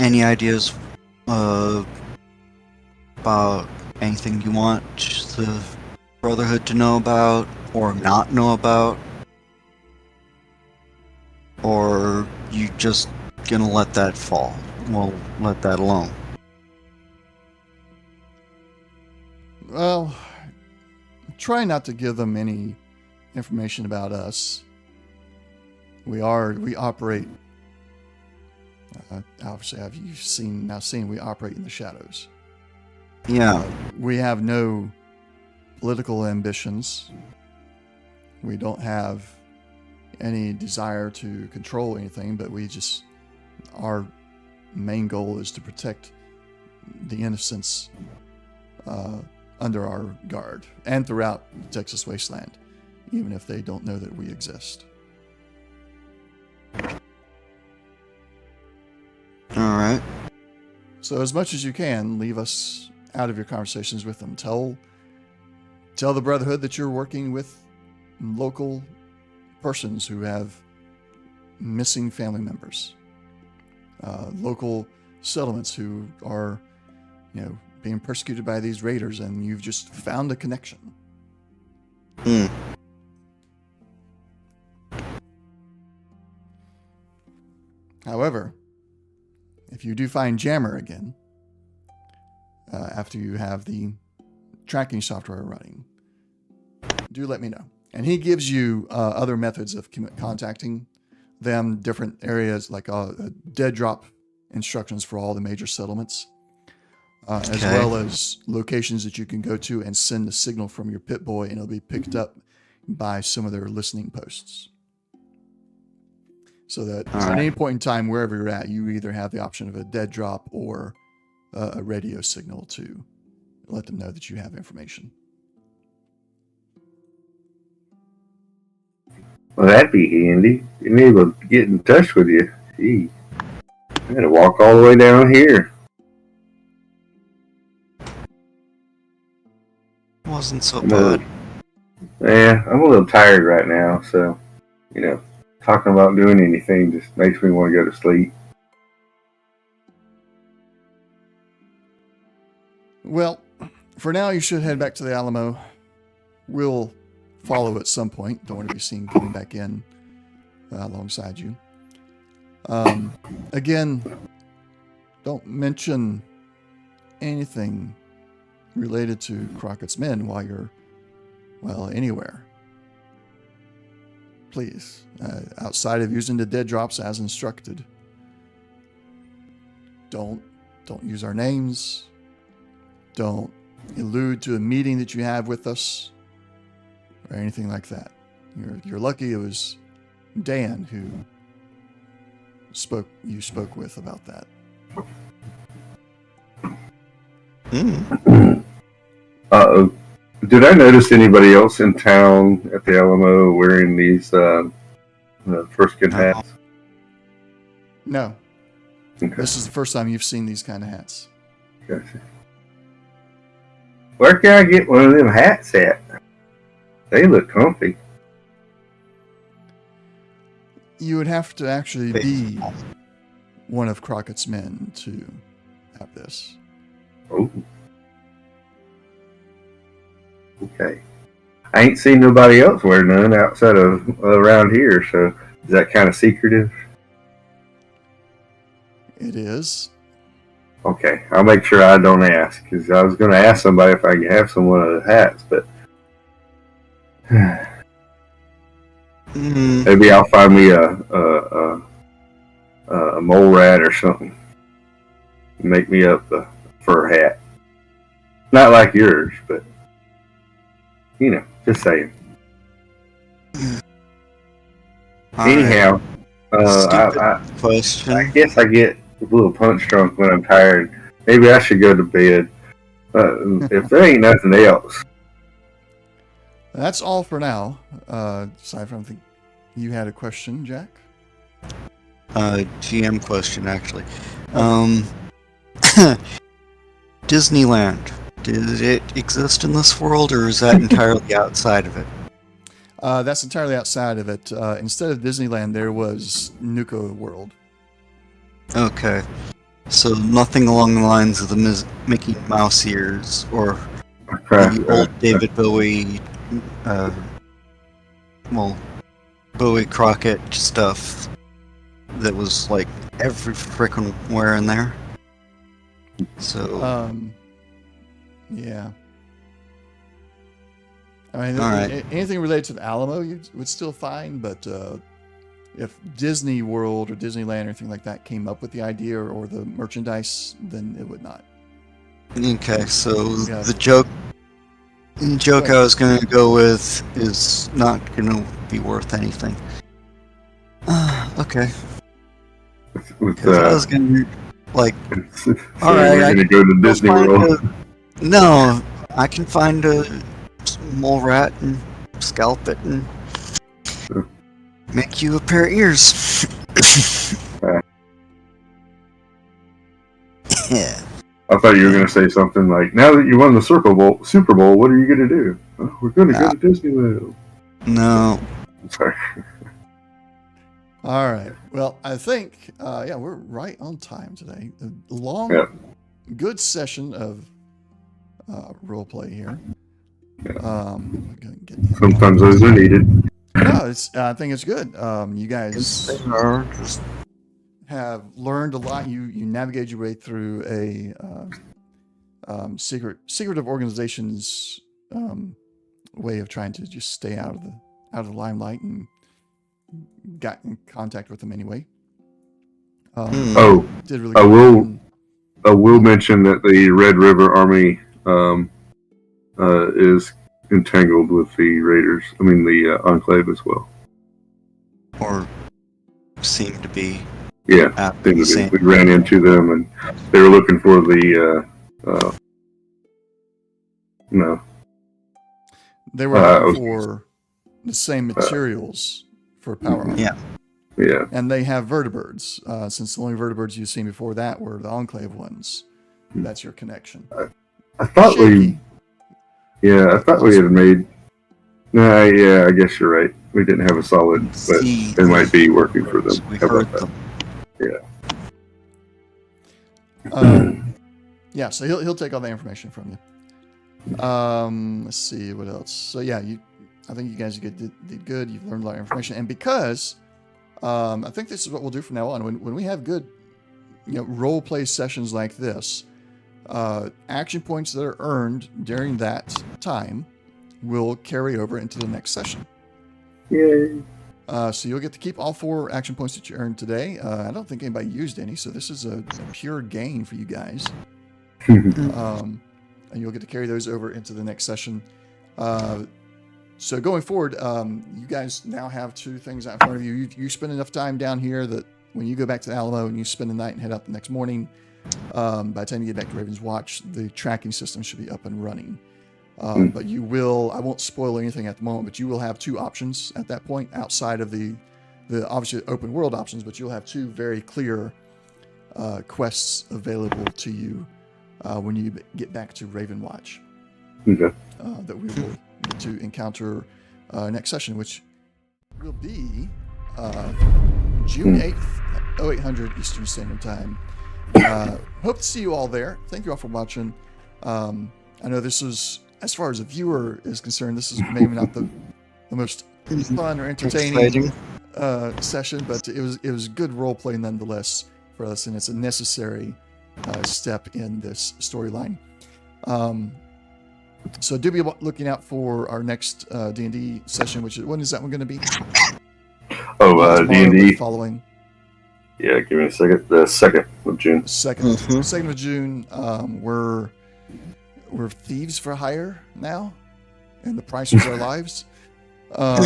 ideas about anything you want the Brotherhood to know about or not know about? Or you just gonna let that fall? We'll let that alone. Well, try not to give them any information about us. We operate. Obviously, you've seen we operate in the shadows. Yeah. We have no political ambitions. We don't have any desire to control anything, but our main goal is to protect the innocents under our guard and throughout the Texas wasteland, even if they don't know that we exist. All right. So as much as you can, leave us out of your conversations with them. Tell the Brotherhood that you're working with local persons who have missing family members, local settlements who are, being persecuted by these raiders, and you've just found a connection. However, if you do find Jammer again, after you have the tracking software running, do let me know. And he gives you other methods of contacting them, different areas like dead drop instructions for all the major settlements, as well as locations that you can go to and send a signal from your Pip-Boy, and it'll be picked up by some of their listening posts. So that at any point in time, wherever you're at, you either have the option of a dead drop or a radio signal to let them know that you have information. Well, that'd be handy. Being able to get in touch with you. Gee, I had to walk all the way down here. Wasn't so bad. I'm a little tired right now, so, talking about doing anything just makes me want to go to sleep. Well, for now, you should head back to the Alamo. We'll follow at some point. Don't want to be seen coming back in alongside you. Again, don't mention anything related to Crockett's Men while you're, well, anywhere, please, outside of using the dead drops as instructed, don't use our names. Don't allude to a meeting that you have with us or anything like that. You're lucky it was Dan who you spoke with about that. Did I notice anybody else in town at the Alamo wearing these first skin hats? No. Okay. This is the first time you've seen these kind of hats. Gotcha. Where can I get one of them hats at? They look comfy. You would have to actually be one of Crockett's men to have this. Oh. Okay. I ain't seen nobody else wear none outside of around here, so is that kind of secretive? It is. Okay, I'll make sure I don't ask, because I was going to ask somebody if I could have some one of the hats, but maybe I'll find me a mole rat or something. Make me up a fur hat. Not like yours, but just saying. Anyhow, question. I guess I get a little punch drunk when I'm tired. Maybe I should go to bed. If there ain't nothing else. That's all for now. Aside from, I think you had a question, Jack? GM question, actually. Disneyland. Did it exist in this world, or is that entirely outside of it? That's entirely outside of it. Instead of Disneyland, there was Nuka World. Okay. So nothing along the lines of the Mickey Mouse ears, or the old David Bowie, Bowie Crockett stuff that was like every frickin' where in there. So... yeah. I mean, Alright. anything related to the Alamo you would still find, but if Disney World or Disneyland or anything like that came up with the idea or the merchandise, then it would not. Okay, so Yeah. the joke I was going to go with is not going to be worth anything. Okay. With, 'Cause I was going to, like, so alright, we're going to go to Disney World. No, I can find a mole rat and scalp it and make you a pair of ears. Yeah. I thought you were going to say something like, now that you won the Super Bowl, what are you going to do? Oh, we're going to go to Disney World. No. Sorry. All right. Well, I think, we're right on time today. A long, good session of roleplay here. Sometimes those are needed. No, I think it's good. You guys have learned a lot. You navigated your way through a secretive organization's way of trying to just stay out of the limelight, and got in contact with them anyway. Did really good. I will mention that the Red River Army is entangled with the Raiders. I mean, the Enclave as well. Or seem to be. Yeah, we ran into them, and they were looking for the. No. They were looking for the same materials for power armor. Yeah. Yeah. And they have vertibirds. Since the only vertibirds you've seen before that were the Enclave ones. That's your connection. I thought Shaky. I thought we had made. Nah, yeah, I guess you're right. We didn't have a solid, but it might be working for them. We How heard about them. that? Yeah. So he'll take all the information from you. Let's see what else. So yeah, I think you guys did good. You've learned a lot of information, and because I think this is what we'll do from now on. When we have good, role play sessions like this, action points that are earned during that time will carry over into the next session. Yay. So you'll get to keep all 4 action points that you earned today. I don't think anybody used any, so this is a pure gain for you guys. And you'll get to carry those over into the next session. So going forward, you guys now have 2 things out in front of you. You spend enough time down here that when you go back to the Alamo and you spend the night and head out the next morning, by the time you get back to Raven's Watch, the tracking system should be up and running. But you will, I won't spoil anything at the moment, but you will have 2 options at that point outside of the obviously open world options, but you'll have 2 very clear quests available to you when you get back to Raven Watch. Okay. That we will get to encounter next session, which will be June 8th at 0800 Eastern Standard Time. Hope to see you all there. Thank you all for watching. I know this is, as far as a viewer is concerned, this is maybe not the most fun or entertaining session, but it was good role play nonetheless for us, and it's a necessary step in this storyline. So do be looking out for our next D&D session, which is, when is that one going to be? Oh, D&D. Following. Yeah, give me a second. The 2nd of June. 2nd of June. We're thieves for hire now, and the price was our lives. Or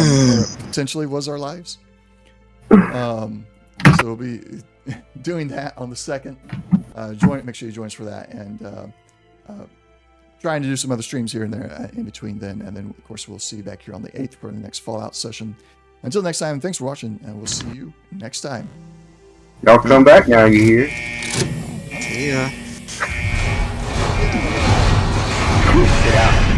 potentially was our lives. So we'll be doing that on the 2nd. Make sure you join us for that, and trying to do some other streams here and there in between then. And then, of course, we'll see you back here on the 8th for the next Fallout session. Until next time, thanks for watching, and we'll see you next time. Y'all come back now, you hear? See ya. Get out.